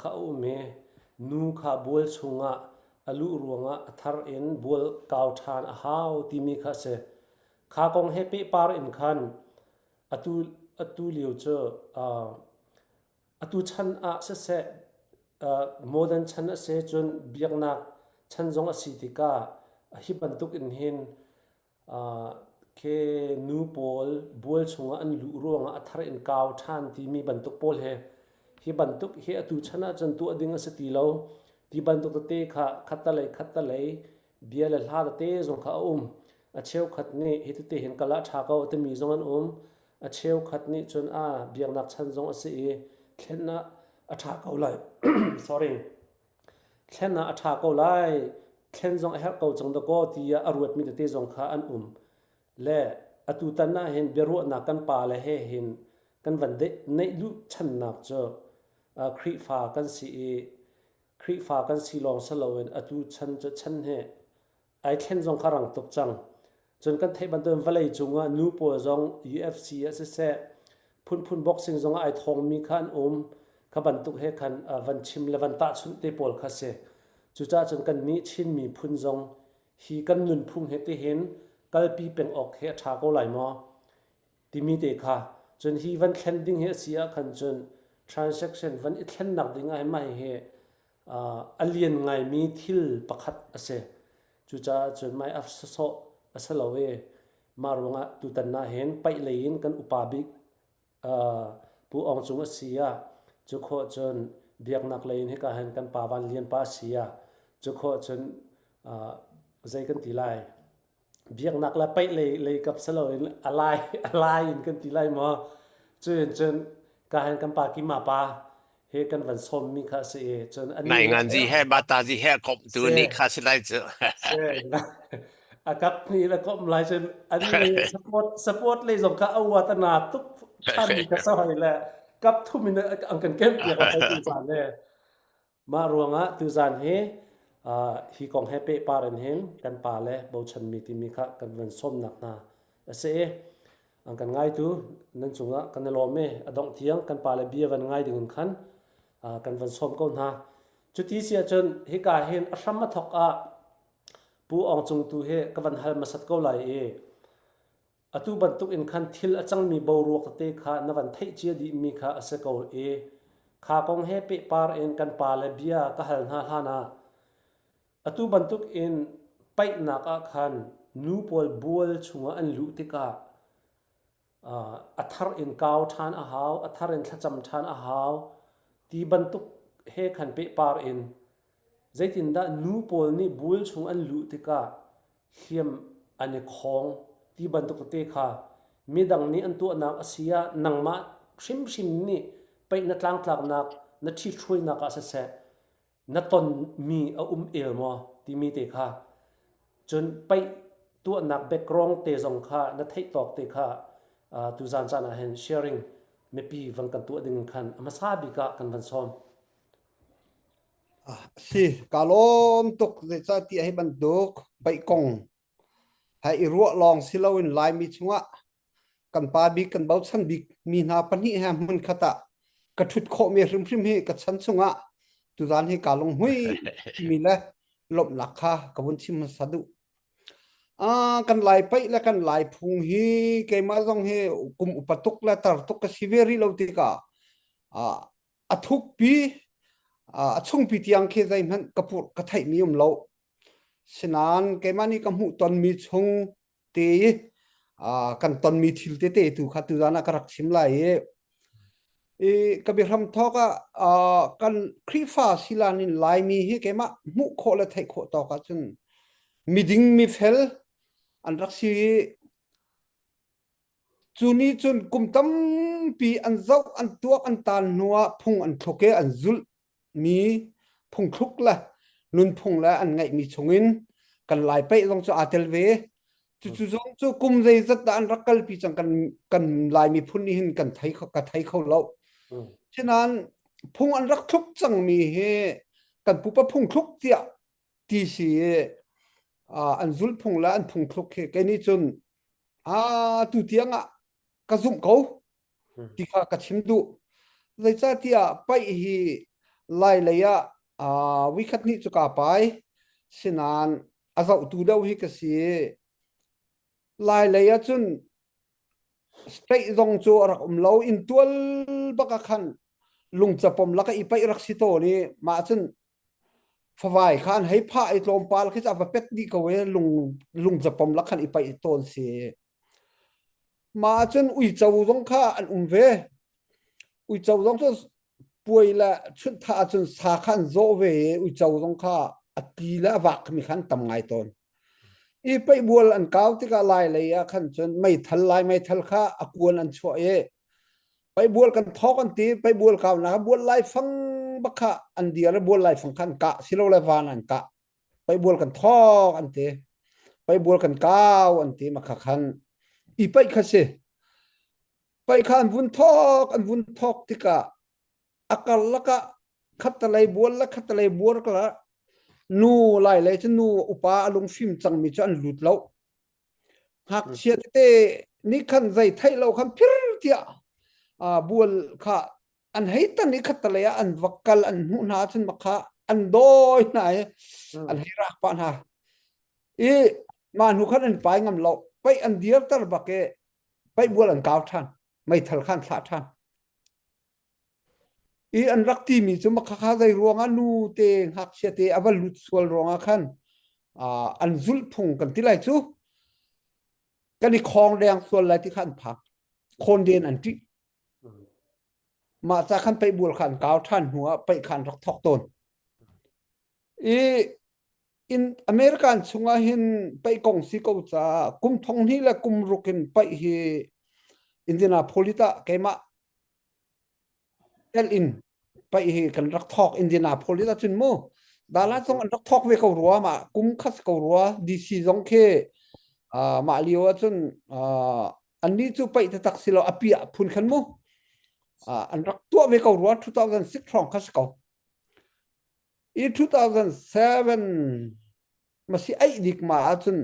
kha ume nu kha bol chunga alu ruanga athar in bol kaw than a haw ti mi kha se kha kong he pe par in khan atu liu cho atu chan a se modern chan a se chun biakna chan jong a sitika hi bantuk in hin ke nu pol bol chunga an lu ruanga athar in kaw than ti mi bantuk pol he hi bantuk he atu chana chan tu ading a sati lo ti bantuk te kha khatta lei bial la te zong kha a cheu khat ni hi te hin kala tha ka te mi zong an a cheu khat ni chun a biak nak chan zong a se khenna a tha ka lai sorry khenna a tha ka lai khen zong a her ka chang da ko ti a ruat mi te zong kha an le atu tanna hin beru na kan pa le he hin kan van de nei lu chan nak cho khri fa kan si long salowen atu chan cho chan he ai khen zong kharang tok chang chon kan thei ban don valei chunga nu po zong UFC se phun boxing zong ai thong mi khan kha ban tuk he khan van chim le van ta chun te pol kha se chu cha chon kan ni chin mi phun zong hi kan nun phung he te hin kalpi peng ok he tha ko lai mo ti mi te kha chon hi van khen ding he sia khan chon transaction van i khen nak ding ai mai he alien ngai mi thil pakhat ase chu cha chon mai afso asalawe marunga tu tanna hen pai lein kan upabik pu ong chung asia chu kho chon biak nak lein he ka han kan pawan lian pa sia chu kho chon zai kan tilai biak nak la pai le kap saloin alai in kan tilai mo chen ka han kan pa ki ma pa he kan van som mi kha se chon an nai ngan ji he bata ji he kop tu ni kha silai che akap ni la kom lai chen an ni support le zong ka awatana tuk than ka sai la kap thu min ang kan kem ya ka tu san le ma ruanga tu san he hi kong he pe paran hen kan pa le bo chan mi ti mi kha kan van som nak na ase ang kan ngai tu nan chunga kan lo me adong thiang kan pa le bia van ngai ding khan kan van som ko na chuti sia chen hi ka hen asam ma thok a pu ong chung tu he ka van hal masat ko lai atu bantuk in khan thil achang mi bo ro te kha na van thei chia di mi kha ase ko kha kong he pe par en kan pa le bia ka hal na na atu bantuk in pai na ka khan nu pol bol chunga an lu te ka athar in kaw than a haw athar in thacham than a haw ti bantuk he khan pe par in zaitin da nu pol ni bul chung an lu te ka hiam ane khong ti bantuk te kha midang ni an tu na asia nangma shim ni pai na tlang nak na thi throi na ka se na ton mi a el mo ti mi te kha chun pai tu nak background te zong kha na thei tok te kha tu zan chana hen sharing me pi wang kan tu ding khan amasa bi ka kan van som si kalom tok ze cha ti ai ban dok pai kong hai ru long silawin lai mi chunga kan pa bi kan bau chan bi mi na pani ha mun khata ka thut kho me hrim hi ka chan chunga tu zan hi kalong hui mi la lop lakha ka bun chim sadu kan lai pai la kan lai phung hi ke ma jong he kum upatuk la tar tuk ka siveri lo ti ka athuk pi achung pi tiang khe zai man kapur ka thai mi lo sinan ke mani ka mu ton mi chung te kan ton mi thil te tu kha tu jana ka rak sim lai ka bi ram thoka kan khrifa silanin lai mi hi ke ma mu kho la thai kho to ka chun miding mi fel an raksi chuni chun kumtam pi an zau an tuak an tan nuwa phung an thoke an zul mi phung thuk la nun phung la an ngai mi chungin kan lai pe jong chu atel ve chu jong chu kum zai zat da an rakal pi chang kan lai mi phun ni hin kan thai kho lo chinan phung an rak thuk chang mi he kan pupa phung thuk tia ti si an zul phung la an phung thuk ke ni chun tu tianga ka zum ko ti kha ka chim du zai cha tia pai hi ไล่เลยวิคัตนี้จุกาไปสินานอาจจะตูเดาฮิกสีไล่เลยจุนสเตย์ตรงจูรักเราอินตัวบักขันลุงจะปมลักอีไปรักสิโตนี่มาจุนฟวายขันให้พาไอตลมปาลคิดจะเป็ดดีกว่าลุงจะปมลักขันอีไปตนเสียมาจุนอุยเจ้าตรงข้าอันเวอุยเจ้าตรงจุนป่วยละชุดท่าจุนสาขันโซเวอุยเจ้าตรงข้าอัตีละวักมีขันตำไงตนอีไปบัวอันเก่าที่ก็ลายเลยขันจนไม่ทันลายไม่ทันข้าอกวนอันช่วยไปบัวกันทอกันตีไปบัวเก่านะบัวลายฟังบักขะอันเดียร์บัวลายฟังขันกะสิโลลายวานันกะไปบัวกันทอกันตีไปบัวกันเก่าอันตีมาขันอีไปขัดสิไปขันวุ้นทอกอันวุ้นทอกที่กะอากาศละกะขัดตะไลบัวละขัดตะไลบัวก็ละนูไล่เลยจะนูอุปาลงฟิล์มจังมีจันหลุดแล้วหากเชียเตนี่ขันใจไทยเราคันพิรเตียบัวค่ะอันให้ตันนี่ขัดตะเลยอันวักกัลอันหุนาจนมักค่ะอันโดยไหนอันให้รักปานฮะอีมาหุขันอันไปงำเราไปอันเดียวตลบักเกไปบัวอันเก่าท่านไม่ทันขันพลาดท่านอีอันรักที่มีจุมข้าใจรวงนูเตงหักเชเตอวัลลุดสวลรวงขันอันจุลพงกันที่ไรจูกันอีคองแดงส่วนไรที่ขันพักคนเดินอันที่มาจากขันไปบัวขันเก่าท่านหัวไปขันรักทอกตนอีอินอเมริกันชงหินไปกงซิโกจ้ากุมทงนี้และกุมรุกินไปฮีอินเดียนาโพลิตาเกมาเอลินไปกันรักทอกอินเดียนาโพลิตาจุนโมดาราส่งรักทอกเวกรัวมากุมคัสกรัวดีซีส่งเคมาเลียวจุนอันนี้จูไปตักสิโลอภิยพุนขันโมอันรักตัวเวกรัว2006ทองคัสกอี2007มาสิไอดิกมาจุน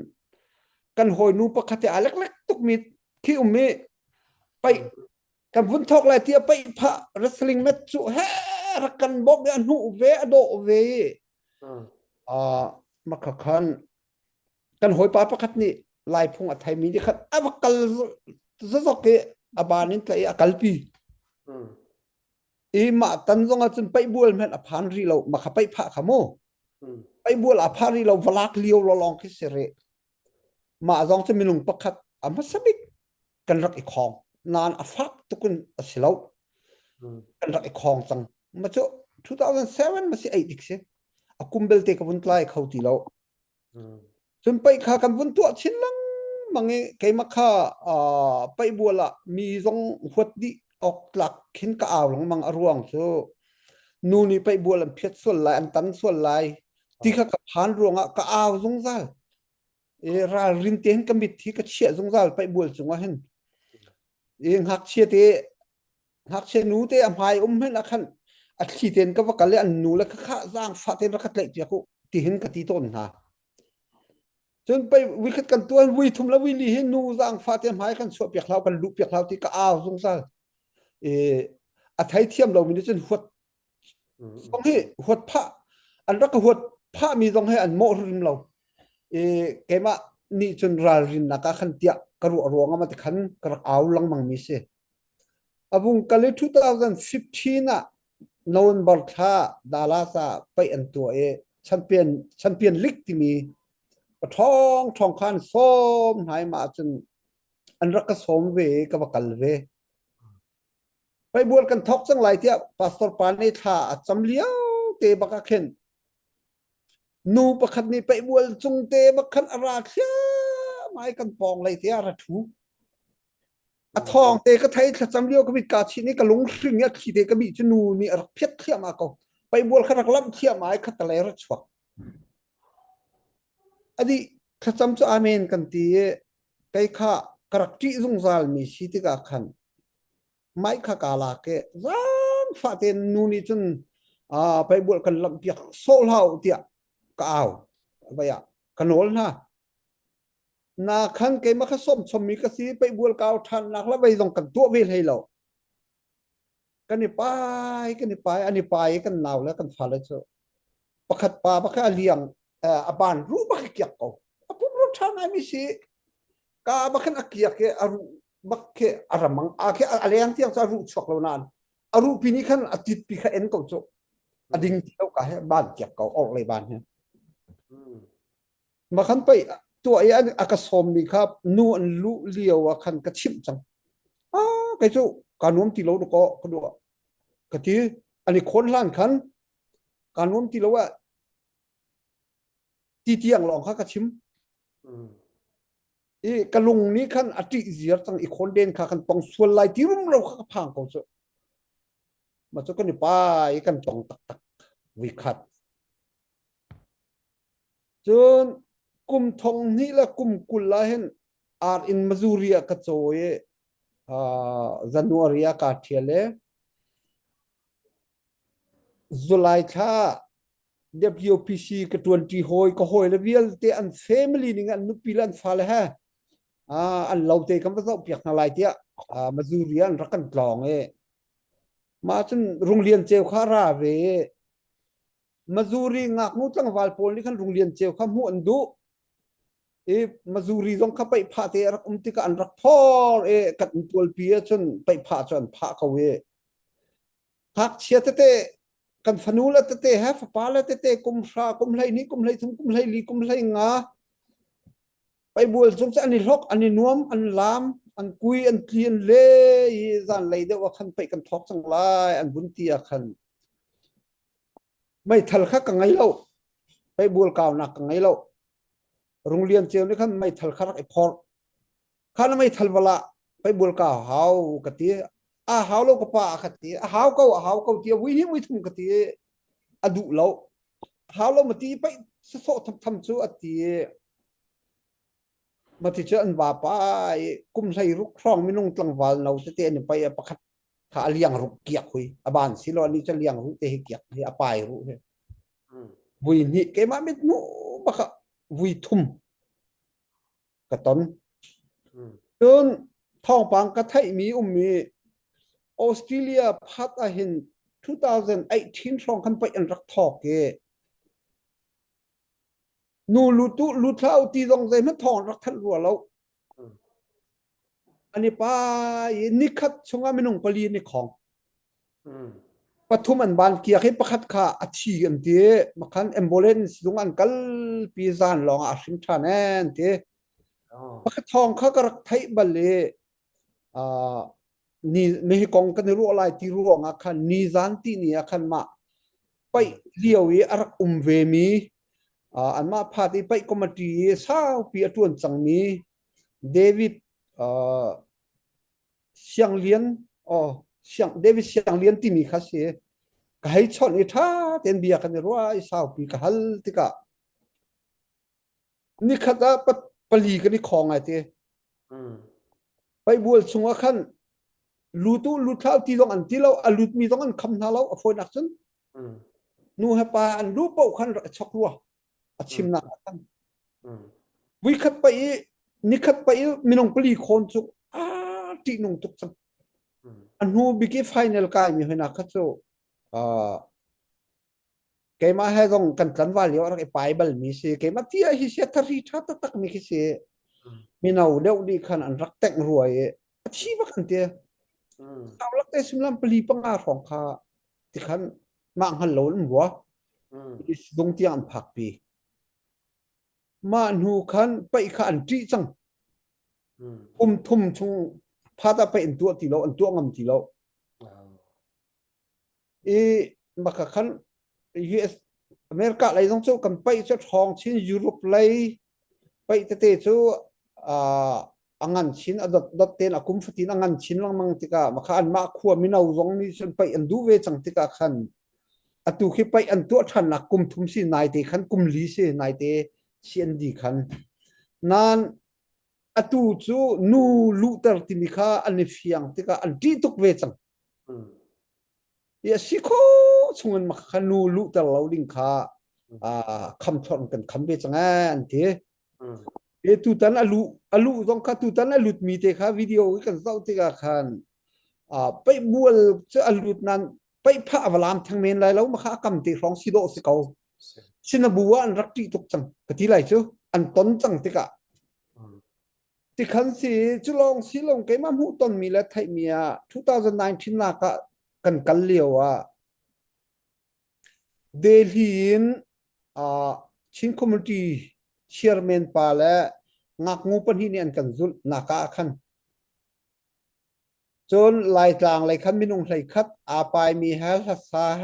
กันหอยนูปะคติอาเล็กๆตุกมิดขี้มีไปกันฟุนทอกอะไรที่ไปพระรัสลิงเมจุเฮรักกันบอกเนี่ยนูเวอโดเวมาขันกันหอยปาปะคัดนี่ลายพงอัไทยมีดิขัดอวักกัลซอกเกอบานินตะอกัลปีอีมาตันซงจนไปบัวแม่นอภานรีเรามาขับไปพระขโมไปบัวอภานรีเราวลากเลียวเราลองคิดเสร็จมาซองจะมีลุงปะคัดอามาสบิกกันรักอีกของนานอฟักตุกุนสิเรากันรักอีกของจังมาจ่อ2007มาสิไอดิกเสอากุมเบลเตกับวุ้นไล่เขาตีเราจนไปขากันวุ้นตัวชิ้นลังมังเอไกมาข้าไปบัวละมีซองหัวดิออกหลักขินกะอาวหลังมังอรวงโซนูนี่ไปบัวละเพียรส่วนลายอันตันส่วนลายที่ข้ากับพานรวงอะกะอาวซงซารารินเตียนกมิดที่กะเชี่ยซงซาไปบัวจงว่าเห็นเองหักเชี่ยเตหักเชี่ยนูเตอภัยเห็นละคันอัดขี้เตียนก็ว่ากันเลยอันนูแล้วข้าสร้างฟาเตนรักเล็กเจ้ากูที่เห็นกะตีต้นฮะจนไปวิคัดกันตัววิทุมแล้ววิลีเห็นนูสร้างฟาเตนหายกันสวบเปียกเรากันลุกเปียกเราที่กะอาวซงซาอัฐิเทียมเรามีจนหัวตรงที่หัวพระอันรักหัวพระมีตรงให้อันโมริมเราเกมานี่จนรารินนักขันเตียกระรัวงมาติขันกระเอาลังมังมิเสอาบุงกาลิ2015น่ะโนนบอลท่าดาลาซาไปอันตัวแชมเปี้ยนลีกที่มีทองคันส้มหายมาจนอันรักสมเวกับกัลเวไปบวชกันทอกสังหลายเที่ยปาสตอร์ปานในท่าจำเลี้ยวเตบักเข็นนูประคันนี้ไปบวชจงเตบักขันอาราเทียไม้กันปองไรเที่ยระถูทองเตก็ไทยจำเลี้ยวก็มีกาชินี่ก็ลงซึ่งเนี่ยขีเตก็มีจนูนี่เพียรเทียมาก็ไปบวชขนักล้ำเทียไม้ขัดอะไรรัชวะอดีขจำจะอาเมนกันตีไก่ข้ากระจิซงซาลมีชีติกาขันไม่ขากาลาเกร้านฟาเตนนูนี่จนไปบวชกันลำเปียกโซลเฮาเตียกอ้าวไปขนนนะนาขันเกมาขส้มชมมีกสีไปบวชกาวทันนักแล้วไปส่งกันตัวเวลให้เรา กันนี่ไปอันนี้ไปกันนาวแล้วกันฟ้าแล้วเจ้าประคัดปาประคัดเลี้ยงบ้านรู้บักเกียกเอาปุ๊บรู้ทางไหนมีสิกาบักขันเกียกอารุบักเคอารมังเคอะไรอย่างที่จะรู้ชกแล้วนั้นอารุปีนี้ขันอาทิตย์ปีขันก็จบอดิ่งเที่ยวกะให้บ้านเกียกเอาออกเลยบ้านเนี่ยมาขันไปตัวไอ้อันอากาศสมมีครับนูอันลุเลียวขันกระชิมจังไก่เจ้าการน้มที่เราดูก็ดูกะทีอันนี้คนล้านขันการน้มที่เราว่าที่เที่ยงลองข้ากระชิมกะลุงนี้ขันอติเสียตั้งอีกคนเด่นข้าขันต้องส่วนลายที่รุ่มเราข้าพังเขาเจ้ามาจะก็นี่ไปกันต้องตักวิคัดจนกลุ่มทองนี้และกลุ่มกุลละเห็นอาร์อินมาซูเรียกระโจยจันวารีกาเทียเลจุลัยท่าWPC กระตวนที่หอยก็หอยแล้วเวียลเตอันเฟมิลี่นี่กันนุปิลันฟาเลฮะอันเราเตกันภาษาเปียกนาลายเตียมาซูเรียนรักกันกลองมาจนโรงเรียนเจลคาราเวมาซูรีงักนู้ตั้งวาลโพลนี่ขันโรงเรียนเจลข้ามหัวอันดุมาซูรีต้องเข้าไปพาเตรักติกอันรักพ่อกัดตัวเปียจนไปพาจนพาเขาหักเชียเตกันฟนูละเตฮะฟปาละเตกุมรากุมไลนี้กุมไลทุมกุมไลลีกุมไลงาไปบัวสงสารอันนี้ลอกอันนี้นวมอันลามอันกุยอันเทียนเล่จานเลยเดี๋ยวว่าขันไปกันทอกสังลายอันบุญเตียขันไม่ทันข้ากังไงเล่าไปบัวเก่าหนักกังไงเล่าโรงเรียนเจียวนี่ขันไม่ทันข้าไอ้พอขันไม่ทันเวลาไปบัวเก่าเฮากะตีหาวเราก็ป่ากะตีหาวก็เตียวินิไม่ทุ่มกะตีดุเราหาวเรามาตีไปโซ่ทำชั่วตีมาที่เจ้าอันว่าไปกุมใส่รุกครองไม่นุ่งตังวาลเราจะเตะนี่ไปประคัดขาเลี้ยงรุกเกียกคุยบ้านสิโลนี่จะเลี้ยงรุกเตะเกียกที่อปายรุกวุยนี่เกมาไม่นู้บักวุยทุ่มกระต้นจนท้องปังกระไทยมีมีออสเตรเลียพัดอาหิน2018ช่องคันไปอันรักทอกนูลูเท่าที่ต้องใจมันทองรักทันรัวแล้วอันนี้ป้านี่คัดชงอาไม่นุ่งปลีนี่ของปฐุมอันบานเกียร์ให้ประคัดขาอาชีอันเดียมาคันแอมโบเลนส์ตรงอันกัลปีซานลองอาชิมชาแนนเดียประคัดทองเขาก็รักไทยบัลเล่นี่ไม่ให้กองกันรู้อะไรที่รู้อ่ะคันนี่จันที่นี่คันมาไปเลี้ยวอารักเวมีอันมาพาที่ไปคอมมิตี้สาวปีอตวนจังมีเดวิดเชียงเลียนเดวิดเชียงเลียนที่มีคาเซ่ก็ให้ชนอีท่าเต็นเบียกันรู้ว่าสาวปีก็ฮัลติกะนี่ขัดปลีกันนี่ของไงเต้ไปบัวสงขันลูเท่าที่ต้องอันที่เราลูมีต้องอันคำนาเราอฟอยนักซึ่งนู่นให้ปาอันรู้เป้าขันช็อกรัวชิมนักกันวิคัดไปนี่คัดไปมีน้องปลีคนสุที่น้องตุกสังอันนู้บิกิไฟนอลกายมีให้นักขัดโซเกมาให้ต้องกันว่าเลี้ยวอะไรไปบัลมีสิเกมาที่ไอ้เสียทารีชาตักมีคิดสิมีน่าเดี๋ยวดีขันอันรักแต่งรวยชีวกันเตี้ยเอาลักแต่สิมลำปลีปังอาของข้าที่ขันมาหันหลนหัวดงเตียงผักปีมาหูขันไปขันจีจังทุ่มชงพาตาไปอันตัวที่เราอันตัวงำที่เรามาขันUS อเมริกาอะไรต้องสู้กันไปเจ้าทองชิ้นยุโรปเลยไปเตะสู้อังันชิ้นดอทเตนอากุมฟตินอังันชิ้นลังมังติกามาขันมาขวมินาวงนี่ฉันไปอันดูเวจังติกาขันอตุคิไปอันตัวทันอากุมทุ่มสินายเตขันกุมลีสินายเตเชียนดีขันนั่นอตุจูนูลูเตอร์ติมิคาอันนี้เฟียงติกาอันที่ตุกเวจังสิโคชงเงินมาขันนูลูเตอร์เราดิ้งคาคำทอนกันคำเวจังอันเทตุตันอลูต้องคาตุตันอลูมีเตค่ะวิดีโอกันเศร้าติกาขัน ไปบัวจะอลุดนั้นไปพระอวลามทั้งเมนไรแล้วมาค้ากำติของสิโลสิเกาสินบัวอันรักที่ตุกจังกะที่ไรจูอันต้นจังติกะที่คันสิจุลองสิลงไกมาหูต้นมีและไทยเมีย2019น่ะก็กันเลียวเดลีนชินคอมมูนิตี้เชียร์แมนปาและงักงูปันหินี่อันกันจุลนักคันจนลายกลางลายคันมินงไหลคัดอาปายมีแฮลสาแฮ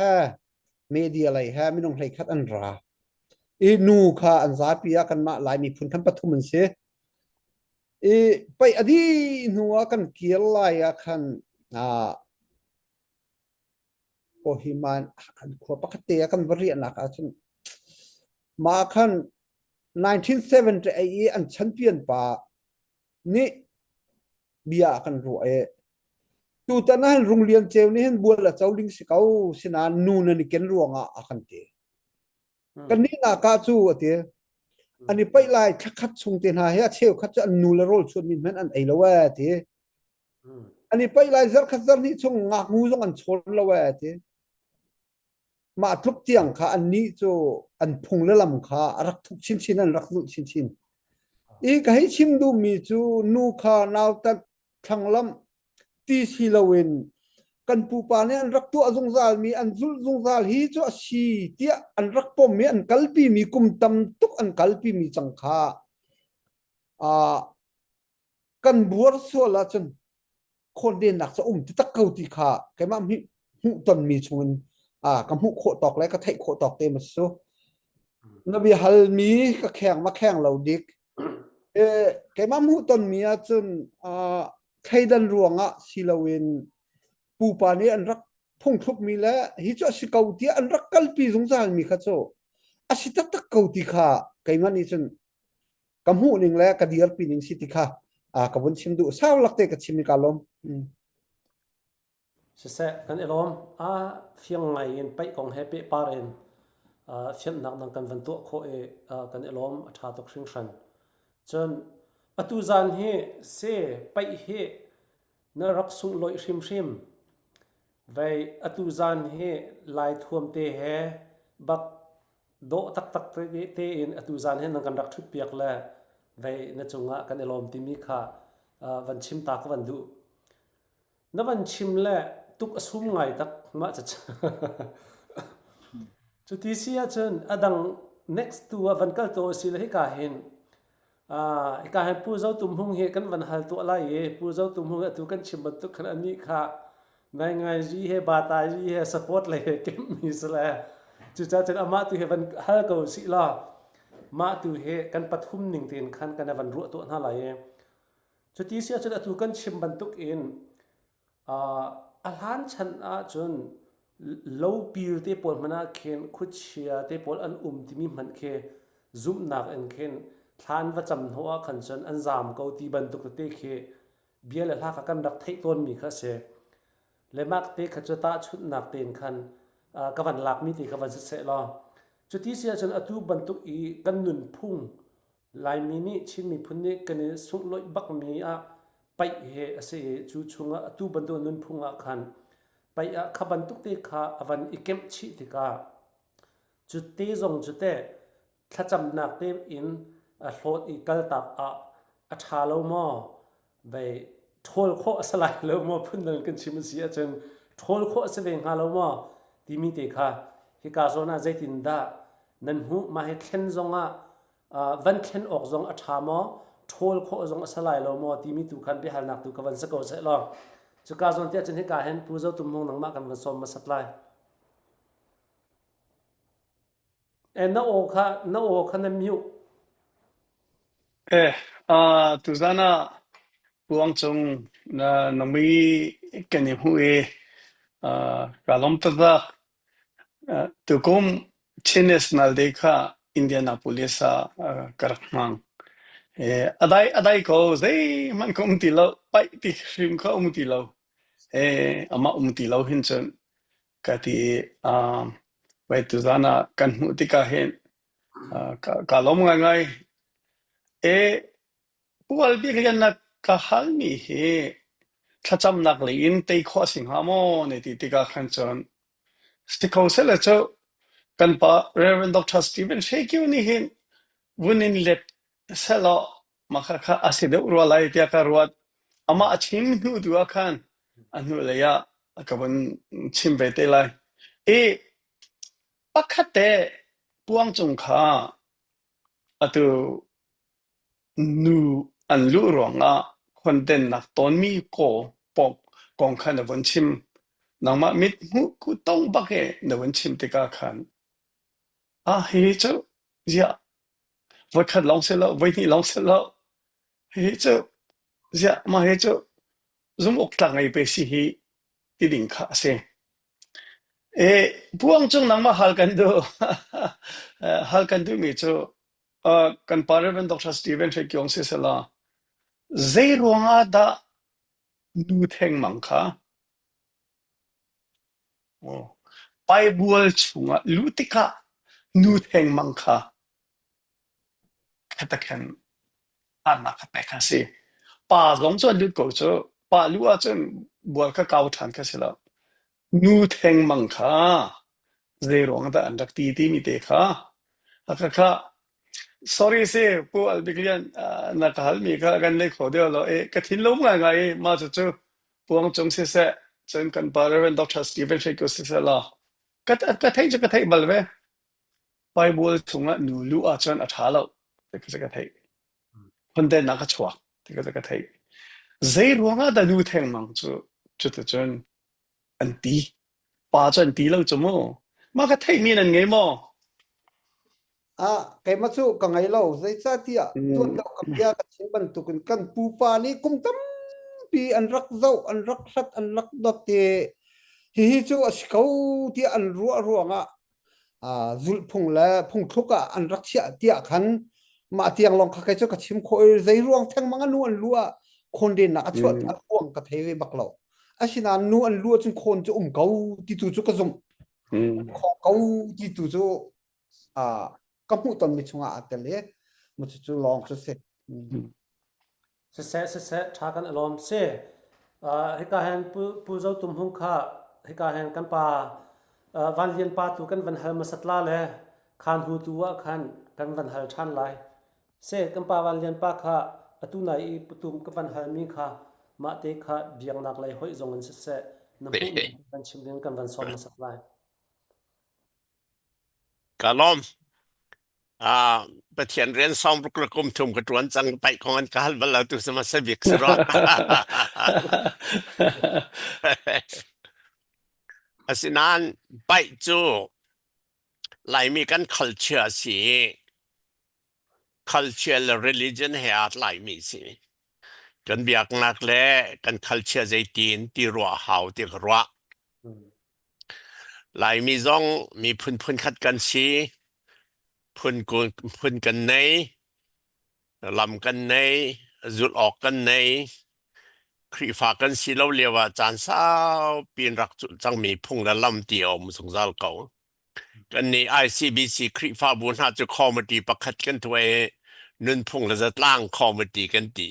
เมเดียไหลแฮมินงไหลคัดอันรานูค่ะอันซาปียกันมาลายมีพุ่นคันปฐุมมันเสไปอดีนัวกันเกียร์ลายคันโอหิมานคันขวบปกติกันบริยนักจนมาคัน1970อันแชมเปี้ยนป่านี่เบียกันรวยตูตานั้นโรงเรียนเจ้านี่เห็นบัวละเจ้าลิงสิเขาสินานูนนี่เก็นรวงคันเตกันนี่นากาจูเตอันนี้ไปไล่คัดส่งเตนหาเฮเชลคัดจะนูละโรลชวนมินมันอันไอละวะเตอันนี้ไปไล่ซักคัดซักนี่ส่งงักงูส่งอันชนละวะเตมาทุกเตียงค่ะอันนี้โจอันพุงละลำค่ะรักทุกชิ้นนั่นรักทุกชิ้นอีกให้ชิมดูมีจูนูค่ะนาวตัดทั้งลำตีสิลาวินกันปูปาเนี่ยอันรักตัวจงซาลมีอันจุลจงซาลฮีจ้าชีเตียอันรักปมมีอันกัลปีมีกุมตำตุกอันกัลปีมีจังค่ากันบัวสัวละจนคนเด่นหนักจะที่ตะเกาตีขาแกมาหูตนมีชงกำหูโคตอกแล้วก็ไทยโคตอกเต็มสุนบีฮัลมีก็แข่งมาแข่งเราดิกแกมาหูตนมีจนไทยดันรวงศิลาวินปูปานี่อันรักพงทุกมีแล้วฮิจสิเกาตีอันรักกัลปีสงสารมีข้าโจสิตตะเกาตีขาไกมันนี่จนกำหูหนึ่งแล้วกระดียร์ปีหนึ่งสิติขากับวันชิมดูสาวลักเตกับชิมนิกาลมเสะกันอารมณ์เฟียงไงไปของแฮปปี้ปาร์เอนเฟียงนักนังกันวันตัวโคกันอารมณ์ชาตกชิงชันจนอตุจานเฮเสไปเฮนรักสุงลอยชิมไว้อตุจานเฮลายท่วมเตเฮบักโดตักเตอินอตุจานเฮนังกันรักทุกเปียกแลไว้นจงกันอารมณ์ที่มีค่าวันชิมตากวันดูนวันชิมแลตุกอสุมไงตักมาจะจุดที่เสียจนอดัง next to วันกัลโตสิลให้กาเห็นกาเห็นผู้เจ้าตุ่มหงเฮกันวันฮัลตัวอะไรผู้เจ้าตุ่มหงตุกันชิมบันตุกันอันนี้ค่ะในไงจีเฮบาตาจีเฮสปอร์ตเลยเก็บมีสละจุดจะอามาตุเฮวันฮัลโกสิลามาตุเฮกันปฐุมหนึ่งเตียนคันกันวันรัวตัวนั่นอะไรจุดที่เสียจนตุกันชิมบันตุกอินอาหารฉันจนโลปีลเตปอลมันเคนคุชเชียเตปอลอันที่มีมันเคซุมนักอันเคนทานว่าจำหัวขันจนอันจามเกาตีบันตุกเตเคเบียร์ละลากกันรักเทต้นมีข้าเสเลมักเตขจตาชุดนักเต็นคันกวันหลักมิติกวันเสลอจุดที่เสียจนอตุบันตุอีกันนุนพุ่งลายมินิชิมีพุ่นนี้กันสุงลอยบักมีไปเฮเสจูชงตูบันตุนุนพุงคันไปขบันตุกเตขาวันอิเกมชิติกาจุดเตจงจุดเตถ้าจำนักเตอินโหลดอีกัลตักอัฐาโลมอไปทอลโคสลายโลมอพุ่นนั่นกันชิมเสียจนทอลโคสเวงฮาโลมอที่มีเตขาฮิกาโซนาใจตินดานันหูมาให้เข็นจงวันเข็นออกจงอัฐามอทอลโคจงสลายโลมอที่มีตุคันไปหานักตุกวันสกอเสลอจุกาจนเตียจนฮิกาเห็นผู้เจ้าตุ่มหงนังมากันวันสมมาสัตไลนาโอค่ะนั่นมิวตุจานะพวงจงนมีกันยหูกาลมตะตุกุมเชนเนสนัลเดค่าอินเดียนาโพลิสกระมังอะไรก็เซมันก็มุติเราไปที่ริมเขามุติเราอามามุติเราเห็นจนกะที่ไปตุจานะกันมุติกาเห็นกาลมง่ายพวกเราเรียนนักข่าวมี ถ้าจำนักเลยอินเตยข้อสิงหาโมในที่ติกาขันจนสติเขาเสร็จแล้วเจ้ากันปะ Reverend Dr. Stephen Shakiu นี่เห็นวันนี้เล็ดเสร็จแล้วมาค่ะอาศัยเดือดรัวไหลที่อาการรัวอามาชิมดูดูอาการอันนู้นเลยอะกับวันชิมไปเตลัยปักขัดเตะปวงจงข้าอะตัวนูอันรู้รวงอะคนเด่นนักตอนมีโกปกกองขันในวันชิมนังมามิดหูกูต้องบักเอในวันชิมติกาขันเฮ้ยเจ้าวันขัดลองเสร็จแล้ววันนี้ลองเสร็จแล้วเฮ้ยเจ้ามาเฮ้ยเจ้าซุ่มอกตั้งไอ้เปสิฮีที่ดิ่งข้าเสพวงจงนังมาฮัลกันดูฮัลกันดูมิเจ้ากันปาร์เรนดร. Stephen Shakiu เสร็จแล้วเจรวงอาดานูเทงมังค่ะไปบัวชุงลูติกานูเทงมังค่ะขัดกันอ่านนักแต่กันสิป่าลงจนลุดกูเจ้าป่าลูกจนบัวก็เก่าทันกันสิแล้วนูเทงมังค่ะเจรวงอาดาอันดักตีมีเด็กค่ะค่ะsorry สิผู้อัลบิกเลียนนักฮัลมีค่ะกันเลยขอเดียวเรากระถิ่นลงไงมาจู่ๆพวงจงเสะจนกันปาร์เรนดร. Stephen Shakiu เสะละก็เทจะก็เทบัลเวไปบัวถุงละนูลูอาจารย์อัฐาเราแต่ก็จะก็เทคนเดินนักชัวแต่ก็จะก็เทเจรวงอาดานูเทงมังจุดจนอันตีป้าจนตีเราจมูกมาก็เทมีนั่นไงมั้งไก่มาสู้กังไงเราใส่ซาเตียตัวเดากับยากับชิบันตุกันกันปูปานี่กุมตั้มปีอันรักเจ้าอันรักสัตอันรักดอกเตฮิจูอสเขาที่อันรัวงจุลพงและพงทุกอันรักเสียเตียขันมาเตียงลองข้าเจ้ากับชิมโคยใจรวงแทงมังนูอันรัวคนเด่นนักชวดอันร่วงกับเทวบักเราอาชินานูอันรัวจนคนจะเขาที่จู่กระซุ่มของเขาที่จู่ก็พูดตอนมีช่วงอาเตเลมันจะลองจะเสร็จเสะทากันอารมณ์ให้การเห็นผู้เจ้าตุ่มหุ่งข้าให้การเห็นกันป่าวันเรียนป่าตุกันวันหัลมาสัตลาเลยขันหูตัวขันกันวันหัลชันไลกันป่าวันเรียนป่าข้าตุไหนปุตุมกันวันหัลมีข้ามาเตข้าเบียงนักเลยห้อยจงกันเสะน้ำพุ่งกันชิมเลี้ยงกันวันซ้อมมาสัตลกะล้อมประเทศเรียนซ้อมกระกุมทุ่มกระตวนจังไปของอันกาลบลาตุสมาสบิกสรออาสินานไปจูไหลมีกัน culture สิ culture และ religion ให้อาจไหลมีสิกันเบียกนักแลกัน culture ใจตีนที่รัวหาวที่รัวไหลมีจงมีพุ่นขัดกันสิพุ่นกันในลำกันในจุดออกกันในครีฝากันสิเราเรียกว่าจานสาวปีนรักจุดจังมีพุ่งและลำเดียวมุสงซาลเก่ากันนี้ ICBC ครีฝาบุญหาจะคอมดีประคัดกันถวยนึนพุ่งและจะล่างคอมดีกันดี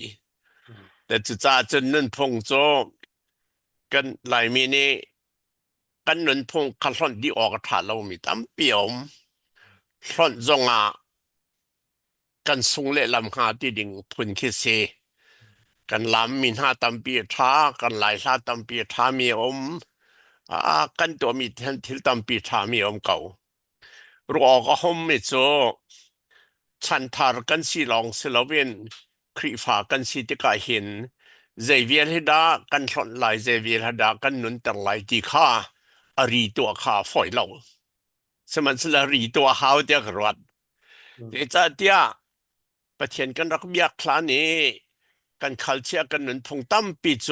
แต่จุดจ้าจนนึนพุ่งโจกันหลายมีนี้กันนึนพุ่งคันส่วนดีออกถาเรามีตั้มเปี่ยมส่วนจงกันสุงเละลำหาที่ดิ่งพุ่นคิดเสกันลำมีหาตำปีท้ากันหลายชาตำปีท้ามีกันตัวมีทิลตำปีท้ามีเก่ารัวก็ห่มไม่โจชันทารกันสีลองเสลเวนครีฝากันสีติกาเห็นเจเวียลฮดากันสอนหลายเจเวียลฮดากันนุนตังหลายที่ข้าอรีตัวข้าฝอยเราสมันสละรีตัวหาวเดียกรวดเอจ่าเดียประเทศกันรักเบียคลานี้กันคัลเชียกันนุนพงตั้มปีโจ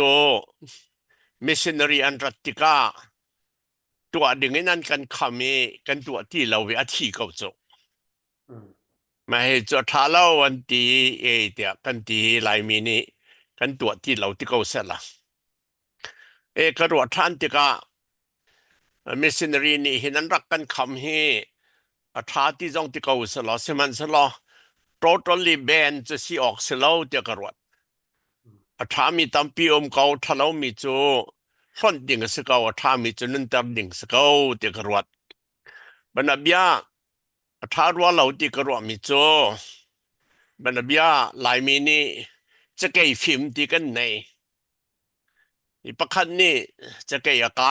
มิชชันนารีอันรัตติกาตัวดึงนั้นกันคำนี้กันตัวที่เราเวทีเขาโจมาให้จดท้าเล่าวันที่เดียกันที่หลายมีนี้กันตัวที่เราที่เขาเสร็จละกระโดดท่านติกามิชชันนารีนี่เห็นนั้นรักกันคำให้ท้าที่จงที่เขาเสร็จละสมันเสร็จละtotally ban จะสิออกเสลาเดียกรวด ทามีตัมปีอมเกาทะเลามีจูส่วนดิ่งสเกาทามีจูนันตรดิ่งสเกาติกรวดบรรดาทารัวเหล่าติกรวดมีจูบรรดาหลายมีนี่จะเกยฟิล์มติกันในอีประคันนี่จะเกยกะ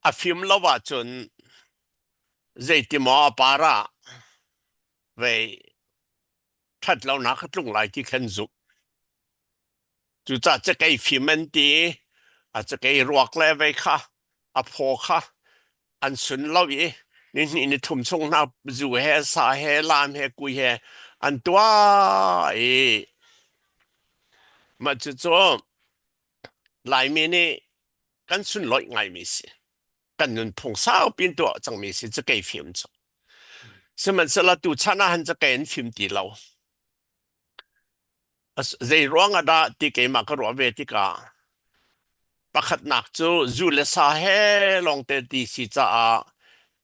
อฟิล์มละว่าจนใจติมอปาระเวทัดเรานักลุงหลายที่ขันจุจุจะเกยฟิล์มมันตีอาจจะเกยรวกแล้วไว้ค่ะอพอค่ะอันสุนเราอีนี่ทุ่มชงนาจูเฮสาเฮลามเฮกุยเฮอันตัวมาจุดหลายมีนี่กันสุนลอยไงมีสิกันนุนพงสาวเป็นตัวจังมีสิจะเกยฟิล์มจ้ะสมัยสละตูชนะหันจะเกยฟิล์มตีเราใจร้องอะไรที่เกยมากรัวเวทีกาประคัดนักจูเลสาเฮลองเตตีสิจ้า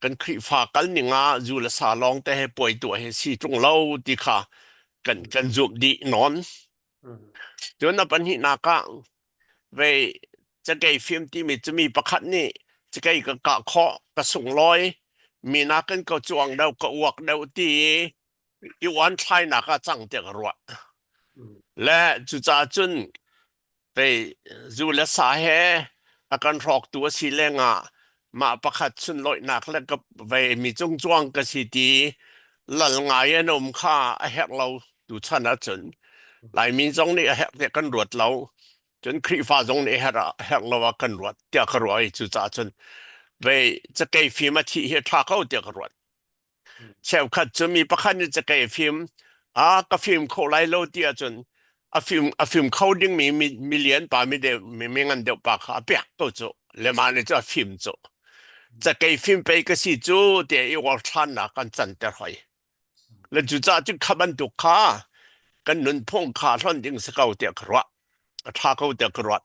กันคริฟ้ากันนิงาจูเลสาลองเตให้ป่วยตัวให้สิตรงเราที่ค่ะกันจูบดีนอนจนนับปัญหานักเวจะเกยฟิล์มที่มีจะมีประคัดนี่จะเกยกะกะเคาะกระส่งลอยมีนักกันก็จวงเดาก็อวกเดาตีอีวันไทยนักจังเตกรัวและจุจาจุนไปจูเลสาเฮอาการรอกตัวสีแรงมาประคัดสุนลอยนักแล้วก็ไปมีจงจวงกสิตีหลังไงนมข้าเฮกเราดูชนะจนหลายมีจงนี่เฮกเด็กกันรวดเราจนคริฟ้าจงนี่เฮกเราว่ากันรวดเตียกรวยจุจาจนไปจะเกยฟิล์มที่เฮทักเขาเตียกรวดเชฟขัดจะมีประคัดจะเกยฟิล์มก็ฟิล์มเขาไล่เราเตียจนฟิล์มเขาดึงมีเหรียญป่ามีเงินเดียวปากขาเปียกตัวจูเลยมาเนี่ยจะฟิล์มจูจะเกยฟิล์มไปก็สิจูเดี๋ยวอีวันทันนะกันจันเตอร์หอยแล้วจูจ้าจึงขับมันตุกขากันนุนพงขาท่อนดึงสเกาเตียกรัวท้าเขาเตียกรัว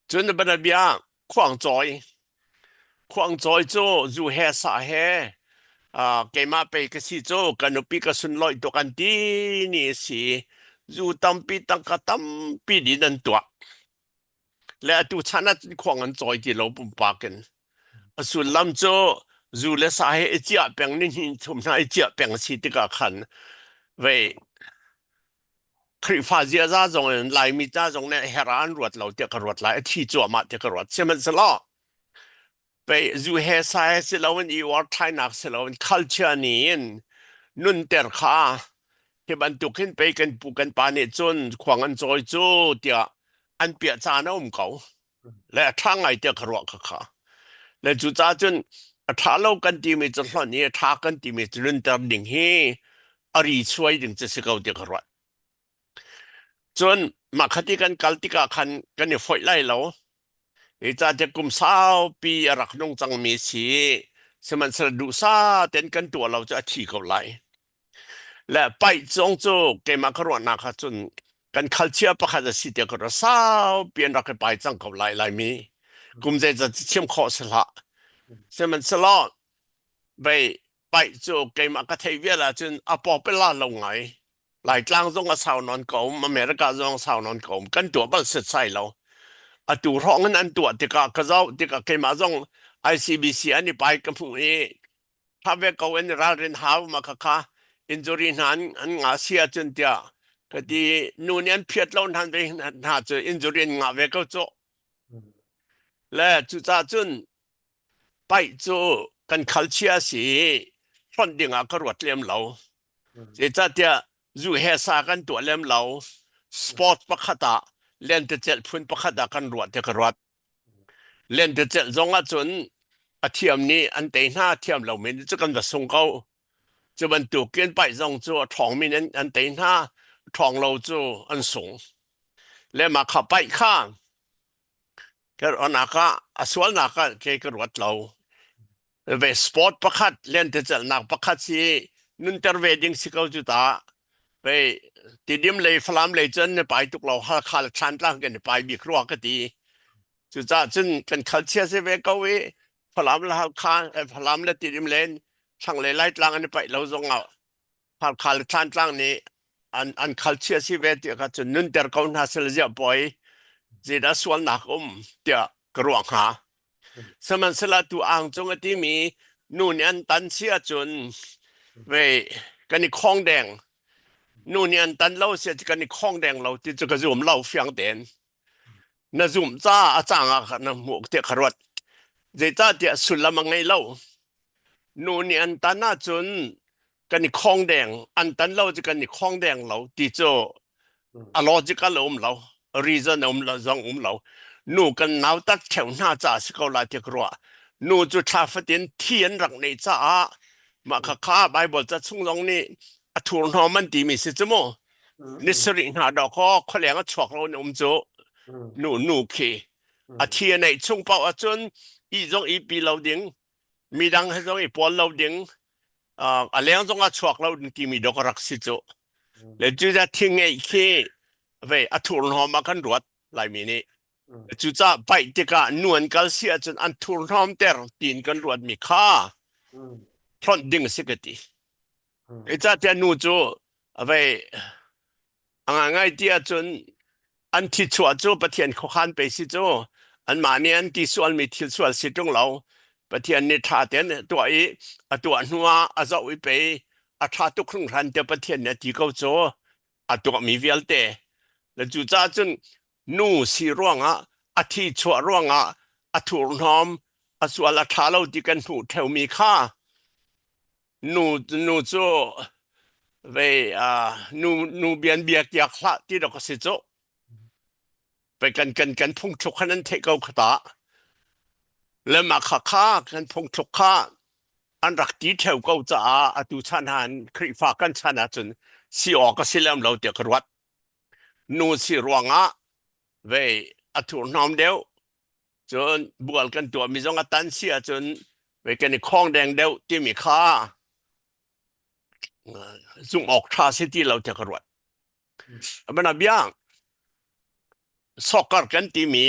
จนบรรดาขวางจอยจูเฮสาเฮเกมาไปก็สิจูกันนุปีก็สุนลอยตัวกันดีนี่สิจูตั้มปีตั้งกะตั้มปีดีนั่นตัวและตูชนะขวางอันจอยที่เราปุ่มปากันสุดลำจูเลสาเฮเจียเปียงนี่ทุ่มหน้าเจียเปียงสิติกาขันเวคริฟ้าเจียจ้าจงหลายมีจ้าจงเนี่ยเฮรานรวดเราเตียกรวดหลายที่จั่วมาเตียกรวดเชื่อมันสลอไปจูเฮสาเฮสิเราวันอีวอร์ไทยนักสิเราวัน culture นี้นุนเตอร์ขาที่บรรทุกขึ้นไปกันปูกันปานิจนขวางอันจอยจูเตียอันเปียจานะเขาและทั้งไอเตียกรวดค่ะและจุจ้าจนถ้าเรากันที่มีจนหล่นนี้ถ้ากันที่มีจนเตอร์ดิ่งให้อริช่วยดึงจะสิเขาเตียกรวดจนมาคติกันกัลติกาคันกันเนี่ยฝอยไล่เราอีจ้าจะกุมสาวปีรักนงจังมีสีสมันสะดุซาเต้นกันตัวเราจะที่เขาไล่และไปจงโจเกมาครวนาคจนกันคัลเชียประคัดสิเตียกรสาวเปลี่ยนรักไปจังเขาไล่มีกุมใจจะเชื่อมข้อสละสมันสละไปโจเกมากระเทวีละจนอปอเปล่าลงไงหลายกลางจงอาสาวนอนกอมอเมริกาจงอาสาวนอนกอมกันตัวบัลสุดใส่เราตัวร้องนั้นตัวที่กเจ้าที่เกมาจง ICBC อันนี้ไปกับพวกนี้ถ้าเวกเอาเอ็นราเรนฮาวมาค่ะอินจูรีนั้นอันงาเสียจนเดียก็ดีนู่นยันเพียรเราทันไปหาเจออินจูรีงาเวกเอาโจและจุจ้าจุนไปโจกันคัลเชียสีฟอนดิ่งกระรวดเลี้ยมเราเจ้าเดียจูเฮสากันตัวเลี้ยมเราสปอร์ตประคตาเล่นเจ็ดพุ่นประคตากันรวดเทกรวดเล่นเจ็ดจงอาจนอาเทียมนี้อันเตน่าเทียมเราไม่จะกันจะส่งเขาจะบรรทุกเกินไปจงจัวทองมีนั้นอันเตน่าทองเราจัวอันสูงและมาขับไปข้างก็อนาคตส่วนนักเกี่ยวกับรถเราเวสปอร์ตประคัดเล่นแต่จะนักประคัดสินุนเตอร์เวดิ้งสิเขาจุดาไปติดิมเลยฟลามเลยจนไปทุกเราหาคาลชันตั้งกันไปบีครัวก็ดีจุดจ้าจนกันคัลเชียเซเวกเอาไว้ฟลามละคาฟลามละติดิมเลนช่างเลยไล่ตั้งกันไปเราจงเอาหาคาลชันตั้งนี้ an culture si vet ka chun nun ter kaun ha sel ja boy je da swal nak tia kruang ha saman sala tu ang chong ati mi nun an tan sia chun ve kan ni khong deng nun an tan lo sia kan ni khong deng lo ti chu ka zum lo fyang den na zum cha a chang a na mu te kharwat je cha tia sulam ngai lo nun an tan na chun kan ni khong deng an tan lo ji kan ni khong deng lo ti cho a logical lo reason lo zong lo nu kan naw tak theu na cha skola ti kro nu chu tha fatin thien rak nei cha ma kha bible cha chung long ni a thur no man ti mi si chmo ni sri na do kho kholeng a chok lo chu nu khi a thien nei chung pau a chun i zong i pi lo ding mi dang ha zong i pol lo ding a leng zong a chok lo ti mi do rak si chu le chu ja thing ei khi ve a thur no ma kan ruat lai mi ni chu cha bai te ka nuan kal sia chun an thur nom ter tin kan ruat mi kha thon ding sikati e cha te nu chu ve anga ngai tia chun an thi chua chu pathian kho khan pe si chu an ma ni an ti sual mi thil sual si tung lo pathian ni tha ten to i a to nuwa a zo wi pe a tha tu khung ran te pathian ne ti ko chu a to mi vel te le chu cha chun nu si ruanga a thi chua ruanga a thur nom a sual a tha lo ti kan hu theu mi kha nu chu ve nu bian biak yak hla ti do ko si chuไปกันพงทุกขนั้นเทกเอาขตาและมาขากันพงทุกขาอันรักตีเทวเก้าจ้าอตุชานหันคริฟากันชนะจนสิออกก็สิเลมเราเดียกรวดนูสิรวงเวอตุน้อมเดียวจนบวลกันตัวมีจงตันเสียจนเวกันในคลองแดงเดียวที่มีค่าจุงออกทาสิที่เราเดียกรวดอันนั้นเบี้ยสอกกันที่มี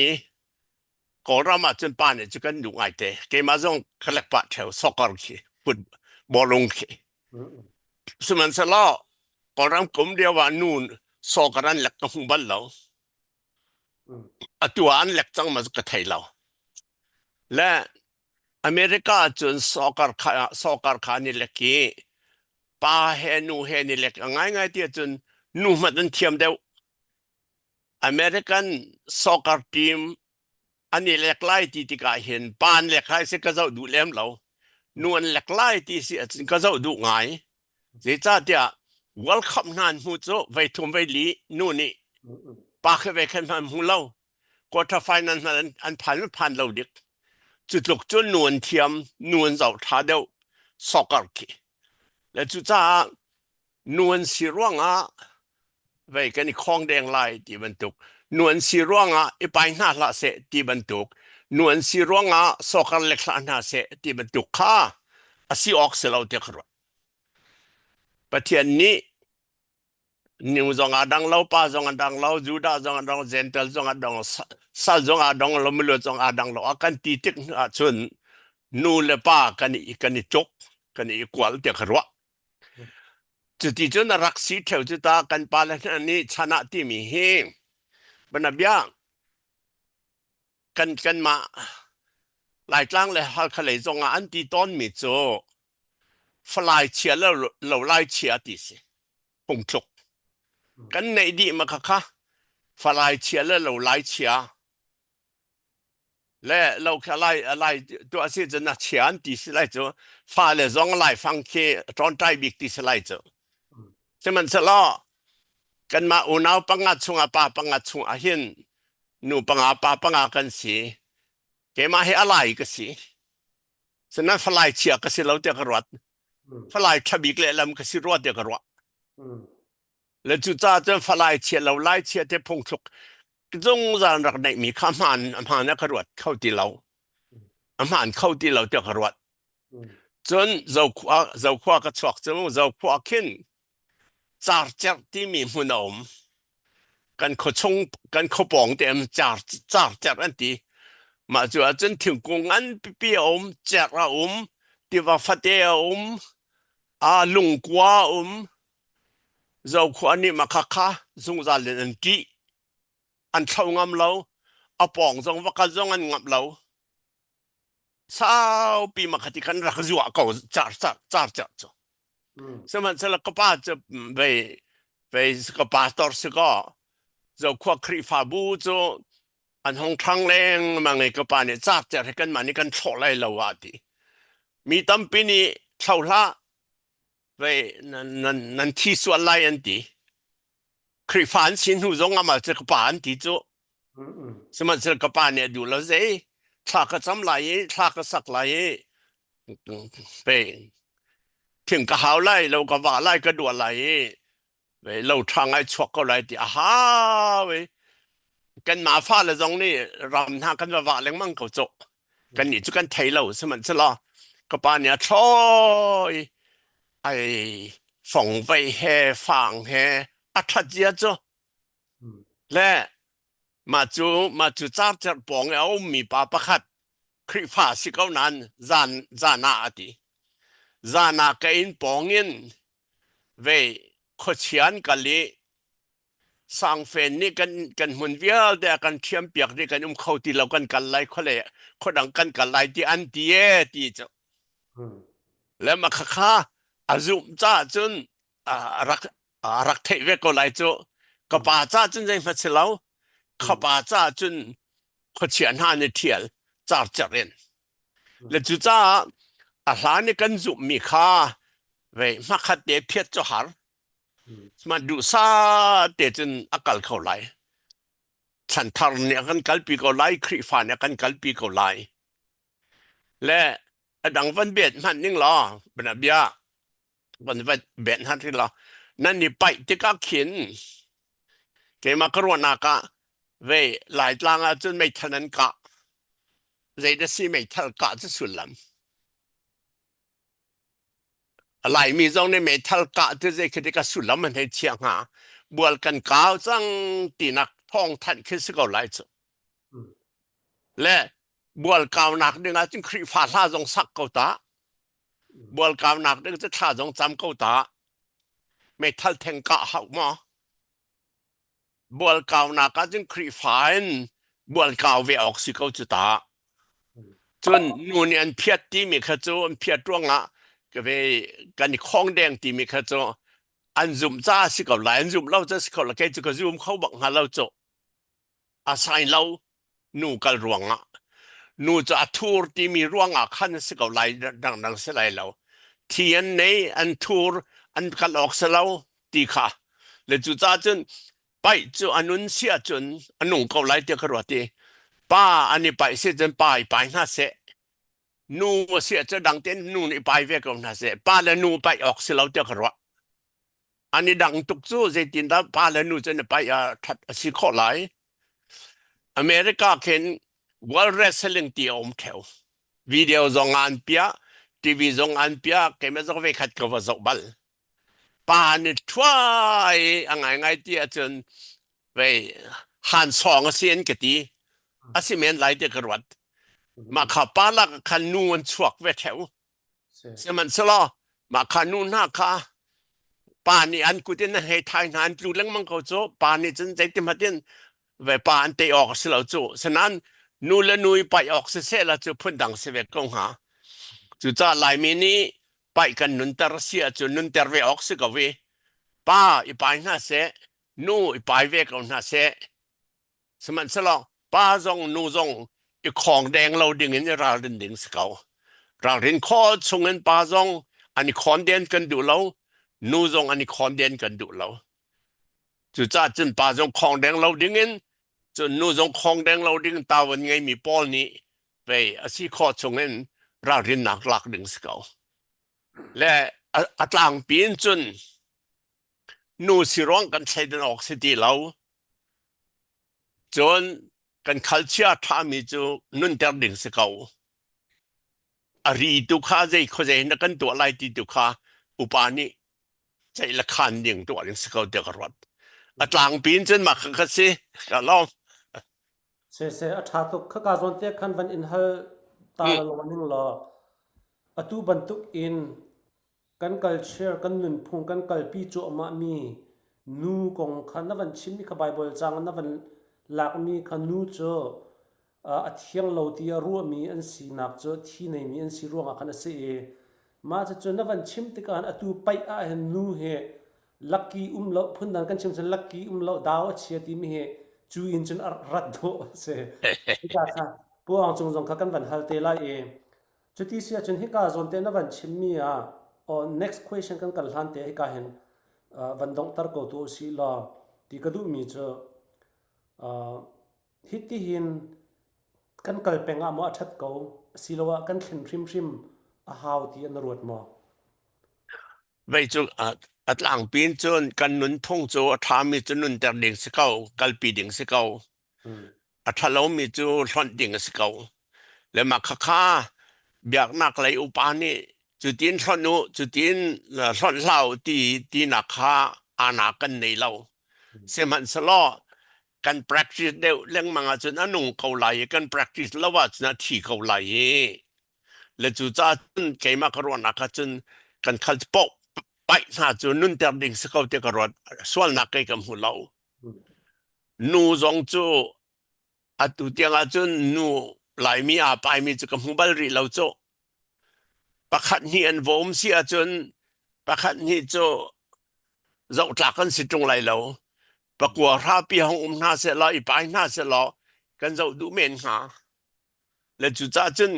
ก็รามาจนป่านเนี่ยจะกันดูไงเตะเกมาจงคลักปะแถวสอกขี้ฟุตบอลลงขี้สมันสละก็รำกลมเดียวว่านู่นสอกรันหลักต้องบัลเราตัวอันหลักจังมาจะไทยเราและอเมริกาจนสอกขานี่หลักกี้ป้าเฮนูเฮนี่หลักง่ายที่จนนู่นมันเทียมเดียวอเมริกันสอกทีมอันนี้เล็กไล่ที่กาเห็นปานเล็กไล่สิก็จะดูเล่มเรานวลเล็กไล่ที่สิก็จะดูง่ายเสียจ้าเดียวัลคัมนานหูโจไว้ทุ่มไว้ลีนู่นนี่ปากไว้ขึ้นมาหูเราควอเตอร์ไฟนอลนั้นอันผ่านเราเด็กจุดหลกจนนวลเทียมนวลเจ้าท่าเดียวสอกกี้และจุดจ้านวลสีร่วงไว้กันคลองแดงลายที่บรรทุกนวลสีร่วงอีไปหน้าละเสที่บรรทุกนวลสีร่วงสอกเล็กหน้าเสที่บรรทุกข้าสิออกเสลาเดียกรวดประเทศนี้นิวจงอาดังเล่าป้าจงอาดังเล่าจูดาจงอาดังเซนเตลจงอาดังซาจงอาดังลมเลือจงอาดังเล่ากันตีติกชนนูเลป้ากันจกกันกวลเดียกรวดจุดที่จนรักสีเทวจุดตากันปาลนี้ชนะที่มีเฮงบรรดากันมาหลายครั้งเลยฮัลคาเลจงอันที่ต้นมีโจฟลายเชียแล้วเราไล่เชียติสิปงจุกกันในดีมาค่ะฟลายเชียแล้วเราไล่เชียและเราแค่ไล่ตัวสิจะนัดเชียนติสิไล่โจฟ้าเลยจงไล่ฟังเคตอนใจบิกติสิไล่โจใช่มันสละกันมาอุณาวปังงัดชงอาปาปังงัดชงอาหินนูปังอาปาปังอากันสิเกมาให้อะไรกันสิฉะนั้นฟลายเชียกันสิเราเดียกรวดฟลายทับอีกเลยลำกันสิรวดเดียกรวดแล้วจุดจ้าจนฟลายเชียเราไล่เชียเทพงศุกจงจานรักในมีข้ามานอำหานกรวดเข้าที่เราอำหานเข้าที่เราเดียกรวดจนเจ้าขวากระชอกจมูกเจ้าขวาขึ้นจาร์จัดที่มีหุ่นอมกันขชงกันขบองเต็มจาร์จัดอันที่มาจนถึงกงอันปีอมจาระอมที่ว่าฟัดเออมลุงกว่าอม zo khu ani makha zungza len an ti an thongam lo apong zong wakal zong an ngap lo sao pi makhati kan rak zuwa ko char cho seman sela kapa che ve ka pastor se ko zo khu khri fa bu zo an hong thang leng mangai ka pa ne char kan mani kan tholai lo wa ti mi tampi ni thawla ve nan thi swa lai an ti khri fan sin hu zong ama che ka pa an ti zo seman sela ka pa ne du lo ze thla ka cham lai thla ka sak lai peถึงก็หาวไล่เราก็ว่าไล่ก็ดัวไล่เว้ยเราทางไอ้ชวกก็ไล่ติอาฮาเว้ยกันมาฟ้าละจงนี่รำหากันว่าแรงมั่งเขาโจกันนี่จุกันไทยเราสมันซะละก็ปานเนี่ยทอยไอ้ฝงไว้แห่ฝังแห่อัฐเจียจ้และมาจูจ้าจะปองเอามีปาประคัดคริฟ้าสิเก้านั้นจานาอติzana kain pongin ve khochian kali sang fen ni kan mun vial de kan thiam piak ni kan khauti lo kan kalai khole khodang kan kalai ti an ti e ti cho le ma kha azum cha chun rak thei ve ko lai cho ka pa cha chun jai ma chilo kha pa cha chun khochian ha ni thial char charen le chu chaอาหารนี่กันจุมีค่าเว้ยมาคัดเดเพียรจหารมาดูซาเดจนอากาศเข้าไหลฉันทารเนี่ยกันกัลปีเข้าไหลคริฟานเนี่ยกันกัลปีเข้าไหลและดังวันเบ็ดมันนิ่งหรอเป็นอะไรบ้าวันเบ็ดฮันที่หรอนั่นนี่ไปที่กักขินเกี่ยมากรวนากะเว้ยหลายลางจนไม่ทันนั้นกะใจได้สิไม่ทันกะจะสุดลำหลายมีจงในเมทัลกะที่จะคิดกับสุลมันให้เชียงหาบวลกันก้าวจังตีนักท่องทันขึ้นสกอไลซ์และบวลก้าวนักดึงจึงคริฟ้าท่าจงสักเกาตาบวลก้าวนักดึงจะท่าจงจำเกาตาเมทัลแทงกะหักมาบวลก้าวนักจึงคริฟ้าบวลก้าวเวออกสิเกาจุตาจนนูเนียนเพียรตีมีขจูเพียรตวงอ่ะก็ไปกันข้องแดงตีมีขจูอันซุ่มจ้าสิกับหลายอันซุ่มเราจะสิกับละแกจะก็ซุ่มเขาบังหาเราโจอาศัยเรานูกัลรวงอ่ะนูจะทูร์ที่มีรวงอ่ะขันสิกับหลายดังเสียหลายเราที่อันไหนอันทูร์อันกัลออกเสียเราตีค่ะและจุจ้าจนไปจูอันนุนเสียจนอันนุ่งกับหลายเดียวกันว่าตีป้าอันนี้ไปเสียจนไปน่าเสียนูเสียจะดังเต้นนูนี่ไปเวกน่าเสียป้าและนูไปออกเสียเราเดียวกันว่าอันนี้ดังตุกสู้เจตินดาป้าและนูจะไปทัดสิข้อหลายอเมริกาเข็น World Wrestling ตีอมแถววิดีโอจงอันเปียทีวีจงอันเปียเกมจงเวขัดกับว่าจกบัลป้านี่ช่วยง่ายๆที่จนไปหันสองเสียนกตีอาศิเมนไหลเดียกรวดมาขับป้าลักขันนูนชวกเวแถวเสียมันสลอมาขันนูนหน้าค่ะป้านี่อันกูเต้นให้ทายงานดูเรื่องมังเขาโจป้านี่จนใจเต็มหัดเต้นเวป้าอันเตะออกสิเราโจฉะนั้นนูและนูไปออกเสียแล้วจะพ้นดังเสียกงหาจุจ้าหลายมินี้ไปกันนุนเตอร์เสียจนนุนเตอร์เวออกสิกเวป้าอีไปหน้าเสนูอีไปเวกหน้าเสสมันสลอป้าจงนูจงอีของแดงเราดึงเงินเราดึงสเกาเราเห็นข้อชงเงินป้าจงอันนี้คอนเดนกันดูเรานูจงอันนี้คอนเดนกันดูเราจุจ้าจนป้าจงของแดงเราดึงเงินจนนูจงของแดงเราดึงตาวันไงมีปอลนี้ไปอาศัยข้อชงเงินเราเรียนหนักหลักดึงสเกาและอัตลังปีนจนนูสิร้องกันใช้ดนออกสิทีเราจนกันคัลเชียทามีจูนุนเตอร์ดึงสเกาอารีตุข้าใจเขาใจนักกันตัวไล่ตีตุข้าอุปาณิใจละคันดึงตัวดึงสเกาเดียกรวดอัตลังปีนจนมาขัดสิก็ลองเสอัฐาตุขกาจนเตคันวันอินเฮตาลวันนึงรออตุบันตุกอินกันกัลเชียร์กันนุนพุงกันกัลปีจุอมามี นูกงคันนวันชิมมีขบายบอลจังนวันหลักมีคันนูเจออเทียงเราที่รัวมีอันสีนักเจอที่ในมีอันสีรัวมาคันเสียมาจะจนนวันชิมติการอตูไปเห็นนูเฮลักกี้เราพุ่นนั้นกันชิมจะลักกี้เราดาวเชียที่มีเฮจูอินจนรัดโดเสียที่กาค่ะพวกจงกันวันฮัลเตล่าจุดที่เสียจนที่กาจนเตนวันชิมมีnext question กันหลังเตะกันเห็นวันดงตร์ก็ตัวสิลาที่กระดูมีเจอฮิตที่หินกันกลเป็นอ่ะมาชัดเขาสิลว่ากันเห็นริมหาวที่อันรวดมาไว้จุอัดหลังปีนจนกันนุนทงโจทามีจนุนแต่เด็กสิเก่ากัลปีเด็กสิเก่าอัดเรามีจูร้อนเด็กสิเก่าแล้วมาค่าเบียกนักไหลอุปานี่จุดที่ร้อนนู้จุดที่ร้อนเหล่าที่นักค่าอาณากันในเราเสียมันสลอกัน practice เดียวเรื่องมังอาจจะนุ่งเขาไหลกัน practice แล้วว่าจะที่เขาไหลและจุดจ้าจนเกี่ยมากรวนักจนกันขัดปกไปหาจนนุ่นแต่ดิ่งสกาวเตกรวดส่วนนักเกี่ยมหัวเรานูจงจูอัตุเตียงอาจนนูไหลมีอาไปมีจุกหัวบาลีเราโจประคัดนี้อันวมเสียจนประคัดนี้โจเราจากกันสิตรงไหลเราประกวดราปีห้องนาเสร็จแล้วอีไปนาเสร็จแล้วกันเราดูเมนหาและจุดจ้าจน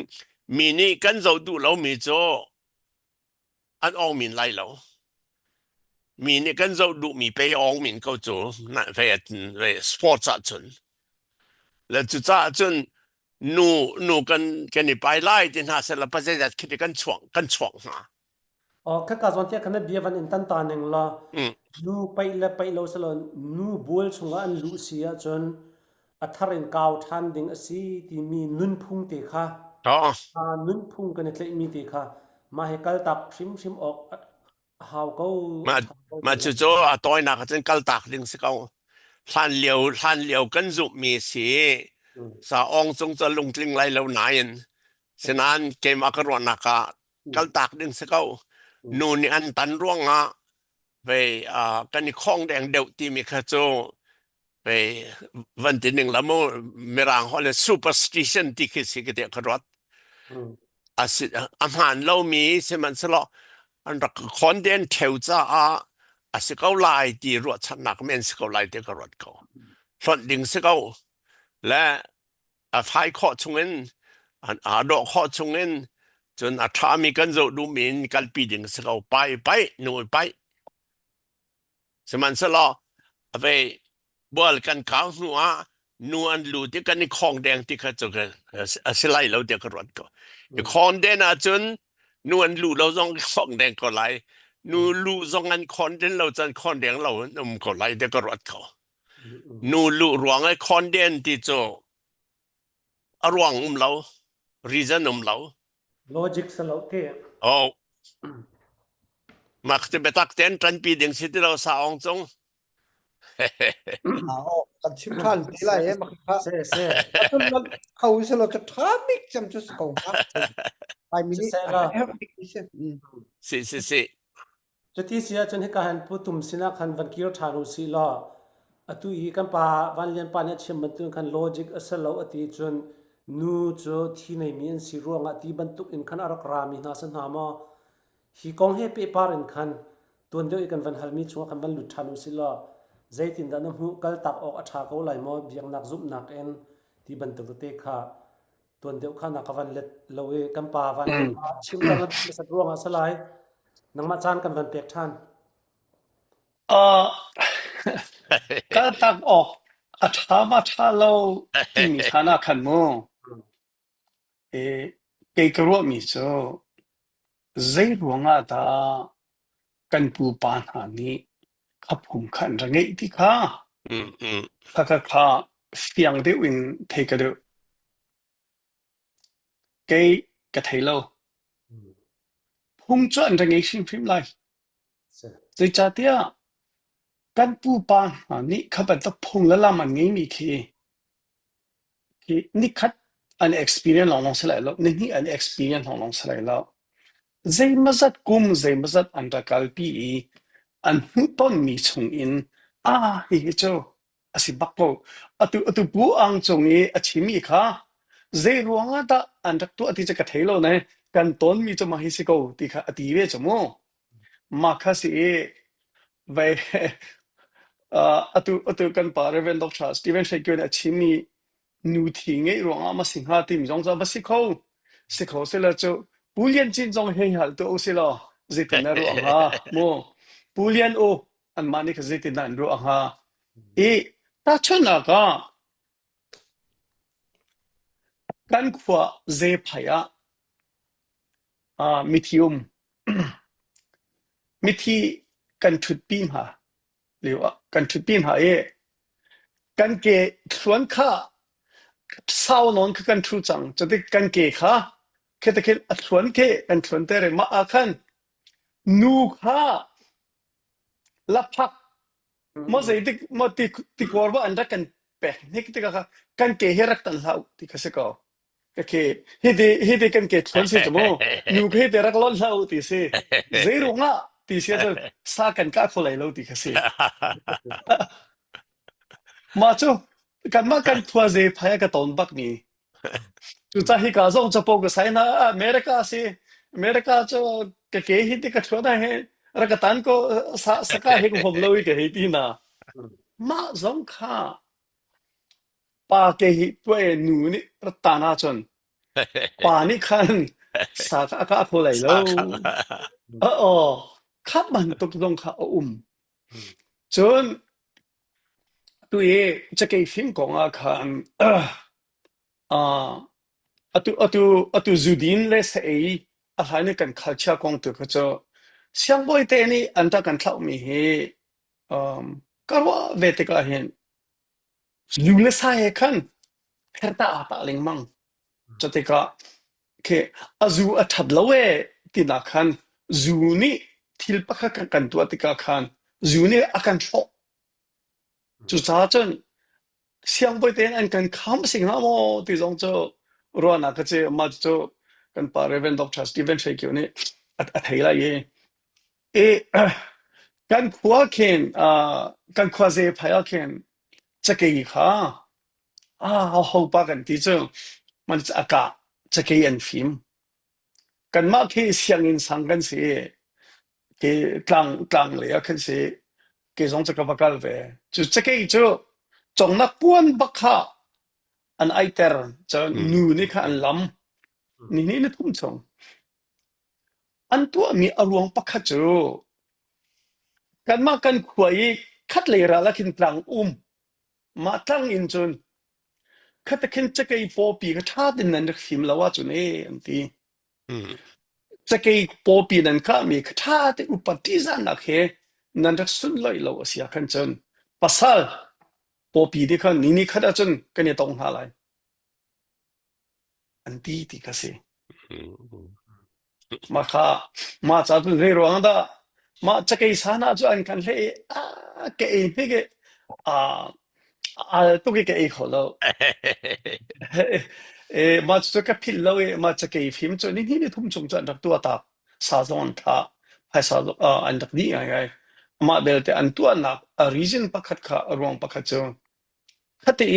มีนี่กันเราดูเรามีโจอันอองมินไหลเรามีนี่กันเราดูมีไปอองมินเขาโจนั่นเวสปอร์ตจนและจุดจ้าจนนูกันนี่ไปไล่ที่นาเสร็จแล้วประเทศคิดกันช่วงหาแค่การสอนเที่ยคันเบียวันอินตันตานึงละนูไปเราสลอนนูบัวชงอันลุเสียจนอัทารินกาวทันดิงอสีที่มีนุนพุงเตค่ะนุนพุงกันเลยมีเตค่ะมาให้กัลตักชิมออกหาวก็มาจู่โจตัวนักจนกัลตักดิ่งสิเขาท่านเลี้ยวกันจุมีสีสาองจงจะลงทิ้งไรแล้วนายฉะนั้นเกมอักรวนักกัลตักดิ่งสิเขานูนี่อันตันร่วงไปกันนี่ข้องแดงเดียวที่มีข้าโจไปวันที่หนึ่งแล้วมีรางเขาเรียก superstition ที่คือสิ่งที่กรวดอาหารเรามีใช่มันสละอันรักคอนเดนเทวจ้าสิเขาไล่ที่รวดชนักเมนสิเขาไล่ที่กรวดเขาส่วนดิ่งสิเขาและไฟข้อชงเงินดอกข้อชงเงินจนถ้ามีกันจะดูมีกันปีดิ่งสิเขาไปนู่นไปใช่มันสละไปบอลกันข้าวนัวอันรู้ที่กันนี่ของแดงที่เขาจะสไลเราเดียวกรวดก็ของแดงจนนวลลู่เราต้องของแดงก็ไหลนูลู่ต้องอันคอนเดนเราจะคอนแดงเราก็ไหลเด็กก็รถเขานูลู่รวงไอ้คอนเดนที่โจรวงเรา reason เรา logic สลบเกโอ้มักจะไปตักเต้นจันปีเดียงสิที่เราสาวจงกันชิมขันที่ไรมักค่ะเขาสลบจะทามิกจำจะสกองค่ะไปมินิสิจุดที่เสียจนให้การพูดตุ่มสินะคันวันกิโลทานุสิลาตุยกันป่าวันเลียนป่าเนี่ยเชื่อมันตุกันโลจิกอสลาวติจนนูโจที่ในมีอันสิรวงติบรรทุกอินคันอารักรามีนาสันหามาฮีกองเฮปีปารินคันตัวเดียวกันวันฮัลมีชัวกันวันลุทานุสิลาใจตินดานหูกัลตักออกอัฐาเขาไหลมอเบียงนักซุบนักเอ็นที่บรรทุกเตะค่ะตัวเดียวกันนักวันเล็ดเราเอกันป่าวันชิมกันมันสัตว์รวงสลายนังมาจานกันวันเปียกท่านก็ตักออกอัฐามาทาเราที่มีฐานะขันโมเกยกรัวมีโจใจรวงอาตากันปูปานหานี้ขับผมขันระเงยที่ข้าข้าเสียงเดียวอินเทกเดียวเกยกระเทยเราผมจะอันระเงยชิมฟิมไลใจจ่าเตียกันปูปานหานี้ขับเป็นตะพงและละมันงี้มีนี่คัดอัน experience ลองสลายแล้วนี่อัน experience ลองสลายแล้วใจมาจัดกุมใจมาจัดอันตะกัลปีอันหุ่นต้นมีชงอิน hi cho asibak ko atu pu ang chong e achimi kha ze ruanga da andak tu ati ka thelo ne kan ton mi cho ma hi si ko ti kha ati ve chmo ma kha si ve atu kan pa reven dok trust Steven Shekyon achimi nu thi nge ruanga ma singha ti mi jong za ba si ko se la cho bulian chin jong he hal to se la ze tin na ruanga mo bulian o an mani ka ze tin na ruanga ta chona ka kan khwa ze phaya mithium mithi kan thut pim ha lewa kan thut pim ha kan ke thluan kha sao non kan thu chang chate kan ke kha khete khe thluan ke kan thluan te re ma a khan nu kha la phak mo ze ti korba anda kan pe nik ti ka kan ke herak tan lau ti ka se ko ke hede kan ke thluan se chmo nu ke te rak lon lau ti se zero nga ti se sa kan ka kholai lo ti ka se ma chu kan ma kan thua ze phaya ka ton bak ni chu cha hi ka zong cha po ka sai na america cho ke hi ti ka thua na he ra ka tan ko sa ka he ko hom lo ke hi ti na ma zong kha pa ke hi twe nu ni ra ta na chon pa ni khan sa ka kholai lo kha ban tok dong kha chon tuจะเกฟิมกงคันatu zudin le se ahane kan culture kong tu kho siang boy te ni anta kan thlau mi he karwa vete ka hen yule sa he kan pherta ata lengmang chate ka ke azu athab lawe tina khan zu ni thil pakha kan tu atika khan zu ni akan tho chu cha chen siang boy ten an kan kham sing na mo ti jong cho ro na ka che ma cho kan pa reven doctor Steven Shekyo ni at thela ye kan khwa ken kan khwa ze phaya ken chake kha ho pa kan ti cho man aka chake an film kan ma ke siang in sang kan se ke tlang le kan se ke jong cha ka bakal ve chu chake cho chong na puan bakha an aiter cha nu ni kha an lam ni thum chong an tu mi arwang pakha chu kan ma kan khwai khat le ra la kin tlang ma tlang in chun khat khin cha kai po pi ka tha din nan rak phim lawa chu ne an ti cha kai po pi nan ka mi ka tha te upati zan na khe nan rak sun loi lo sia kan chun pasal po pi de khan ni khada chun kan ne tong ha lai an ti ka se ma kha ma cha tu re ro ang da ma cha kai sa na chu an kan le ke he ke tu ke e kholo ma chu ka phil lo ma cha kai phim chu ni thum chung chan dak tu ata sa zon tha hai sa an dak ni ai ma bel te an tu na a region pakhat kha rong pakhat chu khate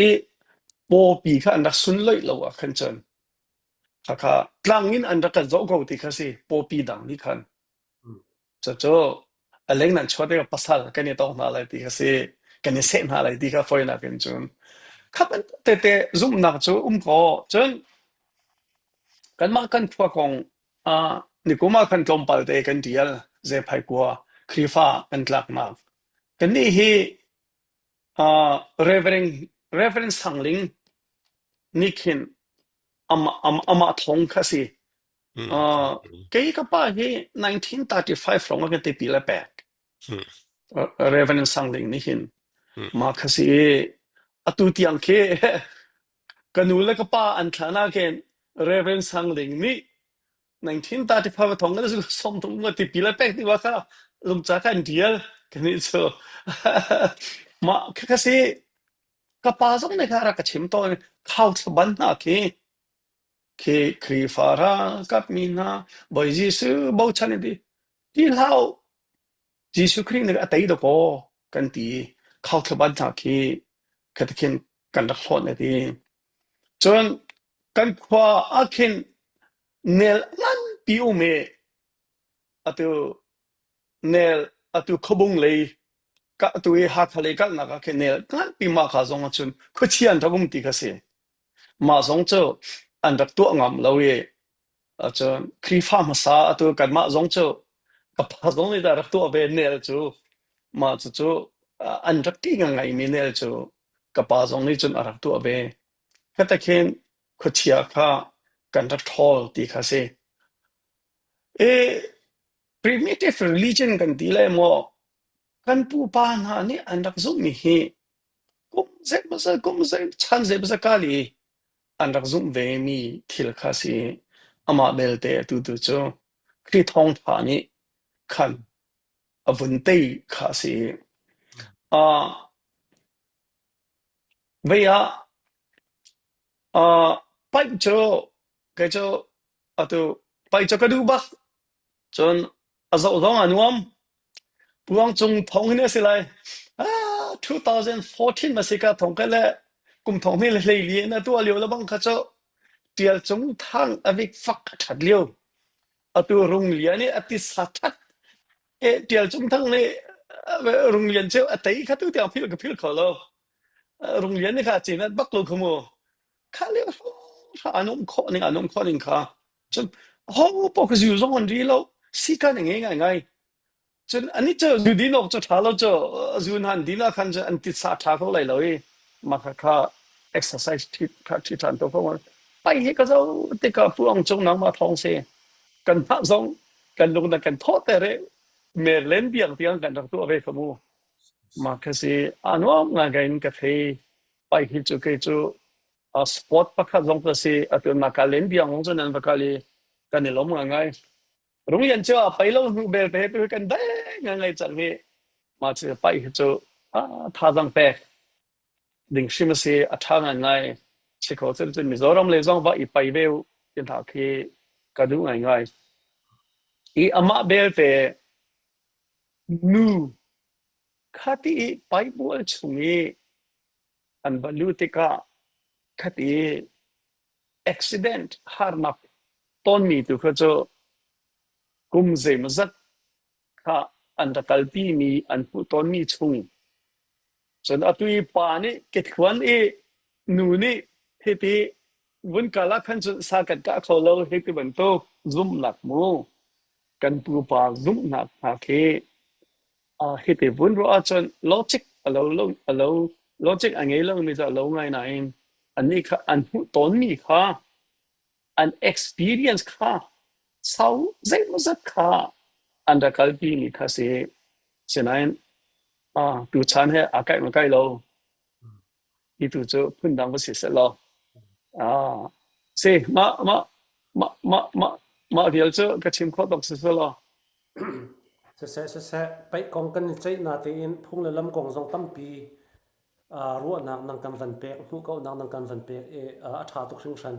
po pi kha an dak sun loi lo a khan chan kha tlangin an dak zo go ti kha si po pi dang ni khan cho aleng nan chode pasal kan ni tong na lai ti kha si kan ni se na lai ti kha foi na kan chun kha te zoom na chu ko chun kan ma kan phwa kong ni kuma kan tom pal te kan dial ze phai kwa khrifa kan tlak na kan ni hi reverend sangling nikin ama thong khasi ke ka pa hi 1935 from ka te pila back reverend sangling nikin ma khasi atu tiang ke kanula ka pa an thana ken reverend sangling ni 1935 thong na som thong ma te pila back ti wa ka lum cha kan dial kan ni so ma khasi ka pa zong ne ka ra ka chim to khau ban na ke khrifa kap mina boy jisu bo chane di lao jisu khring ne atai do ko kan ti เข้าทบันจากที่กะตะเคนกันรักทอดเนี่ยที่จนกันขวาอาเคนเนลลันปิวเมอตุเนลอตุขบุงเลยกะตุเอหาทะเลกันนะกะเคนเนลกันปิมาคาซงจุนคุเชียนทกุมติกะเสมาซงโจอันดักตัวงามเลวจนครีฟ้ามาซาอตุกันมาซงโจกับพาซงนี่ดารักตัวเบเนลจูมาจูอันดักที่งไงมีเนลจูกับพาซงนี่จนอารักตัวเบกะตะเคนคุเชียคากันรักทอลติกะเสprimitive religion kan tilai mo kan pu pa na ni andak zum mi hi kum ze chan ze basa kali andak zum ve mi thil kha si ama bel te tu cho kri thong tha ni khan avun te kha si ve ya pai cho ke cho atu pai cho ka du ba chon azau dong anuam puang chung thong ne silai 2014 masika thong ka le kum thong ni le li na tu aliu la bang kha cho tial chung thang avik fak that liu atu rung lian ni ati sathat tial chung thang ni rung lian cheu atai kha tu tiang phil ka phil kholo rung lian ni kha chin na bak lo khumo kha le anum kho ning kha chon ho po ka ju zong an ri lo si ka nge ngaiจนอันนี้จะดูดีนอกจะทาแล้วจะจูนหันดีน่าคันจะอันติดสาทาเขาเลยเลยมาค่ะ exercise ที่ทันตัวเขาไปให้ก็จะติดกับพวกจงนังมาท้องเสกันพระสงฆ์กันลงในกันโทษแต่เร่เมรเลนเบียงเตียงกันตัวเวขมูมาคือสิอันว่างานกันกับให้ไปให้จุกจูสปอร์ตพักสงฆ์สิอัตมาการเล่นเบียงของจนั้นพักเลยกันในล้มง่ายโรงเรียนเจ้าไปแล้วเบลไปกันได้ยังไงจังนี้มาจะไปเจ้าท่าจังแปกดิ่งชิมซีอัฐานไงเช็คเขาจะมีโซรมเลยซ่องว่าอีไปเบลยันถาคีกระดูง่ายอีอามาเบลเปนูขัดอีไปบัวชุงีอันบรรลุติกาขัดอี accident ฮาร์นักต้นมีตัวเขาจะกุมเซมซักค่ะอันตะกัลปีมีอันผู้ตนมีชุงจนอตุยปานี่เกตควันนูนี่เฮติวันกาลคันจนสากัดกะเขาเราเฮติบันโตซุ่มหนักมูกันปูปาซุ่มหนักหาเคเฮติวันรู้จนลอจิกเราลอจิกอันไงเราไม่จะเราไงไหนอันนี้ค่ะอันผู้ตนมีค่ะอัน experience ค่ะsau zai mazat kha anda kalpi ni khase chenain tu chan he akai makai lo itu cho phun dang se se lo se ma dial cho ka chim kho dok se lo se pai kong kan chei na te in phung le lam kong jong tam pi ruwa nang kan van pek hu ko nang kan van pek a tha tok sing san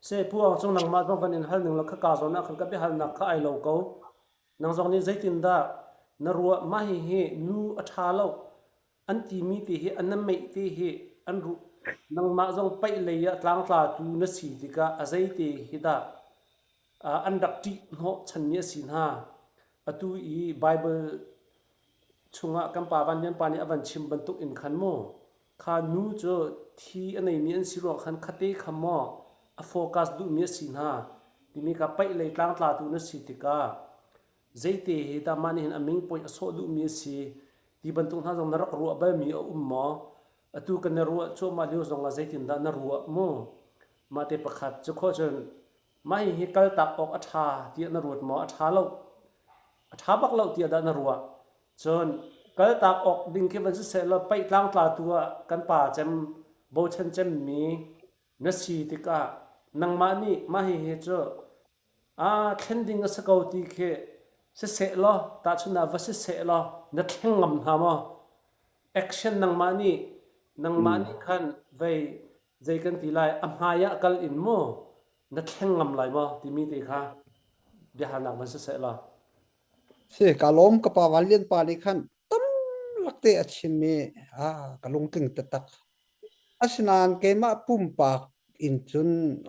se puang chung nang ma van in hal ning la kha ka zo na khan ka be hal na kha ai lo ko nang zong ni zaitin da na ruwa ma hi nu a tha lo an ti mi ti hi an mai ti hi an ru nang ma zong pai le ya tlang tla tu na si ti ka a zai ti hi da an dak ti no chan ni sin ha atu I bible chunga kam pa van yan pa ni avan chim ban tuk in khan mo kha nu cho thi anei mi an siro khan khate khamo a focus du mi sin ha ti mi ka pai le tlang tla tu na si ti ka zaite he ta mani hin aming point aso du mi si ti ban tung ha jong na rak ru ba mi mo atu kan na ru cho ma liu jong la zaitin da na ru mo ma te pakhat chu kho chen mai hi kal tak ok atha ti na ruat mo atha lo atha bak lo ti da na ruwa chon kal tak ok ding ke ban se lo pai tlang tla tua kan pa chem bo chen chem mi na si ti ka nang ma ni ma hi he cho trending as go ti ke se lo ta chuna va se lo na theng ngam ha mo action nang ma ni khan vai zai kan ti lai am ha ya kal in mo na theng ngam lai mo ti mi ti kha de han nang va se lo se kalom ka pa walian pa ni khan tam lakte achime ka lungting tatak asnan kema pumpak in chun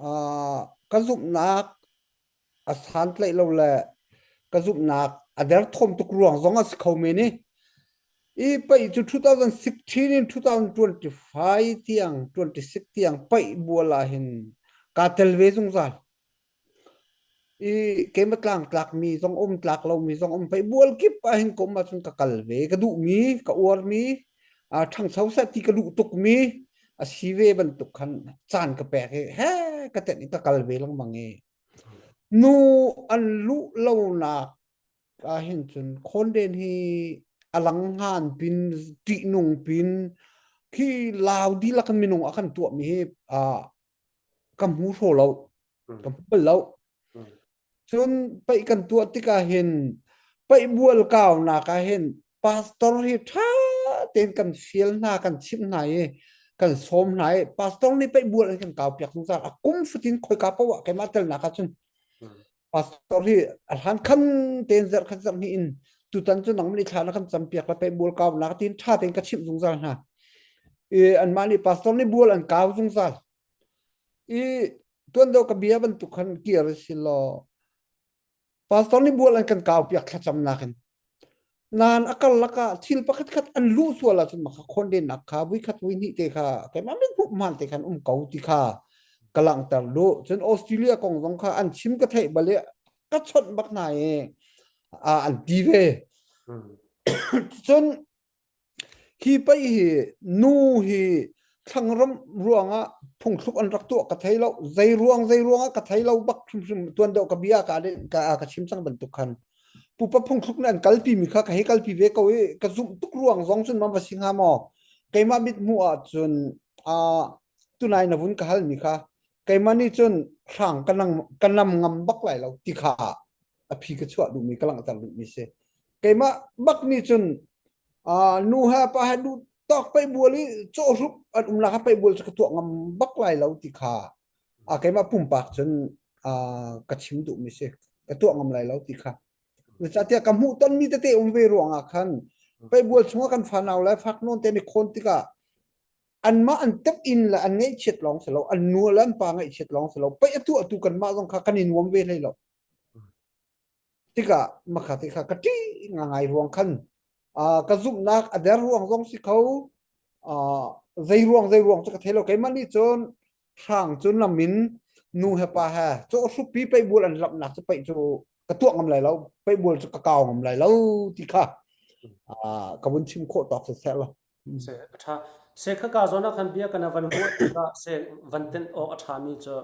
ka zup nak asan tlai lo la ka zup nak adar thom tuk ruang zonga sikhome ni I pai to 2016 in 2025 tiang 26 tiang pai bola hin ka telve zung zal I kematlang tlak mi zong tlak lo mi zong pai bol kip a hin ko ma chun ka kalve ka du mi ka or mi thang chau sa ti ka du tuk mi a sive ban tuk khan chan ka pe he ka te ni ka kalve lang mangi nu an lu lo na ka hin chun khon den hi alang han pin ti nung pin khi lao di la kan minung akan tu mi kam hu tho lo kam pel lo chun pai kan tu ti ka hin pai bual kaw na ka hin pastor hi tha ten kan fiel na kan chim na e kan som na e pastor ni pai bual kan kaw pyak sung sa akum futin khoi ka pawa kai ma tel na ka chun pastor hi alhan khan ten zer khan zam ni in tu tan chu nang ni thana kan champiak la pe bul kaw na tin tha ten ka chim zung zal na an mani pastor ni bul an kaw zung zal tuan do ka bia ban tu khan kiar silo pastor ni bul an kan kaw piak thacham na kan nan akal laka thil pakhat khat an lu suala chun ma khon den nak kha bui khat wi ni te kha ke ma min hu man te khan kau ti kha kalang tar do chun Australia kong zong kha an chim ka thai bale ka chot bak na e an ti ve chun hi pai hi nu hi thangram ruanga phungthluk an rak tu ka thai lo zai ruanga ka thai lo bak thum tuan do ka bia ka de ka chim chang ban tu khan pupa phungthluk nan kalpi mi kha ka he kalpi ve ko e ka zum tuk ruang zong chun ma singa mo keima bit mu a chun tunai na vun ka hal mi kha keima ni chun thang kanam ngam bak lai lo ti kha a phi ka chwa du mi kalang tar du mi se keima bak ni chun nu ha pa ha du tok pai buali cho rup an la ha pai bual ka tu ngam bak lai lo ti kha keima pumpak chun ka chim du mi se ka tu ngam lai lo ti kha cha tia kam hu ton mi te ve ruanga khan pai bual chunga kan fanau lai fak non te ni khon tika an ma an tap in la an ngei chet long selo an nu lan pa ngei chet long selo pai atu kan ma jong kha kanin wom ve lai lo tika ma kha te kha ka ti nga ngai ruang khan ka zum nak adar ruang jong si khau zai ruang cha ka thelo kai mani chon thang chun lamin nu he pa ha cho su pi pai bual an lap nak cha pai chu ka tuak ngam lai lo pai bual chu ka kaw ngam lai lo ti kha ka bun chim kho tok se lo se tha se kha ka zona khan bia kana van ho ka se van ten o athami cho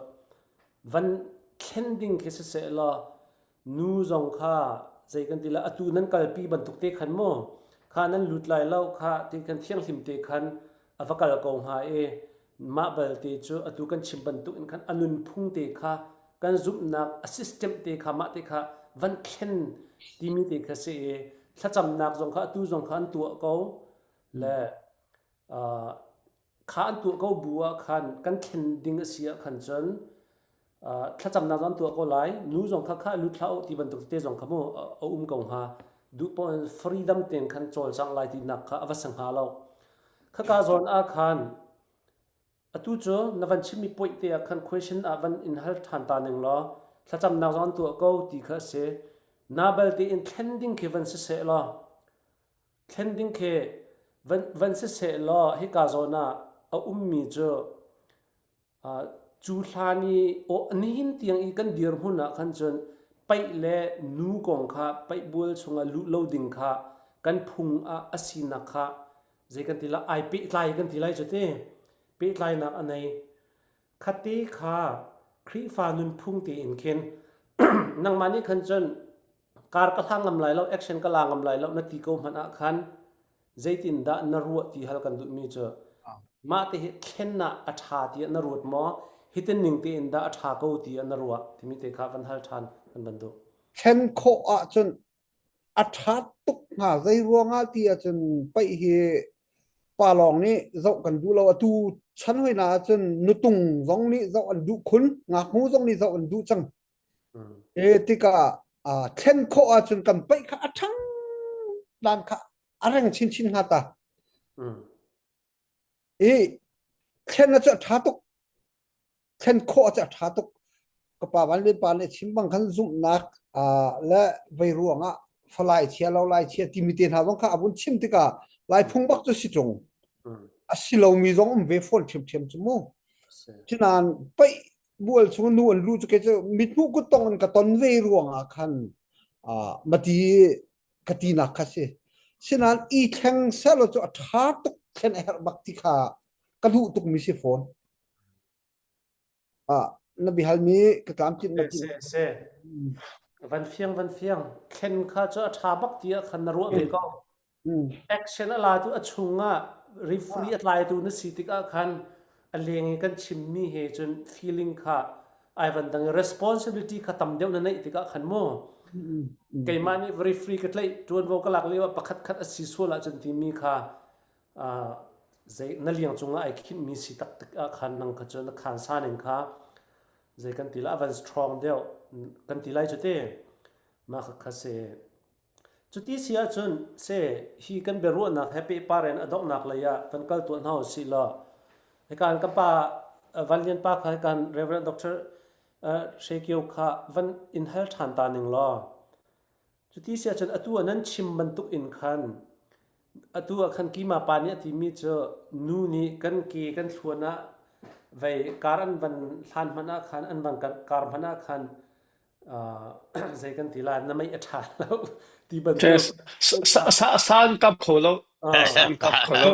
van khending ke se la nu zong kha zai kan tila atu nan kalpi ban tuk te khan mo kha nan lut lai lo kha ti kan thiang hlim te khan avakal ko ha e ma bal te chu atu kan chim ban tuk in khan anun phung te kha kan zup nak system te kha ma te kha van khen ti mi te kha se e thacham nak zong kha atu zong khan tu ko le kha an tu ko buwa khan kan khen ding asia khan chon thacham na zon tu ko lai nu zong kha lut thlau ti ban tuk te zong khamo ko ha du point freedom ten khan chol chang lai ti nak kha awasang ha lo kha ka zon a khan atu cho navan chimi point te khan question avan in hal than ta ning lo thacham na zon tu ko ti kha se nabal te in trending ke van se lo trending ke van se lo hi ka zona a ummi cho chu thlani o anin tiang I kan dir huna khan chon pai le nu kong kha pai bul chunga lu loading kha kan phung asina kha je kan tila ip tlai kan tilai chote pe tlai na anai khati kha khri fa nun phung ti in khen nang mani khan chon kar ka thangam lai lo action ka langam lai lo na ti ko man a khan zaitin da na ruwa ti hal kan du mi cho ma te khen na atha ti na ruat mo hitin ning te in da atha ko ti na ruwa timi te kha van hal than kan bandu khen kho chun atha tuk nga zai ruanga ti chun pai hi pa long ni zo kan du lo atu chan hoi na chun nutung zong ni zo an du khun nga hu zong ni zo an du chang tika khen kho chun kan pai kha athang dan kha arang chin chin hata อืม e khen na cha thatuk khen kho cha thatuk ka pa ban le pa le chimbang khan zum nak la vai ruanga falai chia lo lai chia timiten ha wang kha abun chim tika lai phung bak chu si chong อืม asilo mi zong ve phol chim chim chu mo เซ่ chinan pai bual chung nu an lu chu ke chu mit mu ku tong an ka ton ve ruanga khan mati katina khase chinan I thang salo chu thatuk khen her bakti kha kalu tuk mi si phone na bihal mi ka kam chin na เซ่เซ่วันเฟียงเข็นข้าจะทาบักเตียขันนรัวเวก็แอคชั่นอะไรตัวชุงอ่ะรีฟรีอะไรตัวนั่นสิติกาขันอะไรเงี้ยกันชิมมีเหตุจน feeling ข้าไอ้วันตั้ง responsibility ข้าทำเดียวนั่นเองติกาขันโม่ไก่มานี่ very free กันเลยจวนโวก็หลักเลยว่าประคัดสิส่วนละจนที่มีข้าใจนั่นเลี้ยงจงอ่ะไอ้คิดมีสิตักติกาขันนั่งข้าจนขันสานเองข้าใจกันทีละวัน strong เดียวกันทีไรจุดเต้มาข้าเสจุดที่เสียจนเสฮีกันเบรุนัก happy parent อดอกนักเลยอะกันก็ตัวน่าสิละในการกับป้าวันเรียนป้าให้การ Reverend Dr. เชคิโอค่ะวันอินเฮลทันตาหนึ่งละจุดที่เสียจนตัวนั้นชิมบรรทุกอินคันตัวคันกีมาปานี่ที่มีเจอนูนี่กันกีกันชวนนะไว้การอันวันทันพนักขันอันวันการพนักขันใจกันทีละนั่นไม่อัฐาแล้วที่บรรทุก san kap kholo san kap kholo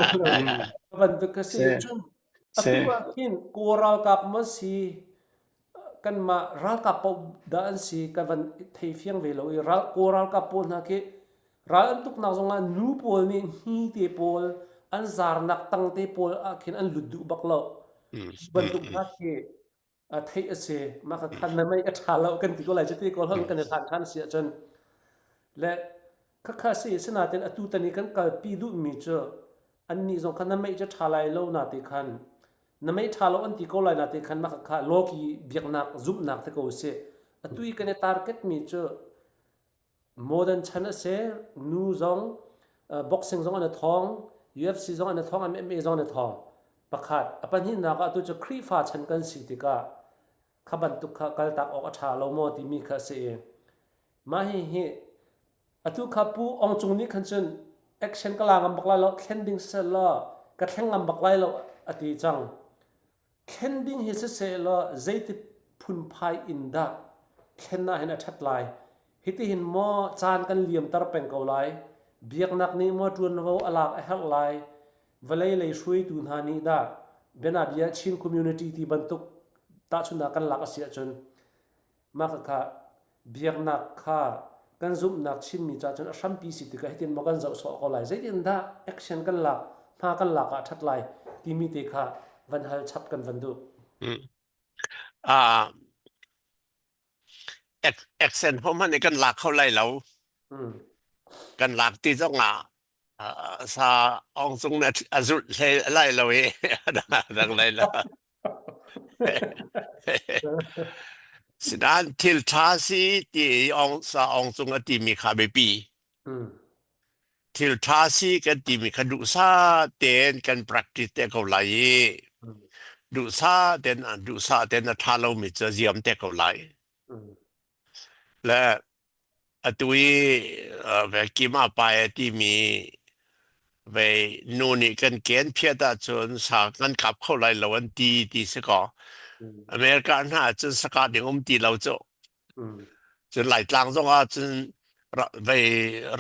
บรรทุกก็สิจุนตัวกินกูรัลกับมาสิกันมารัลกับปดานสิกันวันเทียงเวลารัลกูรัลกับปนนะคิรัลอันตุกนักสงานนูปอลนี่ฮีเตปอลอันซาร์นักตั้งเตปอลคินอันลุดบักละบรรทุกนะคิเทียเสมาขันนั่นไม่อัฐาแล้วกันที่ก็เลยจะที่ก็ห้องกันจะทานขันเสียจนและข้าเสียสนาเต็นตุตันนี้กันกับปีดุมีเจออันนี้สงคันนั่นไม่จะทาลายโลนาติคันนั่นไม่ทาลอันที่ก็เลยนาติคันมาข้าโลกีเบียกนักซุบนักที่ก็เสียตุยกันในทาร์เก็ตมีเจอโมเดิร์นชันเสียนูซองบ็อกซิ่งซองอันท้อง UFC ซองอันท้องMMA ซองอันท้องประคัดปัญหาหนักตุจะครีฟ้าชันกันสิติกาขบันตุกข้ากัลตักออกอัฐาโลโมที่มีข้าเสียมาให้tu khapu ong chung ni khan chen action kala ngam baklai lo kending se lo ka thleng ngam baklai lo ati chang kending hi se lo zaiti phun phai in da khenna hena that lai hiti hin mo chan kan liam tar peng ko lai biak nak ni mo tun ro alak a hel lai valai lei shui tu na ni da bena bia chin community ti bantuk ta chuna kan lak asia chun ma kha biak nak khaกันซุ่มนักชิมมีจ่าจนอัมพีสิติกาให้ตินมากันจะสอบก็เลยใจเดียนได้แอคชั่นกันหลักพากันหลักอะทัดไลที่มีเตค่ะวันฮัลชับกันวันดูแอคเซนต์เพราะมันกันหลักเข้าไล่แล้วกันหลักที่ต้องซาองทรงนั้นอสุดไล่เราเองดังไรล่ะสิดานทิลทาซีที่องซาองทรงที่มีคาเบปีทิลทาซีกันที่มีคดุซาเตนกัน practice เตเขาไล่ดุซาเตนทาเรามีจะเยี่ยมเตเขาไล่และตุยเวกิมาไปที่มีเวนูนี่กันเกณฑ์เพียดจนสากันขับเข้าไล่เราวันที่สกออเมริกันหาจนสกัดเดี๋ยวตีเราจะจนหลายทางต้องจนไป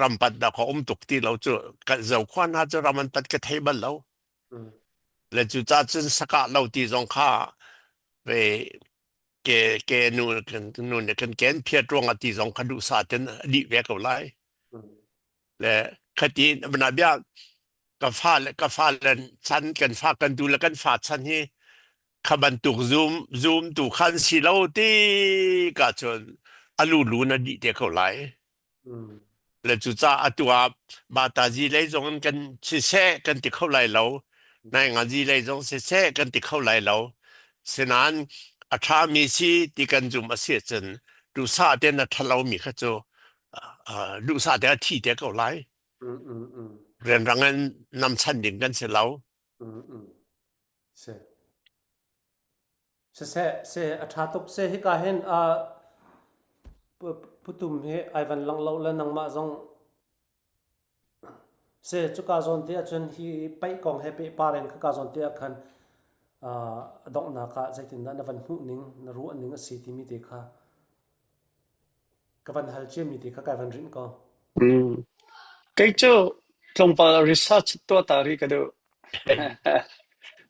รำปัดดอกของตุกตีเราจะกันเจ้าขวัญหาจะรำมันปัดกระเทบันเราและจุดจนสกัดเราตีตรงข้าไปเกนูเนี่ยกันเกณฑ์เพียรตรงตีตรงขันดุษาจนดีเวกเอาไล่และคดีบรรดาเบี้ยกฟ้าและชั้นกันฟ้ากันดูและกันฟ้าชั้นนี้ขบันตุกซูมตุขันสิเราตีกาจนอลูนะดีเดียเขาไล่และจุดจ้าตัวบาตาจีเลยจงกันเสะกันติเขาไล่เราในงานจีเลยจงเสะกันติเขาไล่เราฉะนั้นอัฐามีสีที่กันจุมาเสียจนดูซาเดนทะเลามีข้าโจดูซาเดนที่เดียเขาไล่ เรียนรังนั้นนำชันดิ่งกันเสียแล้วเสอัฐาตุกเสฮิกาเห็นปุตุมเฮไอวันลังเลาและนังมาจงเสจุกาจนเตียจนฮีไปกองเฮไปปาเรนกาจนเตียคันดอกนาคาใจตินนั้นวันหูนิงนรู้อันนิงสีที่มีเด็กค่ะกวันฮัลเจมีเด็กค่ะกวันรินก็ไกโจตรงปารีเสิร์ชตัวตารีก็ดู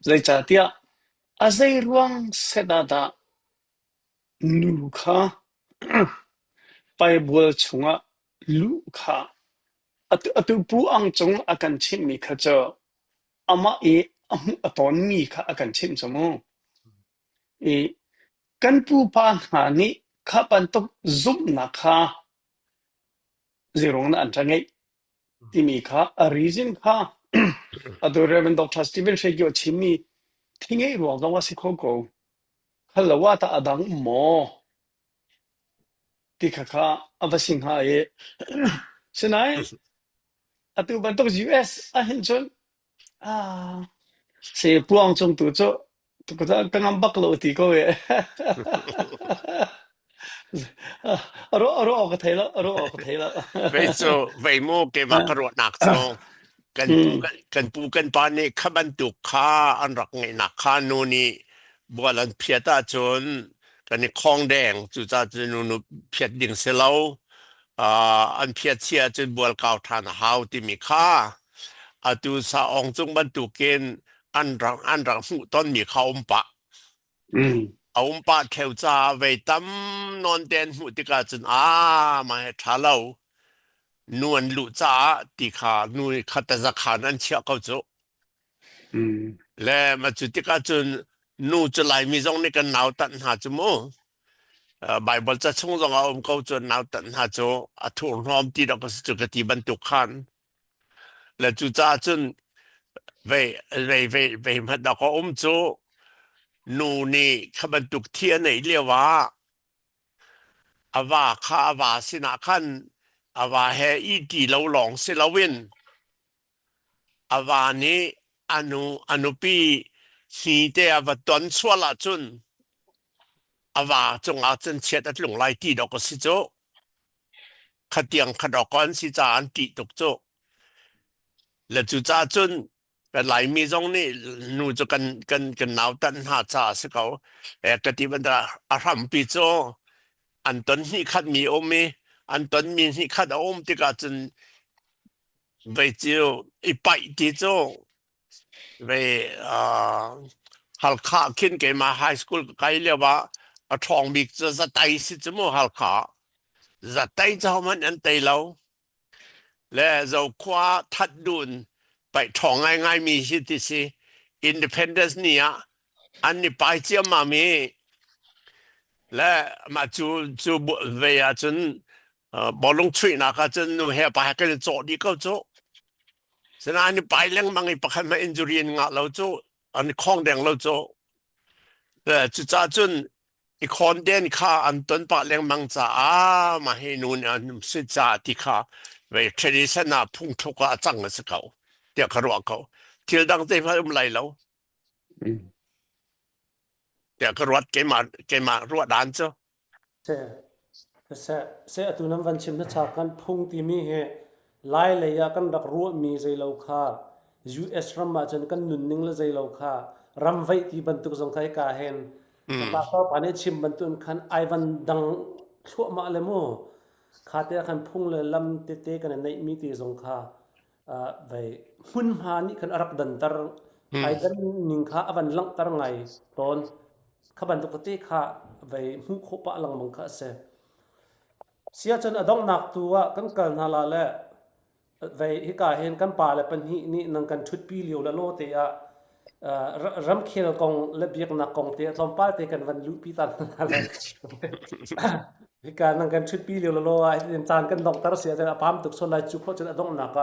เลยจ้าเตียอาศัยรวงเสดาดานูค่ะไปบัวชงะลูค่ะอตุปูอังจงอากันชิมมีค่ะเจ้าอามาอามุอตอนมีค่ะอากันชิมสมองกันปูปานหานี้ข้าปันตกซุ่มนะคะสิรงนั้นจังไงที่มีค่ะreason ค่ะดูเรื่องดร. สตีเวนเฟกิโอชิมีที่ไงรู้ว่าว่าสิโคโก้ฮัลโหลว่าตาอดังหมอที่ค่ะอวสิงหาฉะนั้นดูบันตก US เห็นจนเสียพวงจงตัวโจตัวก็จะงำบักโลตีก็รู้ออกก็เทละไปโจไปโมเกมากรวดหนักโจกันปูกันปานนี่ขบันตุกค่าอันรักไงหนักค่านูนี่บัวลันเพียตาจนกันนี่คองแดงจุจ้าจนนูเพียดดิ่งเสลาอันเพียดเชียจนบัวเก่าทานหาวที่มีค่าตูสาองจงบันตุเกนอันรังหูต้นมีข้าวปะเอาปะเทวจ้าไว้ตั้มนอนเดนหูติกาจนมาให้ทาเลานวลลุจ้าติขานูขัดจะขานั้นเชื่อเขาโจและมาจุติกาจนนูจะไหลมีจงในกันหนาวตันหาจมูไบเบิลจะชงจงเอาเขาจนหนาวตันหาโจถูกน้อมตีดอกจุกติบรรทุกขันและจุจ้าจนเวมาดอกโจนูนี่ขบันตุกเทียนในเรียกว่าอาวาข้าอาวาสินาขันอาวาเฮอีดีเราหลงเสลวินอาวานี้อนุปีฮีเตอวตอนชัวละจุนอาวาจงอาจนเช็ดหลงไล่ตีดอกสิโจขัดยังขัดดอกกันสิจานตีตกโจและจุจ้าจุนเป็นหลายมีจงนี่นูจะกันหนาวตันหาจ้าสิเขากติบันดาอารัมปีโจอันตอนนี้ขัดมีอมมีอันตอนมีนี่ขัดอมติกาจนไปเจียวอีไปตีโจไปฮัลคาขึ้นเกมาไฮสคูลไกลเรียกว่าทองบิกจะไตสิจมูกฮัลคาจะไตเจ้ามันอันไตเราและเราคว้าทัดดุนไปทองง่ายมีสิทธิสิ independence เนี่ยอันนี้ไปเจียมามีและมาจูเวียจนบอลลงทรีนะคะจนนูเฮียไปกันโจดีก็โจฉะนั้นอันนี้ไปเลี้ยงมังอีปะคันมาอินจูเรียนงะเราโจอันนี้คองแดงเราโจและจุดจ้าจนอีคอนเดนค่าอันต้นปะเลี้ยงมังจ้ามาให้นูนอันสิจ้าที่ค่าไป tradition พุ่งทุกอาจังเลยสิเขาเดี๋ยวเขารู้เขาที่ดังใจพระอุ้มไหลแล้วเดี๋ยวก็รวดเกมารวดด้านเจ้าเสตุน้ำวันชิมนัชกันพุ่งที่มีเหไล่เลยกันรักรัวมีใจเราค่ะ US รัมมาจนกันนุนนิ่งละใจเราค่ะรำไว้ที่บรรทุกสงไข่กาเห็นตาต่อปานนี้ชิมบรรทุกคันไอวันดังชั่วมาเลยโม่ขาเตะคันพุ่งเลยลำเตะกันในมีตีสงค่ะไปหุ่นหานี่คันรักดันตรไอดันนิ่งค่ะอวันลังตรไงตอนขบันตุกติค่ะไปมุขปะลังมังค่ะเสียจนอดองนักตัวกันกันนาลาและไปฮิกาเห็นกันป่าและปัญหินี่นังกันชุดปีเลียวละโลเตะรำเขียนกองและเบียกนักกองเตะตอมป้าเตะกันวันลุปีตันอะไรฮิกานังกันชุดปีเลียวละโลไอ้ที่จานกันดองตระเสียจนอพามตุกโซลายจุกเพราะจนอดองนัก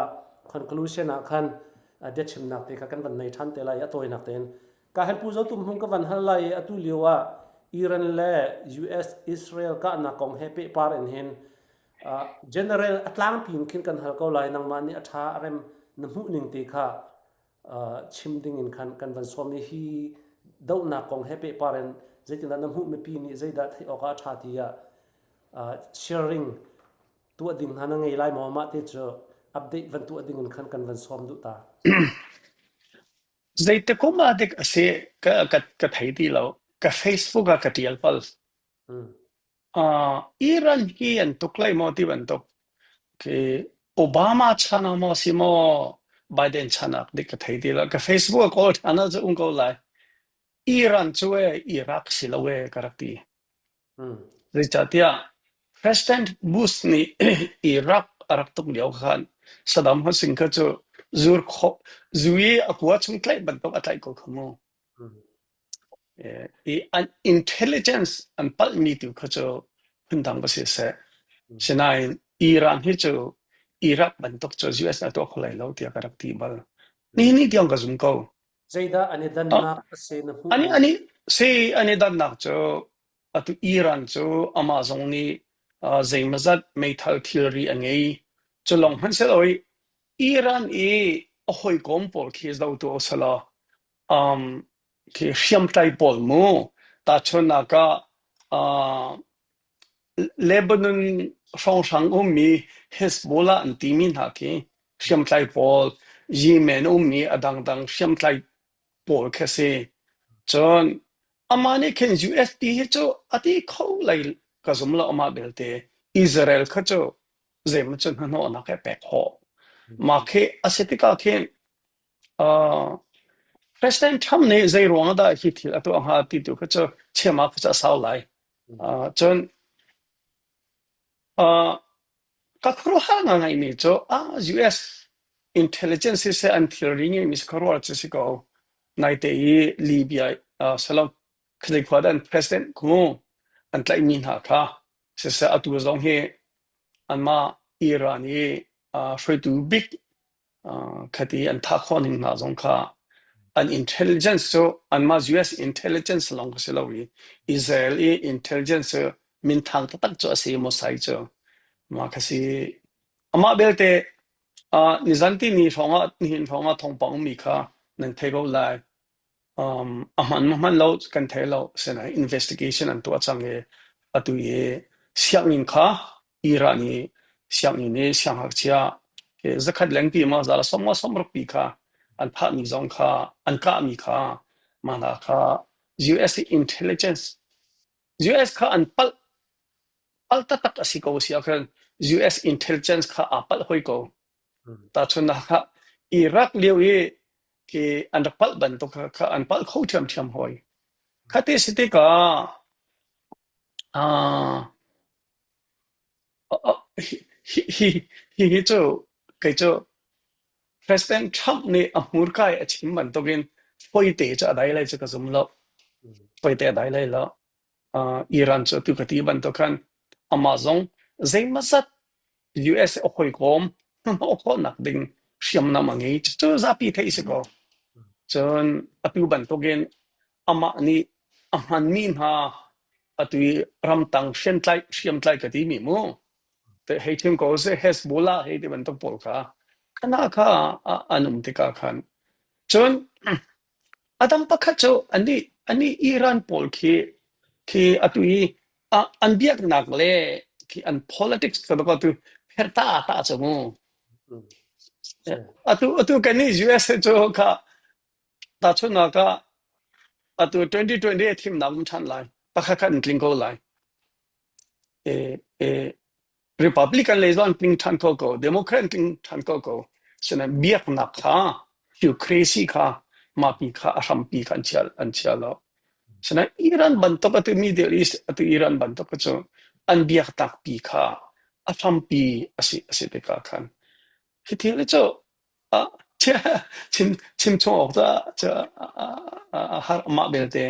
conclusion คันเด็ดชิมนักเตะกันวันในทันเตะลายตัวนักเตะการเห็นผู้เจ้าตุ้มหุ่นกันวันฮัลไลตุเลียวว่าอิรันและ US อิสราเอลก็นักกองเฮปิปาร์เห็นgeneral อัตลังพิงขึ้นกันฮัลก็ลายนังมันนี่อัฐาเรม น้ำหูหนึ่งตีค่ะชิมดิ่งอินกันวันสวมนี่ฮีดาวนักของเฮปปี้ปารันใจตินั้นน้ำหูไม่ปีนี่ใจดัดให้ออกอาชาติยาsharing ตัวดิ่งหันไงไล่มอมาเตจอัปเดตวันตัวดิ่งอินกันวันสวมดูตาZaite kuma dik ase ka thaidi lo ka Facebook ka tial pal Iran hi an tuklai mo ti ban tok ke Obama chana mo simo Biden chana dik ka thaidi lo ka Facebook ko thana zo ung ko lai Iran chue Iraq silawe karakti Zaitatia President Bush ni Iraq arak tuk liao khan Saddam Hussein ka chu zur kho zui akwa chung klai ban tok atai ko khamo an intelligence an pal ni tu kho chu phundang ba se se sinai Iran hi chu Iraq ban tok chu US na to kholai lo tia karak ti bal ni tiang ka zum ko zaida ani dan nak se na hu ani dan nak chu atu Iran chu Amazon ni zaimazat meithal theory angai chulong han se loi Iran ahoi kompol khis dau to sala ke siam tai pol mo ta chona ka Lebanon song mi Hezbollah antimin ha ke siam tai pol Yemen mi adang siam tai pol khase chon amani ken USD cho ati kho lai ka zumla ama belte Israel kha cho zem chon no na ka pek ho ma ke asetika ke President Trump ne zai ronga da hi thil atu ha ti tu kha cho chema kha sao lai chon ka khro ha na ngai ni cho US intelligence se an theory ni mis khro che si ko nai te Libya salam khli khwadan president ko an tlai min ha kha se atu zong he an ma Iran free to big khati an tha khoning na zong kha an intelligence so an ma US intelligence long se lawi Israeli intelligence min thang tak cho se mo sai cho ma khasi ama belte nizanti ni thonga thongpang mi kha nan thego lai aman lo kan thelo sena investigation an to change atu ye siangin kha Irani siangin ne sianghak chia ke zakhat lengpi ma zala somro pi kha an pha mi zong kha an ka mi kha mana kha US intelligence US kha an pal tak asiko sia khan US intelligence kha apal hoi ko ta chuna kha Iraq liu ke an pal ban to kha an pal kho thiam hoi khate site ka hi cho kai cho President Trump ne amur kai achim ban to gen poi te cha dai lai cha ka zum lo poi te dai lai lo Iran cho tu khati ban to khan Amazon zaimazat US okoi kom no ko nak ding siam na mangi chu zapi thei se ko chon atu ban to gen ama ni ahan min ha atui ramtang siam tlai ka ti mi mo te heitim ko se Hezbollah hei de ban to pol kha kana kha anum te ka khan chon adam pakha cho ani Iran pol ki atui an biak nak le ki an politics ka ko tu perta ta chamo atu kani US cho ka ta chuna ka atu 2020 thim nam than lai pakha kan klingko lai Republican lezon ping than ko Democrat ping than ko sena biak nak kha you crazy kha ma pi kha asam pi kan chial lo sena Iran ban to atu Middle East atu Iran ban to cho an biak tak pi kha asam pi asi te ka khan hitil cho chim chong da cha har ma belte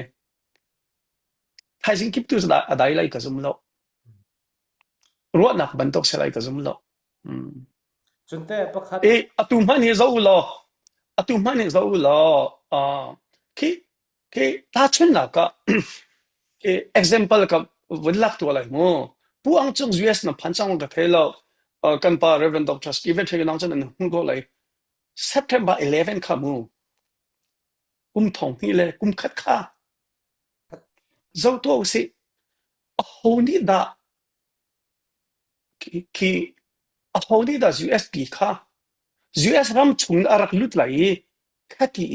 Thaisin kip tu da dai lai ka zum lo ruat nak bantok selai ka zum lo chunte pakhat atu mani zo lo ki ta chun na ka example ka wulak tu lai mo pu ang chung US na phanchang da thelo kan pa Reverend Dr. Stephen Thega nang chan hu ko lai September 11 ค่ะมูกุมทองนี่เลยกุมคัดค่าเจ้าตัวสิโหนี่ดาki a hodi da US pi kha US ram chung arak lut lai khati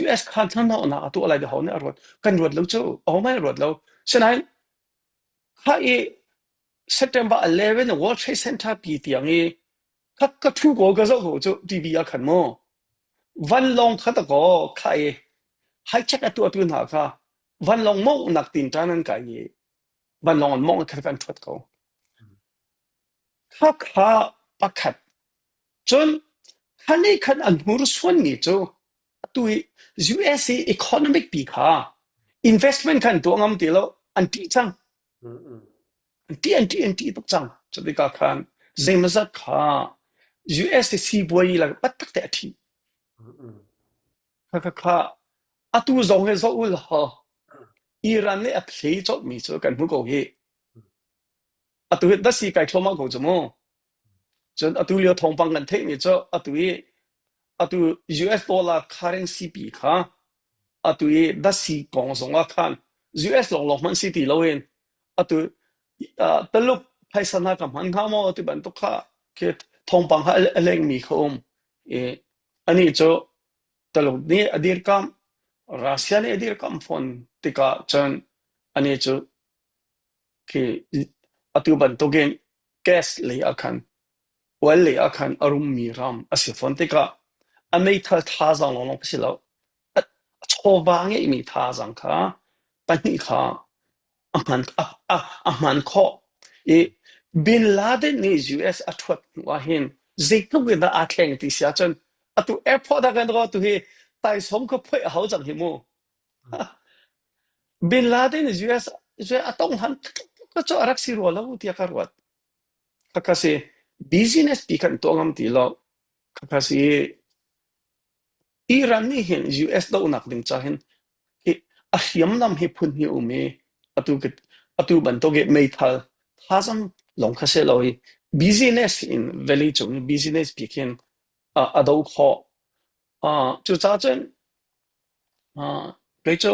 US khan than na na to lai da hone arot kan rot lo chu oh mai rot lo sanai kha September 11 World Trade Center pi tiang kha ka thu go ga zo chu TV ya khan mo van long kha ta go kha hai check atu na kha van long mo nak tin tan nan kai van long mo kha kan thot koถ้าข้าประคัดจนท่านนี้ขันอันหูรส่วนนี้จูตัว USA economic ปีข้า investment ขันตัวงามตีแล้วอันที่จังอันที่ตุกจังจะได้การขันเจมส์ข้า US ซีบวยแล้วปัตตักแต่ที่ข้าอัตัวจงให้สู้ละฮะอิหร่านเนี่ยอัพเลย์จบมีจูกันมุกเอาเหอัตัวดัชนีไก่ทอมากูจมูจนอัตัวเลี้ยวทองปังกันเทนี่จ้ะอัตัว US dollar currency ปีค่ะอัตัวดัชนีกองสงฆ์ขัน US ลงมันสิตีแล้วเองอัตัวตลกไพศาลกับมันข้ามอัตัวบันทุกค่ะคือทองปังหาเล่งมีข้อมอันนี้จ้ะตลกนี่อดีตกัมรัสเซียนี่อดีตกัมฟอนติกาจนอันนี้จ้ะคืออัตัวบันทุกเองแก๊สเลยอาคันวันเลยอาคันอารมณ์มีรำอาศัยฟอนติกาอันนี้ท่าจังลงไปสิแล้วชอบบ้างไงมีท่าจังค่ะปัญหาอามันข้อบินลาเดนใน US อัตวัดว่าเห็นเจ้าตัวนั้นอาแข่งที่เสียจนอัตัวแอร์พอร์ตกันรอตัวเฮไต่สมก็เพื่อเขาจังหิมูบินลาเดนใน US อัตองหันก็จะรักสิรัวแล้วที่อาการวัดก็คือ business ปีกันตัวงามที่เราก็คืออิหร่านนี่เห็น US ดาวนักดึงจ้าเห็นอาเซียนนำให้พุ่นหิวเมอัตัวบันทุกเมทัลท่าจังลงข้าเสลอย business in valley จง business ปีกันดาวข้อจุดจ้าจังไปจู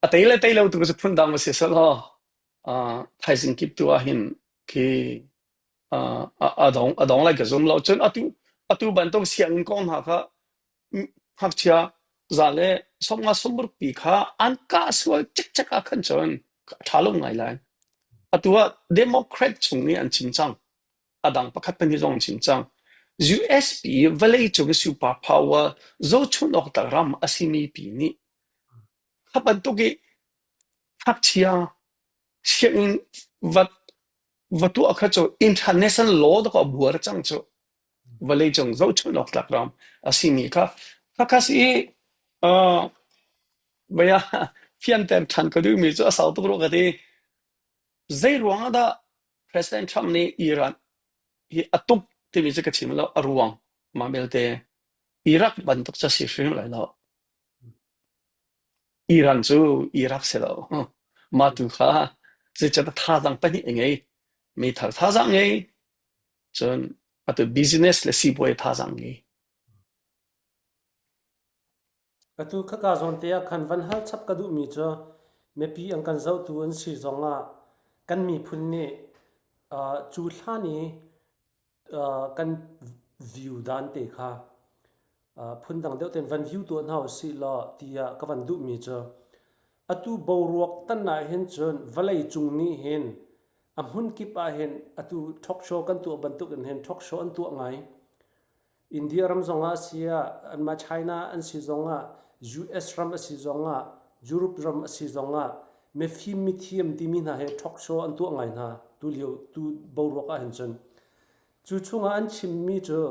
แต่ละตัวก็จะพุ่นดังมาเสียสละไทยสิงคิดตัวเห็นคือดองอะไรก็จมเราจนตัวบันทุกเสียงก้อนหักเชียจะเลยสมบูรณ์ปีค่ะอันก้าสวยจักขันจนท้าลงไงเลยตัวเดโมแครตตรงนี้อันจริงจังดังประคับเป็นที่ตรงจริงจัง USB เวลาจงซูเปอร์พาวเวอร์จะชุนออกจากรำอาศิมีปีนี้ข้าบันทุกหักเชียเสียงวัตถุอักษร international law ก็บัวจังจ้ะเวลาจงจะชุนออกจากรำอาศิมีค่ะข้าสิบอยเพียงแต่ท่านก็ดูมีจ้าสาวตัวก็ดีใจร้อนได้ President Trump ในอิหร่านอัตุบที่มีจะกระชิมแล้วร้อนมาเบลเตอิรักบันทึกจะเสียชีวิตเลยแล้วอิหร่านจู่อิรักเสร็จแล้วมาดูค่ะจะท่าจังเป็นยังไงไม่ท่าจังไงจนอัตุ business และสิบวยท่าจังไงtu khaka zon te khan van hal chap ka du mi cho me pi ang kan zau tu an si zonga kan mi phun ni chu thlani kan view dan te kha phun dang deu ten van view tu an hau si lo tia ka van du mi cho atu boruak tan na hen chon valai chung ni hen amhun ki pa hen atu talk show kan tu ban tu kan hen talk show an tu ngai India ram zonga sia an ma China an si zonga US ram si zonga Europe ram si zonga me phim mi thiam ti mi na he talk show an tu ngai na tu liu tu boruak a hen chon chu chunga an chim mi cho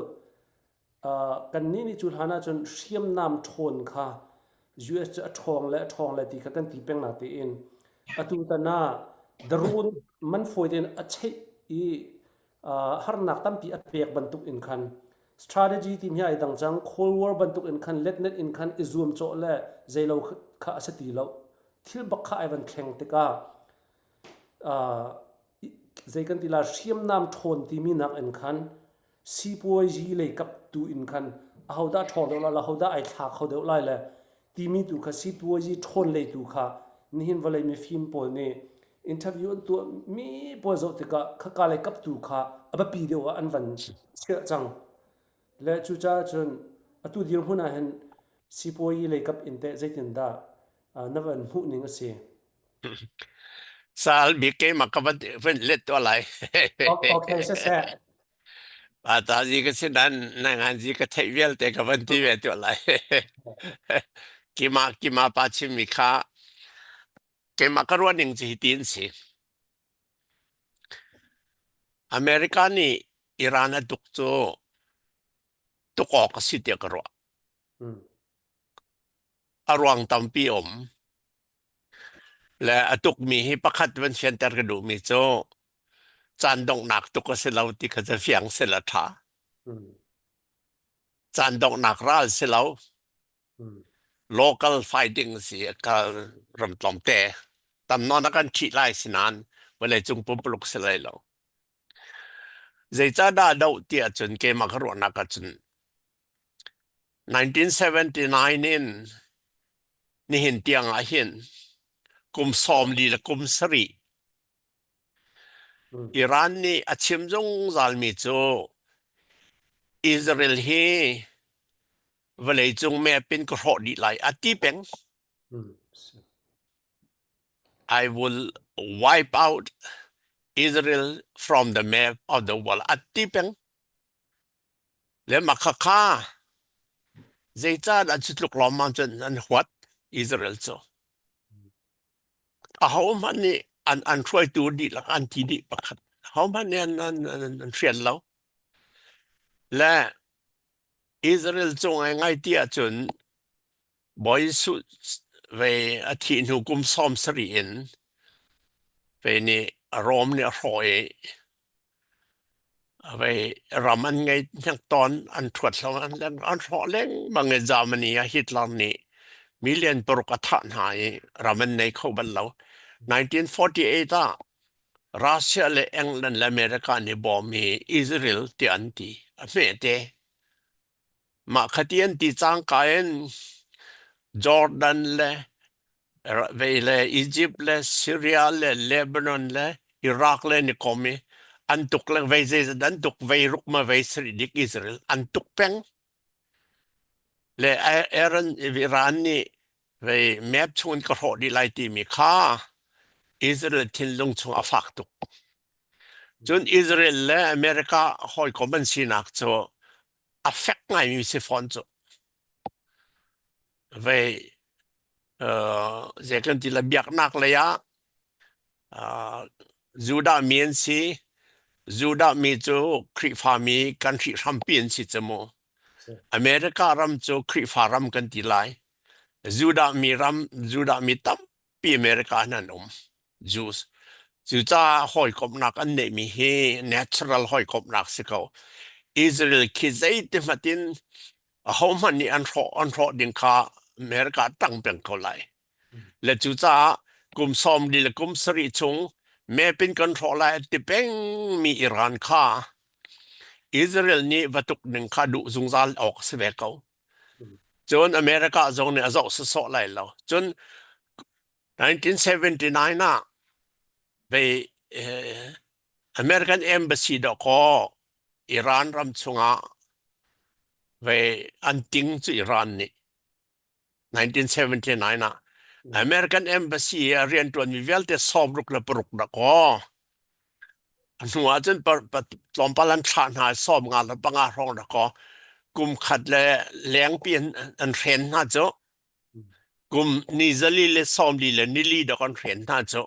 kan ni chu hana chon siam nam thon kha US cha thong le ti kha kan ti peng na te in atu ta na darun man foiden a chei har nak tam pi a pek bantuk in khan strategy ti mi ai dang chang cold war bantuk in khan let net in khan izum cho le zailo kha asati lo thil bak kha ai van thleng te ka zaikan ti la siam nam thon ti mi nak in khan si poi ji le kap tu in khan a hoda tho do la hoda ai thak kho do lai le ti mi tu kha si poi ji thon le tu kha ni hin wale mi film pol ne interview tu mi po zo te ka ka le kap tu kha aba pi de wa an van che chang le chu cha chun atu dir huna hen si poi le kap in te zaitin da na van hu ning a se sal bi ke makabat fen let to lai okay se ata ji ka sinan nangan ji ka thaivel te ka ban ti ve to lai kima pa chim mi kha ke makarwa ning ji tin si America ni Iran duk cho tuk ok si te ka ro arwang tampi omและตุกมีให้ประคัดวันเชียนแต่กระดูมีโจจานดงหนักตุกเสลาที่เขาจะเฟียงเสลถาจานดงหนักราลเสลา local fighting สิก็รำตอมแต่ตำนอนกันขีไล่สินานเวลาจุงปุ่มปลุกเสลเราใจจ้าดาดาวเตียจนเกมักรวนักจน1979นี่เห็นเตียงอาเห็นกุมซอมดีและกุมสรีอิหร่านนี่อาชิมจงซาลมิโจอิสราเอลเฮเวลาจงแม่เป็นกระหดีไหลอติเป็ง I will wipe out Israel from the map of the world อติเป็งและมักค่าใจจ้าดันจุดลุกล้อมมันจนอันหัวอิสราเอลโจเขามันนี่อันช่วยตัวดีหลักอันที่ดีประคัดเขามันเนี่ยอันเฟียนเราและอิสราเอลจงง่ายเตียจนบ่อยสุดเวอธินุกุมซอมสรีนเวนี่รอมเนี่ยรอยเวรามันไงทั้งตอนอันถวดสวรรค์แล้วอันรอเล่งบางจามนีฮิตลาร์นี่มิเลียนปรุกฐานหายรามันในเข้าบันเรา1948รัสเซียและอังกฤษและอเมริกานี่บอมีอิสราเอลที่อันที่เมเตมาขัดยันที่จังกายนจอร์แดนและเวลาอียิปต์และซีเรียและเลบานอนและอิรักและนิคมอันตุกและเวเซดันตุกเวรุกมาเวสริดิกอิสราเอลอันตุกเป็งและอิรานนี่เวแมปชวนกระโดดดีไลตีมีค่าอิสราเอลทิ้งลงชงอาฟักตุกจนอิสราเอลและอเมริกาหอยคอมบันซีนักโจอาฟักง่ายมีสิฟอนโจเวเจกันที่ระเบียกนักเลยะจูดามีนซีจูดามีโจคริฟามีกันที่รัมปีนสิจมูอเมริการัมโจคริฟารัมกันที่ไลจูดามีตัมปีอเมริกานั่นJews จูจ้าหอยกบนักอันเนมีเฮ natural หอยกบนักสิเขาอิสราเอลคิดใจที่มาตินเขามันนี่อันรอดิงคาอเมริกาตั้งเป็นเขาไลและจูจ้ากลุ่มซอมดีและกลุ่มสริชงแม้เป็นกันรอไลที่เป็นมีอิหร่านค่าอิสราเอลนี่วัตุกหนึ่งค่าดุซุงซาลออกเสวเขาจนอเมริกาจงเนี่ยจะสอไลแล้วจน1979น่ะไปAmerican Embassy ดอกอิหร่านรำชงอ่ะไปอันติงจุอิหร่านนี่1979น่ะ American Embassy เรียนตัวมีเวลแต่ซ้อมรุกและปรุกดอกอันว่าจนลอมปลันชานหายซ้อมงานและปังอาร้องดอกกลุ่มขัดและแหลงเปลี่ยนอันเห็นน่าจะกลุ่มนิซลีและซ้อมดีและนิลีดอกอันเห็นน่าจะ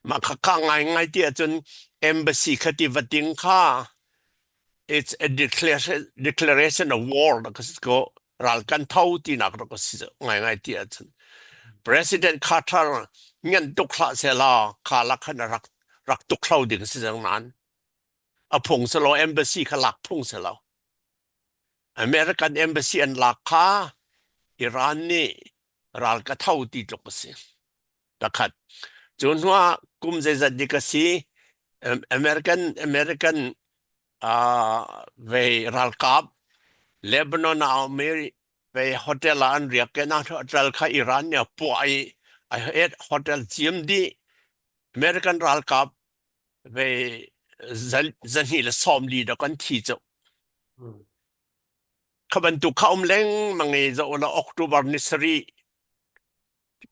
มาข้างง่ายที่จน embassy คติวัติงค่า it's a declaration of war ก็รัลกันเท่าที่นักก็สิง่ายที่จน president Carter เงินตุกขลาเสลาขาลักขนารักตุกขลาดิ่งสิจังนั้นพงสโล embassy ขลักพงสโล American embassy อันลักค่าอิหร่านนี่รัลกันเท่าที่จกสิตะขัดจนว่ากุมใจจัดดิกสีAmerican ve ralkap Lebanon Ameri ve hotel an riakena hotel kha Iran ne puai I had hotel GMD American ralkap ve zanhi le somli da kan thi cho khaban tu khaum leng mangi zo la October nisri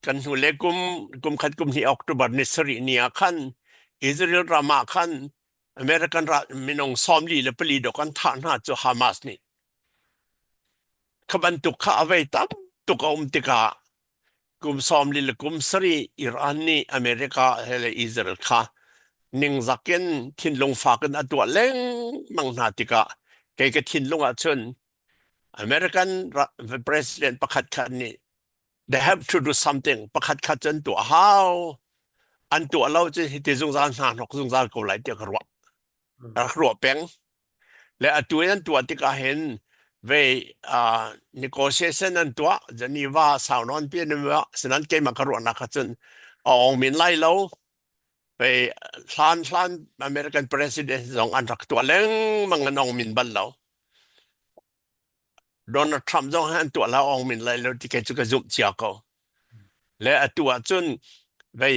kan hu le kum khat kum ni October nisri ni khan Israel rama khan American minong somli le pli do kan tha na cho Hamas ni khaban tu kha ave tam tu tika kum somli le kum sri Iran ni America hele Israel kha ning zaken thin long fa kan atwa leng mang na tika ke ke thin long a chun American president pakhat khan ni they have to do something pakhat khat chen tu how an tu lo che ti zung zan na nok zung zan ko lai te ro peng le atuan tu tika hen ve negotiation an tu Geneva saunon pi ne wa sanan ke makaro na kha chun ong min lai lo ve hlan American president zong an rak tu leng manganong min bal lo Donald Trump zong han tu la ong min lai lo ti ke chu ka zum chia ko le atua chun ve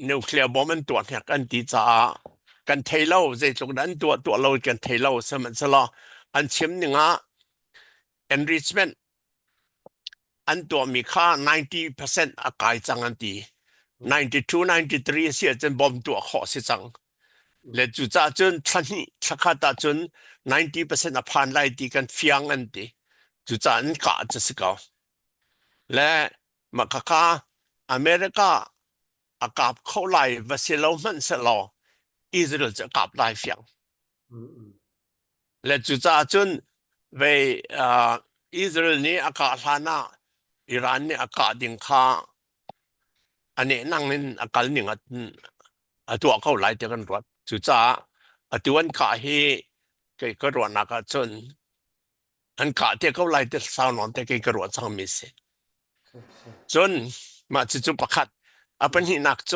nuclear bomb an tu ne kan ti cha kan thailo ze chung dan tu lo kan thailo saman sala an chim ninga enrichment an tu mi kha 90% akai changan ti 92 93 sia chen bom tu kho si chang le chu cha chun thani thakata chun 90% aphan lai ti kan fiang an ti chu cha an ka chasika le makaka America akap kholai vasilo man selo Israelจะกลับได้เฟียงและจุดจนเวอิสราเอลนี่อากาศหนาอิหร่านนี่อากาศดิ่งค่าอันนี้นั่งนินอากาศหนึ่งตัวเขาไหลเดียวกันรถจุดตัวอันกาฮีก็รวดนักจนอันกาที่เขาไหลเดียวสาวนอนแต่ก็รวดสังมิสจนมาจุดประคัดเป็นหินักโจ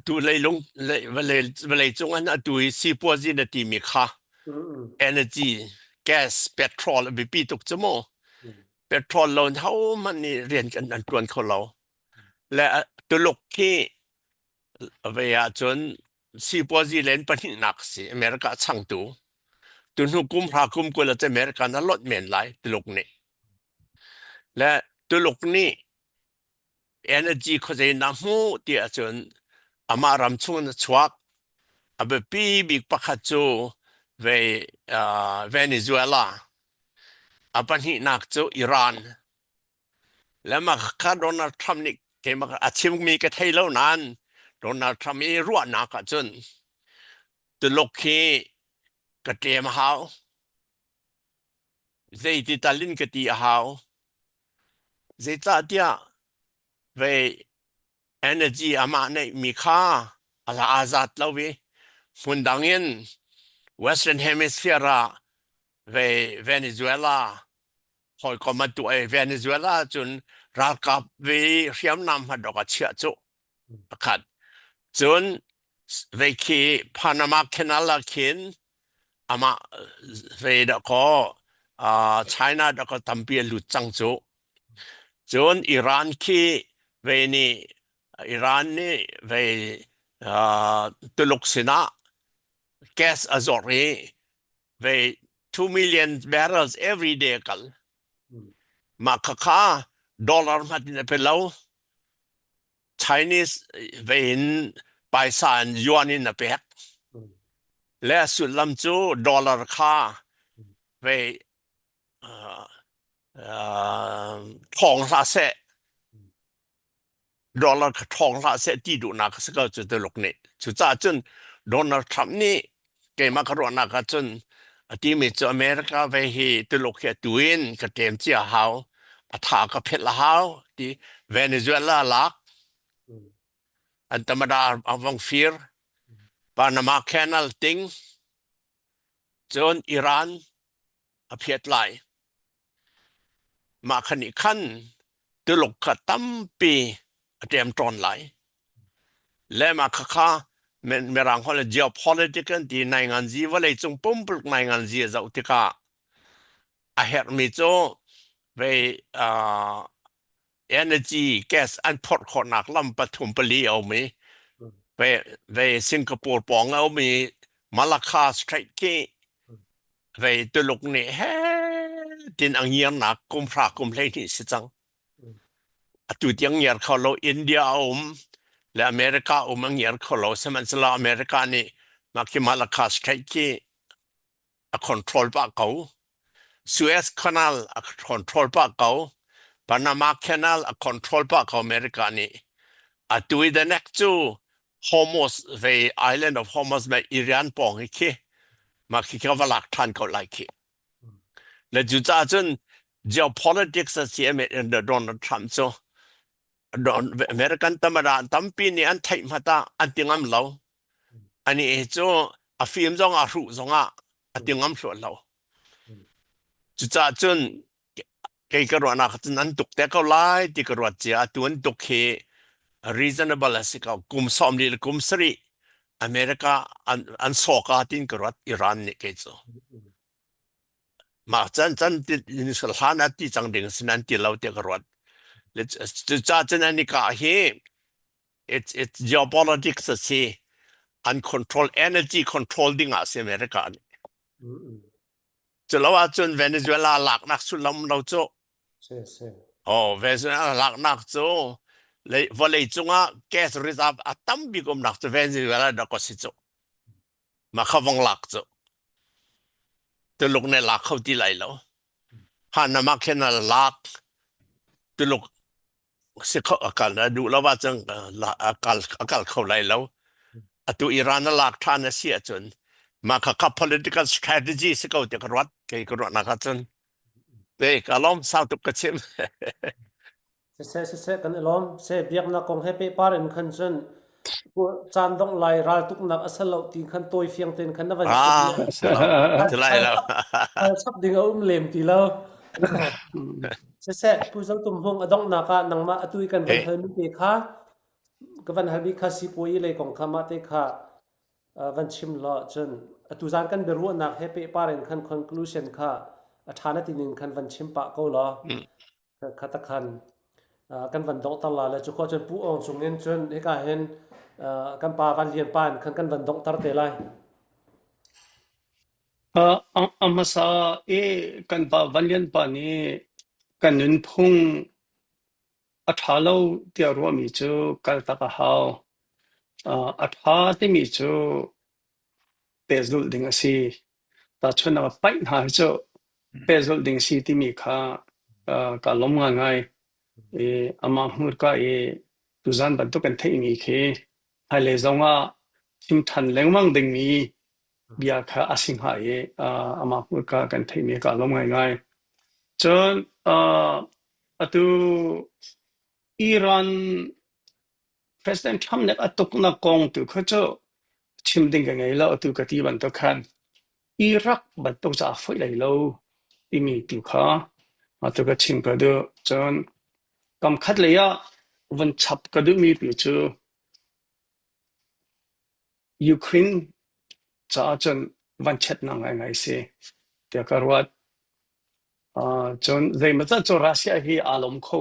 tu lei long le chung an tu si po ji na ti mi kha energy gas petrol bi pi tuk chmo petrol lon how man ni rian kan an tuan kho lo le tu lok ki ve ya chun si po ji len pan nak si America chang tu nu kum phra kum ko la che America na lot men lai tu lok ni le tu lok ni energy kho je na mu ti a chun amaram chung chwak abe pi big pakhachu ve Venezuela apani nak chu Iran lama kha Donald Trump ni ke ma achim mi ke thailo nan Donald Trump mi ru na ka chun tu lokhi ka tem hau zei ti talin ka ti hau zei ta dia ve energy ama nei mi kha ala azat lawi fundangin western hemisphere ve Venezuela hoi komatu Venezuela chun rakap ve riam nam hadoka chia chu khat chun ve ki Panama Canal kin ama ve da ko China da ko tampi lu chang chu chun Iran ki ve ni Iran ni ve Tuluksina gas azori ve 2 million barrels every day kal makaka dollar matin pelaw Chinese ve in paisan yuan in a pek le sulam chu dollar kha ve thong sa se dollar ทองละเสติดูนักสก็จะตลกนี่จุดจนโดนัลด์ทรัมป์นี่เกมาครนักจนที่มีอเมริกาไปให้ตลกแค่ตัวเองก็เต็มที่เขาถากับเพชรละเขาที่เวเนซุเอลาลักอันธรรมดาอวังฟีร์ปานามาแคนาลติงจนอิหร่านเพชรไหลมาขณิขันตลกขัดตั้มปีเตรียมตรอนไหลและมาค่า men merang hol geopolitical ti nai ngan ji wale chung pum pul nai ngan ji zau tika a her mi cho ve energy gas and pot khonak lam pathum pali au mi ve Singapore pong au mi Malacca Strait ki ve tuluk ni he tin ang yang nak kum phra kum le ni si chang atu tiang yer kholo India le America ang yer kholo seman sala America ni makki Malacca Strait ki a control ba kau Suez Canal a control ba kau Panama Canal a control ba kau America ni atu the next to Hormuz the island of Hormuz ma Iran pong ki makki ka walak than ko lai ki le ju cha chun geopolitics a siam in the Donald Trump so American tamara tampi ni an thai mata an tingam lo ani e cho a film zong a ru zong a tingam hlo lo chu cha chun ke ka ro na khat nan tuk te ko lai ti ka ro chia tuan tuk he reasonable asika kum som li kum sri America an soka tin ka ro Iran ni ke cho ma chan ni sal hana ti chang ding sinan ti lo te ka ro chu cha chun ani ka he it's geopolitics see uncontrolled energy controlling us America chu lo a chun Venezuela lak nak su lam lo cho se Venezuela lak nak cho le vole chunga gas reserve atam bi gom nak cho Venezuela da ko si cho ma khawang lak cho to luk ne lak khau ti lai lo han na ma khen lak to luk se kho akal na du lo wa chang akal khau lai lo atu Iran lak than na sia chun ma kha political strategy se ko te karwat ke karwat na ka chun pe kalom sao tu ka chim se kan lom se biak na kong happy parin khan chun ko chan dong lai ral tuk nak asalo ti khan toy fiang ten khan na van se lai lo sap ding lem ti lo se pu zau tum hong adong na ka nang ma atui kan van hal mi pe kha ka van hal bi kha si poi le kong kha ma te kha van chim lo chun atu zan kan beru nak happy parin khan conclusion kha athana tinin khan van chim pa ko lo khata khan kan van dong tala le chu ko chun pu ong chung nen chun he ka hen kan pa van lian pan kan van dong tar te lai amasa kan pa vanlian pa ni kan nun phung athalo tia ro mi chu kal ta ka hao atha ti mi chu pezul ding asi ta chuna pai na chu pezul ding si ti mi kha ka lom nga ngai ama hur ka tuzan ban to kan thei mi khe hai le zonga tim than lengwang ding mi bia kha asing ha ama hur ka kan thei mi ka lom ngai ngai chon atu Iran President Trump ne atok na kong tu kho chim ding ga ngai lo atu ka ti ban to khan Iraq ban to cha foi lai lo ti mi tu kha atu ka chim ka do chon kam khat le ya van chap ka du mi pi chu Ukraine cha chon van chat na ngai se te karwat chon zai ma cha cho Russia hi alom kho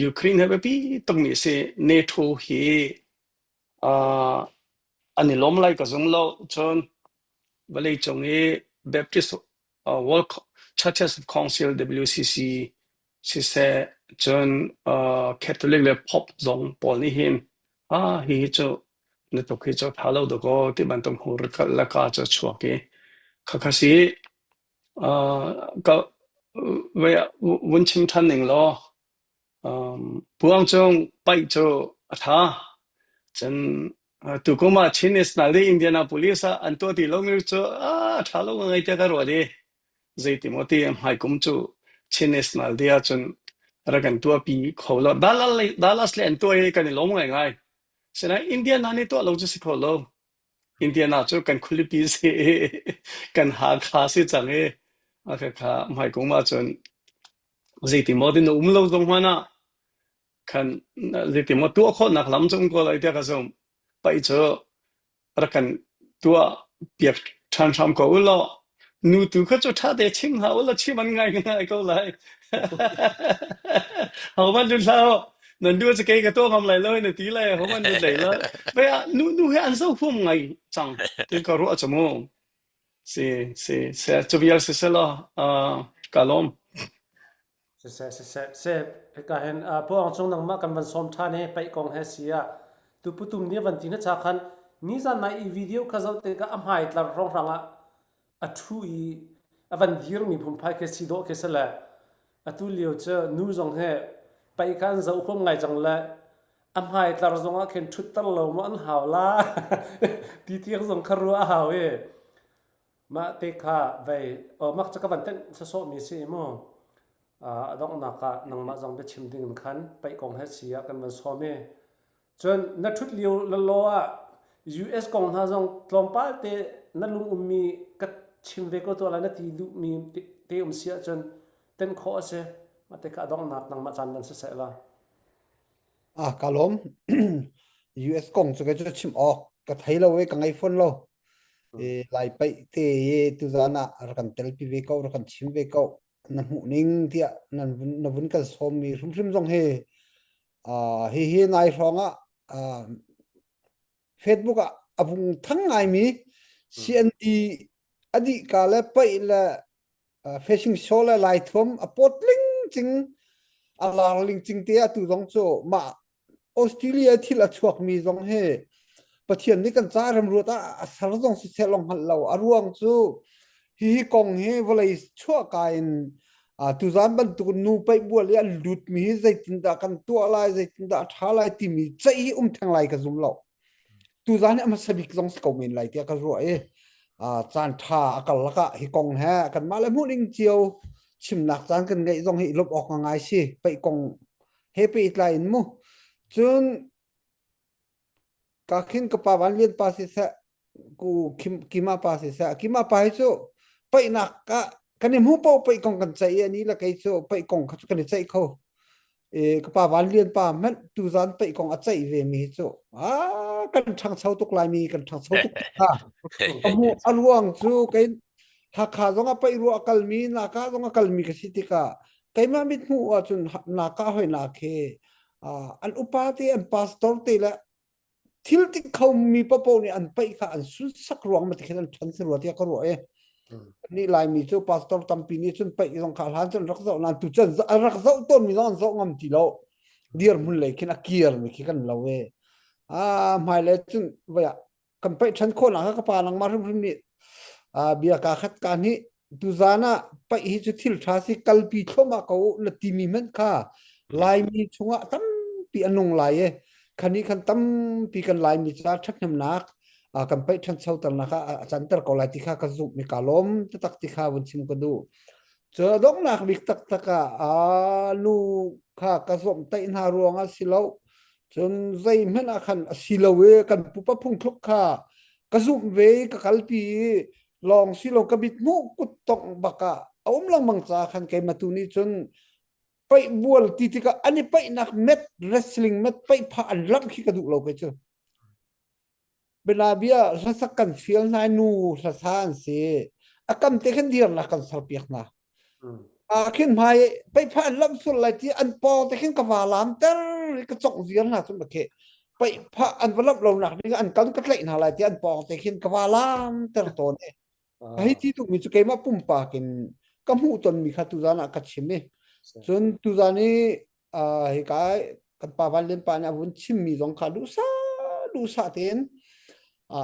Ukraine have bi tong ni se NATO hi ani lom lai ka zong lo chon balai chong Baptist World Churches of Council WCC si se chon Catholic le pop zong pol ni hin hi cho ne to ke cho phalo do ko ti ban tong hur ka la ka cho chwa ke kha si ka we won chim than ning lo puang chong pai cho atha chen tu ko ma Chinese na le Indianapolis an to ti lo mi cho tha lo ngai te ka ro de zai Timothy mai kum chu Chinese na dia chun ra kan tua pi kholo Dallas le an to kan lo ngai ngai sena India na ni to lo chu si kholo India na chu kan khuli pi se kan ha kha se chang kha mai kum ma chun zai Timothy no lo zong hana kan zai Timothy kho nak lam chung ko lai te ka som ไปเจอรักันตัวเปียกชันชามก็อุลละนูตุก็จะท่าเดชิงหาอุลละชิมันง่ายก็เลยเอามันดูแล้วนั่นดูจะเกยกับตัวทำไรเลยในทีเลยเอามันดูไหนแล้วไปอ่ะนูให้อันเศร้าพุ่มไงจังที่ก็รู้จะมั่วc'est jovial kalom se ka hen po ang chong nang ma kan van som tha ne pai kong he sia tu putum ni van tin cha khan ni za na I video ka zau te ka am hai tlar rong ranga a thu I avan dir mi phum phai ke si do ke sala atu liu che nu zong he pai kan zau khom ngai jang la am hai tlar zong a khen thut tar lo mo an haw la ti tiang zong kharu a haw e ma te kha vai o mak cha ka van ten so mi si mo adong na ka nang ma jong be chim ding khan pai kong he sia kan man so me chon na thut liu la lo a US kong ha jong tlom pa te na lung ummi ka chim ve ko to la na ti du mi te sia chon ten kho se ma te ka dong nak nang ma chan dan se la kalom US kong chu ka chim ok ka thailo we ka ngai phone lo lai pai te tu zana rakan tel pi ve ko rakan chim ve ko na mu ning tia na vun ka som mi rum jong he he nai ronga Facebook abung thang ngai mi CND adi ka la pai la fishing show la lai thom apot ling ching ala ling ching tia tu jong cho ma Australia thil a chuak mi jong he pathian ni kan cha ram ru ta sar jong si selong hal lo aruang chu hi kong he volai chua kain tu zan ban tu nu pai bua le lut mi zai tin da kan tu lai zai tin da tha lai ti mi chai thang lai ka zum lo tu zan am sabik jong ko min lai tia ka ro chan tha akal laka hi kong ha kan ma le mu ning chiu chim nak chan kan ngai jong hi lop ok ngai si pai kong happy line mu chun ka khin ka pa wan lien pa se sa ku kima pa se sa kima pa chu pai nak ka kan mu po pai kong kan chai ani la kai chu pai kong ka kan chai kho ka pa wan lien pa man tu zan pai kong a chai ve mi chu kan thang chau tuk lai mi kan thang chau tuk ha amu alwang chu kai ha kha zonga pai ru akal mi na ka zonga kal mi ka sitika kai ma mit mu a chun na ka hoi na khe an upati an pastor te la thil ti khom mi papo ni an pai kha an su sak ruang ma ti khan than se ro tia ka ro ni lai mi chu pastor tampi ni chun pai jong khal han chun rak zo nan tu chen rak zo ton mi non zo ngam ti lo dir mun le khin a kier mi ki kan lo we mai le chun wa kan pai than kho na ka pa nang ma rum ni bia ka khat ka ni tu zana pai hi chu thil tha si kalpi thoma ko na ti mi men kha lai mi chunga tam pi anung lai khani khan tam pi kan lai mi cha thak nam nak kan pai than chau tar na kha chantar ko lai ti kha ka zu mi kalom tak ti kha bun chim ko du cho dong nak bik tak taka nu kha ka zom tai na ruanga silo chon zai men a khan silowe kan pupa phung thuk kha ka zum ve ka kalpi long silo ka bit mu kut tok baka om lang mang cha khan kai matuni chon pai bual titika ani pai nak met wrestling met pai pha an lam khi ka du lo ke chu benabia rasakan feel na nu rasan se akam te khan dir na kan sarpiak na khin mai pai pha an lam sul lai ti an po te khin ka walam ter ka chok zir na chu ke pai pha an walap lo nak ni an kan ka tlai na lai ti an po te khin ka walam ter to ne ai ti tu mi chu ke ma pum pa kin ka mu ton mi kha tu jana ka chime chun tu jani hi kai kan pa wan len pa na bun chim mi jong kha du sa ten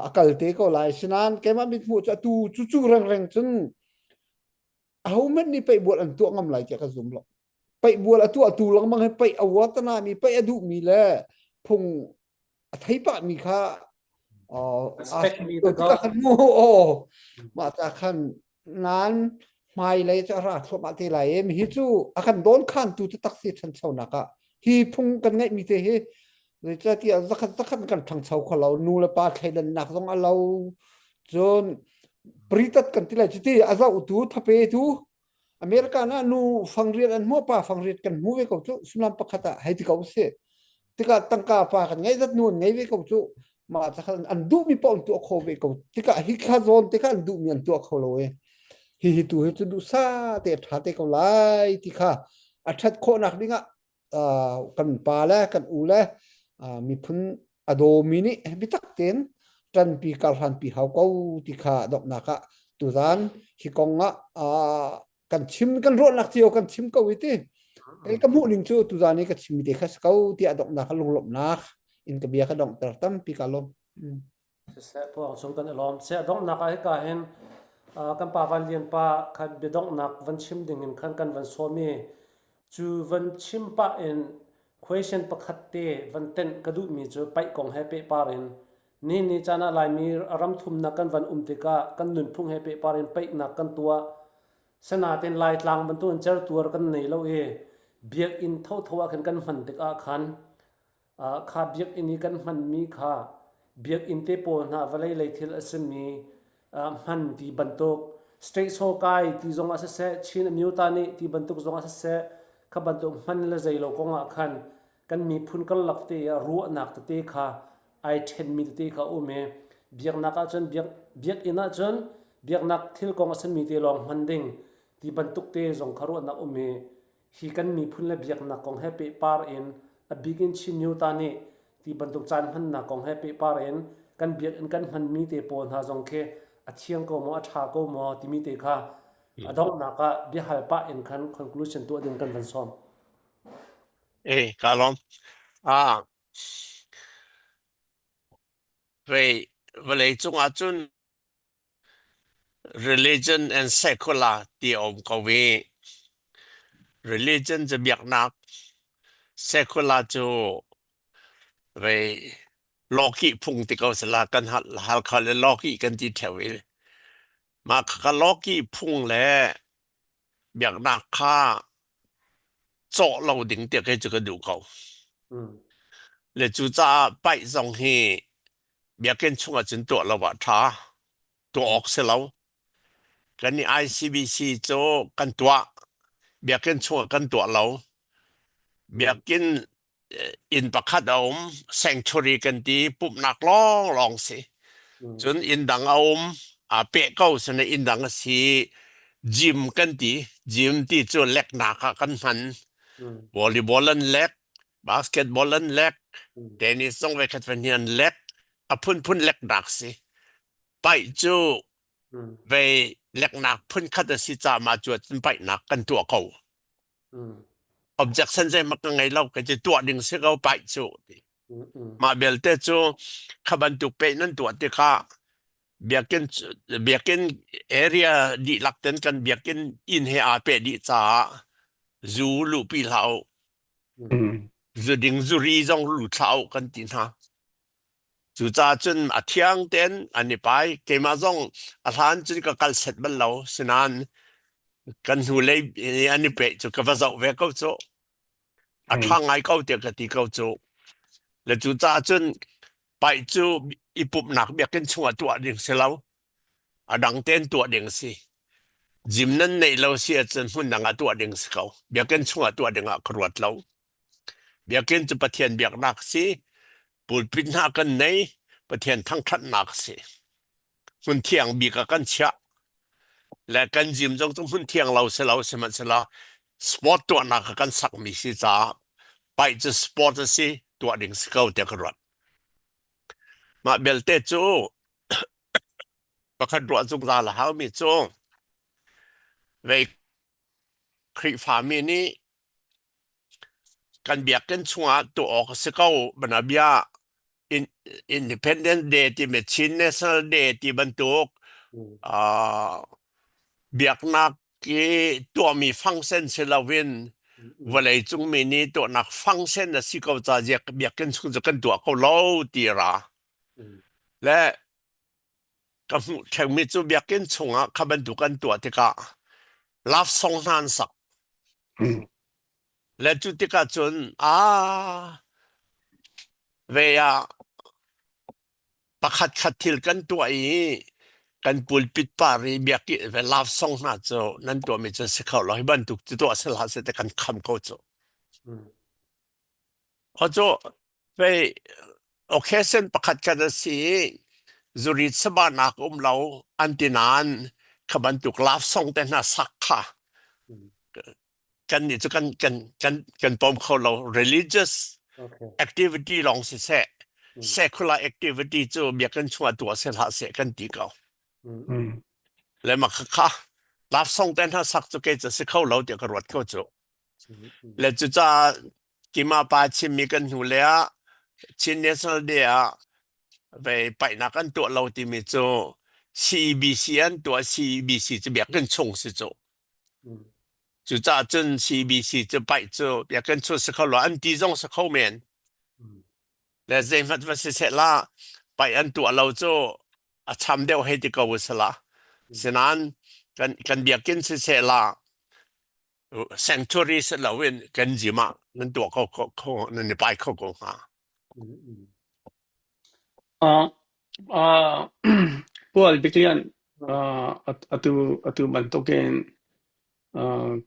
akal te ko lai sinan ke ma mit mu cha tu chu reng chun au men ni pai buat an tu ngam lai ka zum lo pai buat atu lang mang pai awat na mi pai adu mi le phung thai pa mi kha expect me to go ma ta khan nan mai lai cha ra thlo ma te lai em hi chu akan don khan tu tak si than chau na ka hi phung kan ngai mi te he le cha ti zakhat kan thang chau khalo nu la pa thailan nak zong alo chon pritat kan ti lai chi ti aza utu thape tu America na nu fangriat an mo pa fangriat kan mu ve ko chu sulam pakhata hai ti ko se tika tangka pa kan ngai zat nu ngai ve ko chu มาจะอันดูมีปอนตัวโคเวก็ที่กะฮิคาโซนที่กะอันดูมีอันตัวโคโลเวฮิตุฮิตุดูซาเตถาเตก็ไลที่กะอัชัดโคนักนี่กะกันปาและกันอูและมีพุนอโดมินิบิตักเต็นจันปีกัลหันปีเฮาเก้าที่กะดอกนักะตุซานฮิกงะกันชิมกันรวดนักเที่ยวกันชิมก็วิธีไอ้กะมุลิงจูตุซานี่ก็ชิมเตคัสเก้าที่ดอกนักลงหลบนักอินกะเบียกะดอกตรตัมปีกาลมse po song kan alom se dong nak ai ka hen kan pa van lian pa khan be dong nak van chim ding in khan kan van so mi chu van chim pa in question pakhat te van ten kadu mi chu pai kong he pe parin ni chana lai mi aram thum na kan van te ka kan nun phung he pe parin pai na kan tua sana ten lai tlang ban tun char tur kan nei lo e biak in tho thowa kan man te ka khan kha biak ini kan man mi kha biak in te po na valai lai thil asmi man ti bantok straight so kai ti zong asa se chin miu ta ni ti bantok zong asa se kha bantok man la zai lo konga khan kan mi phun kal lak te ru nak te kha ai then mi te kha u me biak na ka chan biak ina chan biak nak thil kong asmi te long man ding ti bantok te zong kharu na u me hi kan mi phun la biak na kong happy par in a begin chin miu ta ni ti bantuk chan han na kong happy paren kan biak in kan han mi te pon ha jong khe a thiang ko mo a tha ko mo ti mi te kha adong na ka bi hal pa in khan conclusion tu adin kan van som kalom về chung a chun religion and secular ti om ko we religion je biak nak secular chu về loki phung ti ko sala kan hal khal loki kan ti thewi ma ka loki phung le biak nak kha zo lo ding te ke chu ka du ko le chu cha pai zong hi biak ken chung a chun to lo wa tha to ok se lo kan ni ICBC cho kan tua biak ken chung kan to lo biak ken in pakhat om sanctuary kan ti pup nak long si chun in dang om a pe ko sene in dang si gym kan ti gym ti chu lek na ka kan han volleyball an lek basketball an lek tennis song ve khat ven hian lek a phun lek nak si pai chu ve lek nak phun khat si cha ma chu pai nak kan tu ko objection je mak ngai lo ka je tu ding se go pai chu ma bel te chu khaban tu pe nan tu te kha biaken area di lakten kan biaken in he a pe di cha zu lu pi lao zu ding zu ri zong lu chao kan tin ha chu cha chun a thiang ten ani pai ke ma zong a han chu ka kal set bal lo sinan kan hu le ani pe chu ka va zo ve ko chu a thang ai ko te ka ti ko chu le chu cha chun pai chu ipup nak biaken chunga tu ding se lo adang ten tu ding si jim nan nei lo si chen hun nanga tu ding se ko biaken chunga tu ding a kruat lo biaken chu pathian biak nak si pulpit na kan nei pathian thang that nak si hun thiang bi ka kan cha la kan jim jong tung hun thiang lo se man se la sport tu na ka kan sak mi si cha pai chu sport si tu ding se ko te kruat ma belte chu pakhat ro chung za la haw mi chu ve kri fa mi ni kan biak ken chunga to ok se ko banabia independent day ti me chin national day ti bantuk biak nak ki to mi function se lawin walai chung mi ni to nak function na si ko cha je biak ken chung zo kan to ko lo ti ra le ka mu thang mi chu biak ken chunga khaban du kan to te ka love song nan sak le chu te ka chun ve ya pakhat khathil kan to ai kan pulpit pari biak ve love song na chu nan to mi chu se khaw lo ban tu chu to se la se te kan kham ko chu ho chu ve occasion ประคัดกันสิจุริสบานักเราอันตินานขบันตุกลาฟส่งแต่น่าสักค่ะกันนี่จะกันปอมเขาเรา religious Okay. activity ลองสิsecular activity จะเบียกันชัวตัวเสียละเสียกันตีเก่า แล้วมาค่ะรับส่งแต่น่าสักจะเกิดจะสิเขาเราเดี๋ยวก็รวดเขาจะแล้วจะกิมาปาชิมีกันหูแล้วชินเนสเดียไปนักกันตัวเราที่มีโจ CBC อันตัว CBC จะเบียกันชงสิโจจะจน CBC จะไปโจเบียกันชงสิเขาเราอันที่จงสิเขาเมนแล้วเจมันว่าสิเสร็จละไปอันตัวเราโจทำเดียวให้ที่เขาวิสละฉะนั้นกันเบียกันสิเสร็จละsanctuary 是老人跟住嘛，能多能拜口讲下。Paul Biklian atu bantoken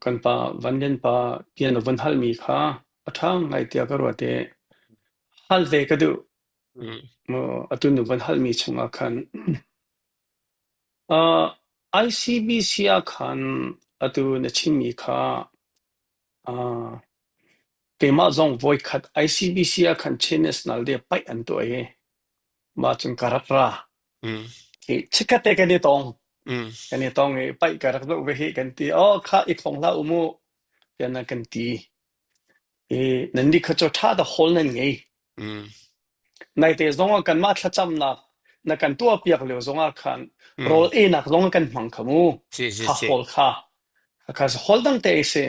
kan pa vanlen pa pian van hal mi kha athang ngai tia karwate hal ve kadu mo atu nu van hal mi chunga khan ICBC khan atu na chin mi kha kema zong voi khat ICBC khan national de pai an to e ma chung karapra ki chikate kan ni tong kan ni tong e pai karak do ve he kan ti kha ik thong la umu yan na kan ti nan di kha cho tha da hol nan ngei nai te zong kan ma thla cham na kan tua piak le zong khan rol e nak zong kan mang khamu kha hol kha hol dang te se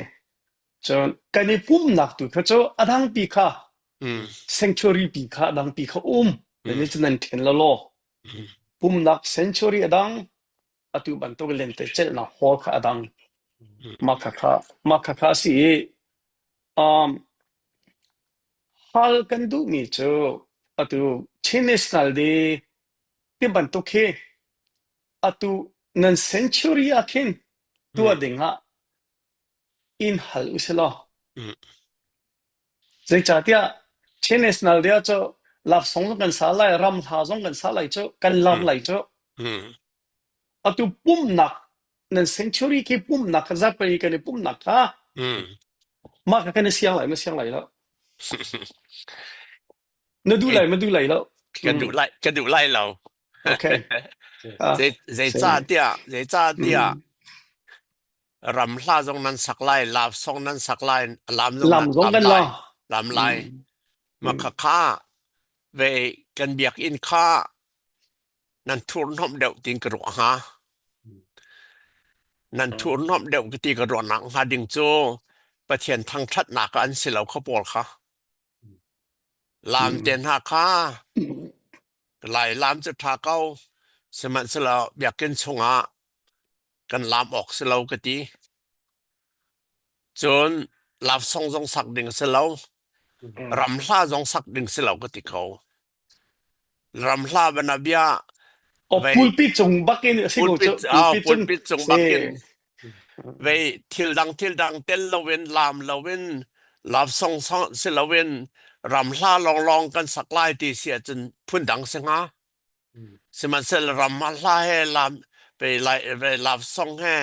chon kani pum nak tu kha cho adang pi kha sanctuary pi kha adang pi kha ni chunan then la lo pum nak sanctuary adang atu ban to len te chel na hol kha adang makha si hal kan du mi cho atu national de ti ban to ke atu nan sanctuary akin tu adinga in hal usela zai chatia national dia cho laf song kan salai ram tha song kan salai cho kan lam lai cho atu pum nak nan sanctuary ke pum nak za pe kan pum nak ha ma ka kan siang lai la na du lai la กันดูไล่เรา okay เจจ้าเตียรำลาตรงนั้นสักไล่ลาบทรงนั้นสักไล่ลำตรงนั้นลำไล่มาค่าเวกันเบียกอินค่านั่นทุนหอมเดวติงกระโดดฮะนั่นทุนหอมเดวกติกระโดดหนังฮะดิงโจประเทศทางทัดหนักอันสิเราเขาปอลค่ะลามเตียนฮะค่ะไหลลามจะทาเก้าสมัยสิเราเบียกกินชงะกันลามออกสิเรากติจนลาบทรงสักดิ่งสิเรารำลาทรงสักดิ่งสิเรากติเขารำลาบรรณเบียpulpit chung bakin pulpit chung bakin เวทิลดังเต้นละเวนลามละเวนลาบทรงสิละเวนรำลาลองกันสักไล่ตีเสียจนพุ่นดังสิงะสมัยสิรำลาให้ลามไปลาบทรงให้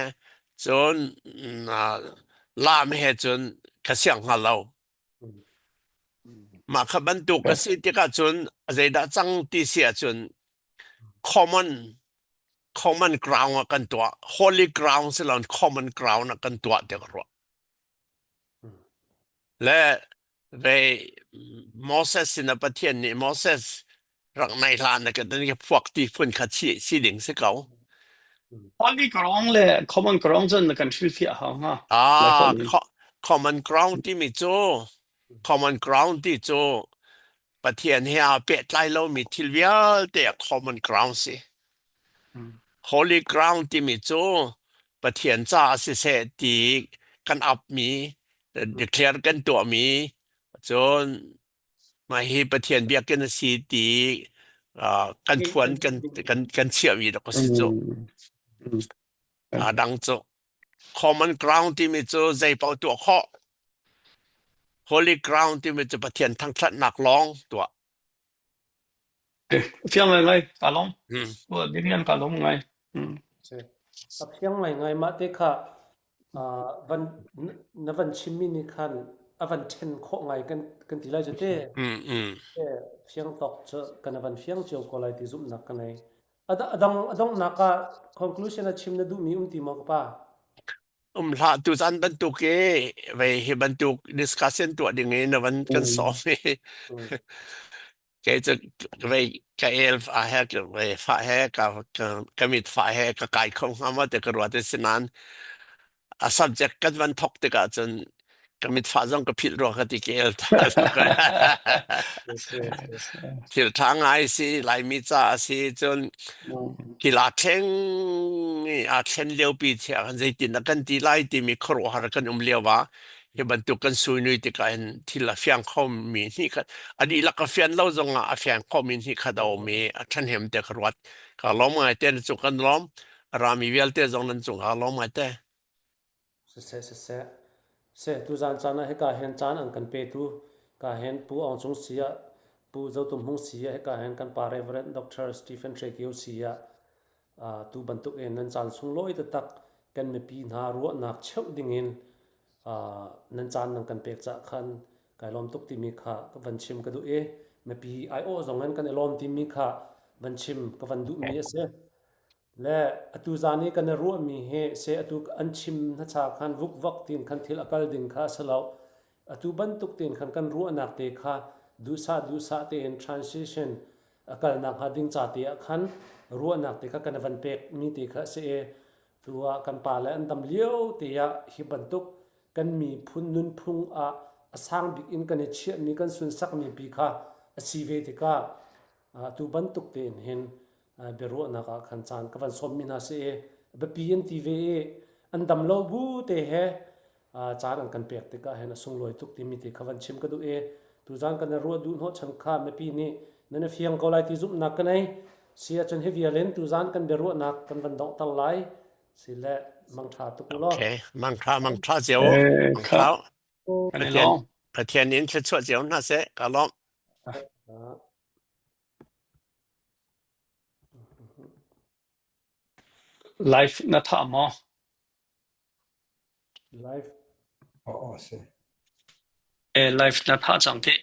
จนลามให้จนกระเสียงหาเรามาขบันตุกสิติกาจนใจดาจังตีเสียจน common ground กันตัว holy ground สิเรา common ground กันตัวเดียวกันและเวโมเสสในประเทศนี้โมเสสรักในลานกันนี่พวกที่พุ่นขัดสีดิ่งสิเขาholy ground เลย common ground จนกันชื่อเสียหางcommon ground ที่มีโจ common ground ที่โจประเทศนี้เป็ดไล่เรามีทิลเวียแต่ common ground สิ holy ground ที่มีโจประเทศจ้าสิเสตีกันอับมีdeclare กันตัวมีจนมาให้ประเทศเบียกันสีตีกันพวนกันเชื่อมีแล้วก็สิโจดังโจ common ground ที่มีโจใจเป่าตัวข้อ holy ground ที่มีโจประเทศทั้งทัดหนักร้องตัว Fiang lai lai kalom. อืม Wo dirian kalom ngai. se a phiang ngai ngai ma te kha van na van chimmi ni khan a van chen kho ngai kan ti lai jate อืม phiang tok cha kan van phiang cheu ko lai ti zum nak kanai adang naka conclusion a chim na du mi ti mo pa ละตุจันบรรทุกเอไว้ให้บรรทุก discussion ตัวดิ่งในวันกันสองแกจะไว้แกเอลฟ้าแหกไว้ฟ้าแหกกับมิดฟ้าแหกกับไก่ของเขามาแต่กระวัติสนานsubject กันวันทกติกาจนกับมิดฟ้าจงกับผิดรัวกันที่เกลท่าผิดทางไอซีไหลมิจ้าซีจนกีฬาแข่งอาเช่นเลี้ยวปีเที่ยกันใจตินกันที่ไล่ที่มีครัวหากันเลี้ยวว่าให้บรรทุกกันซุยนุยติกันที่ละเฟียงข้อมีนี่กันอันนี้ละก็เฟียนเล่าจงอ่ะเฟียงข้อมีนี่ขัดเอามีฉันเห็นแต่ครัวก็ล้อมไงเต้นจุกันล้อมรามีเวลเต้จงนั้นจงก็ล้อมไงเต้se tu zan chana he ka hen chan an kan pe tu ka hen pu ong chung sia pu zo tum hung sia he ka hen kan pa reverend dr Stephen Trekio sia tu bantuk en nan chan sung loi ta tak kan me pi na ro nak cheu dingin nan chan nang kan pek cha khan kai lom tuk ti mi kha ka van chim ka du e me pi ai o zong an kan elom ti mi kha van chim ka van du mi se le atu zani kan ro mi he se atu an chim na cha khan vuk vak tin khan thil akal ding kha salo atu ban tuk tin khan kan ro anak te kha du sa te in transition akal nak ha ding cha te khan ro anak te kha kan van pek mi te kha se tua kan pa le an dam lieu te ya hi ban tuk kan mi phun nun phung asang big in kan chi mi kan sun sak mi pi kha asive te ka tu ban tuk ten hen beru na ka khan chan ka van som mina se be PNTV an dam lo bu te he chan an kan pek te ka he na sung loi tuk ti mi te khawan chim ka du tu jan kan ro du no chan kha me pi ni na fiang ko lai ti zum na ka nai sia chan he vialen tu jan kan beru na kan van dong tal lai si le mang tha tu lo โอเคมังคราเจียวมังครา Kan ni long. เทียนนี้จะช่วยเจียวน่าเสะก็ล้อม Life na tha mo. live oh se Life na tha chang te.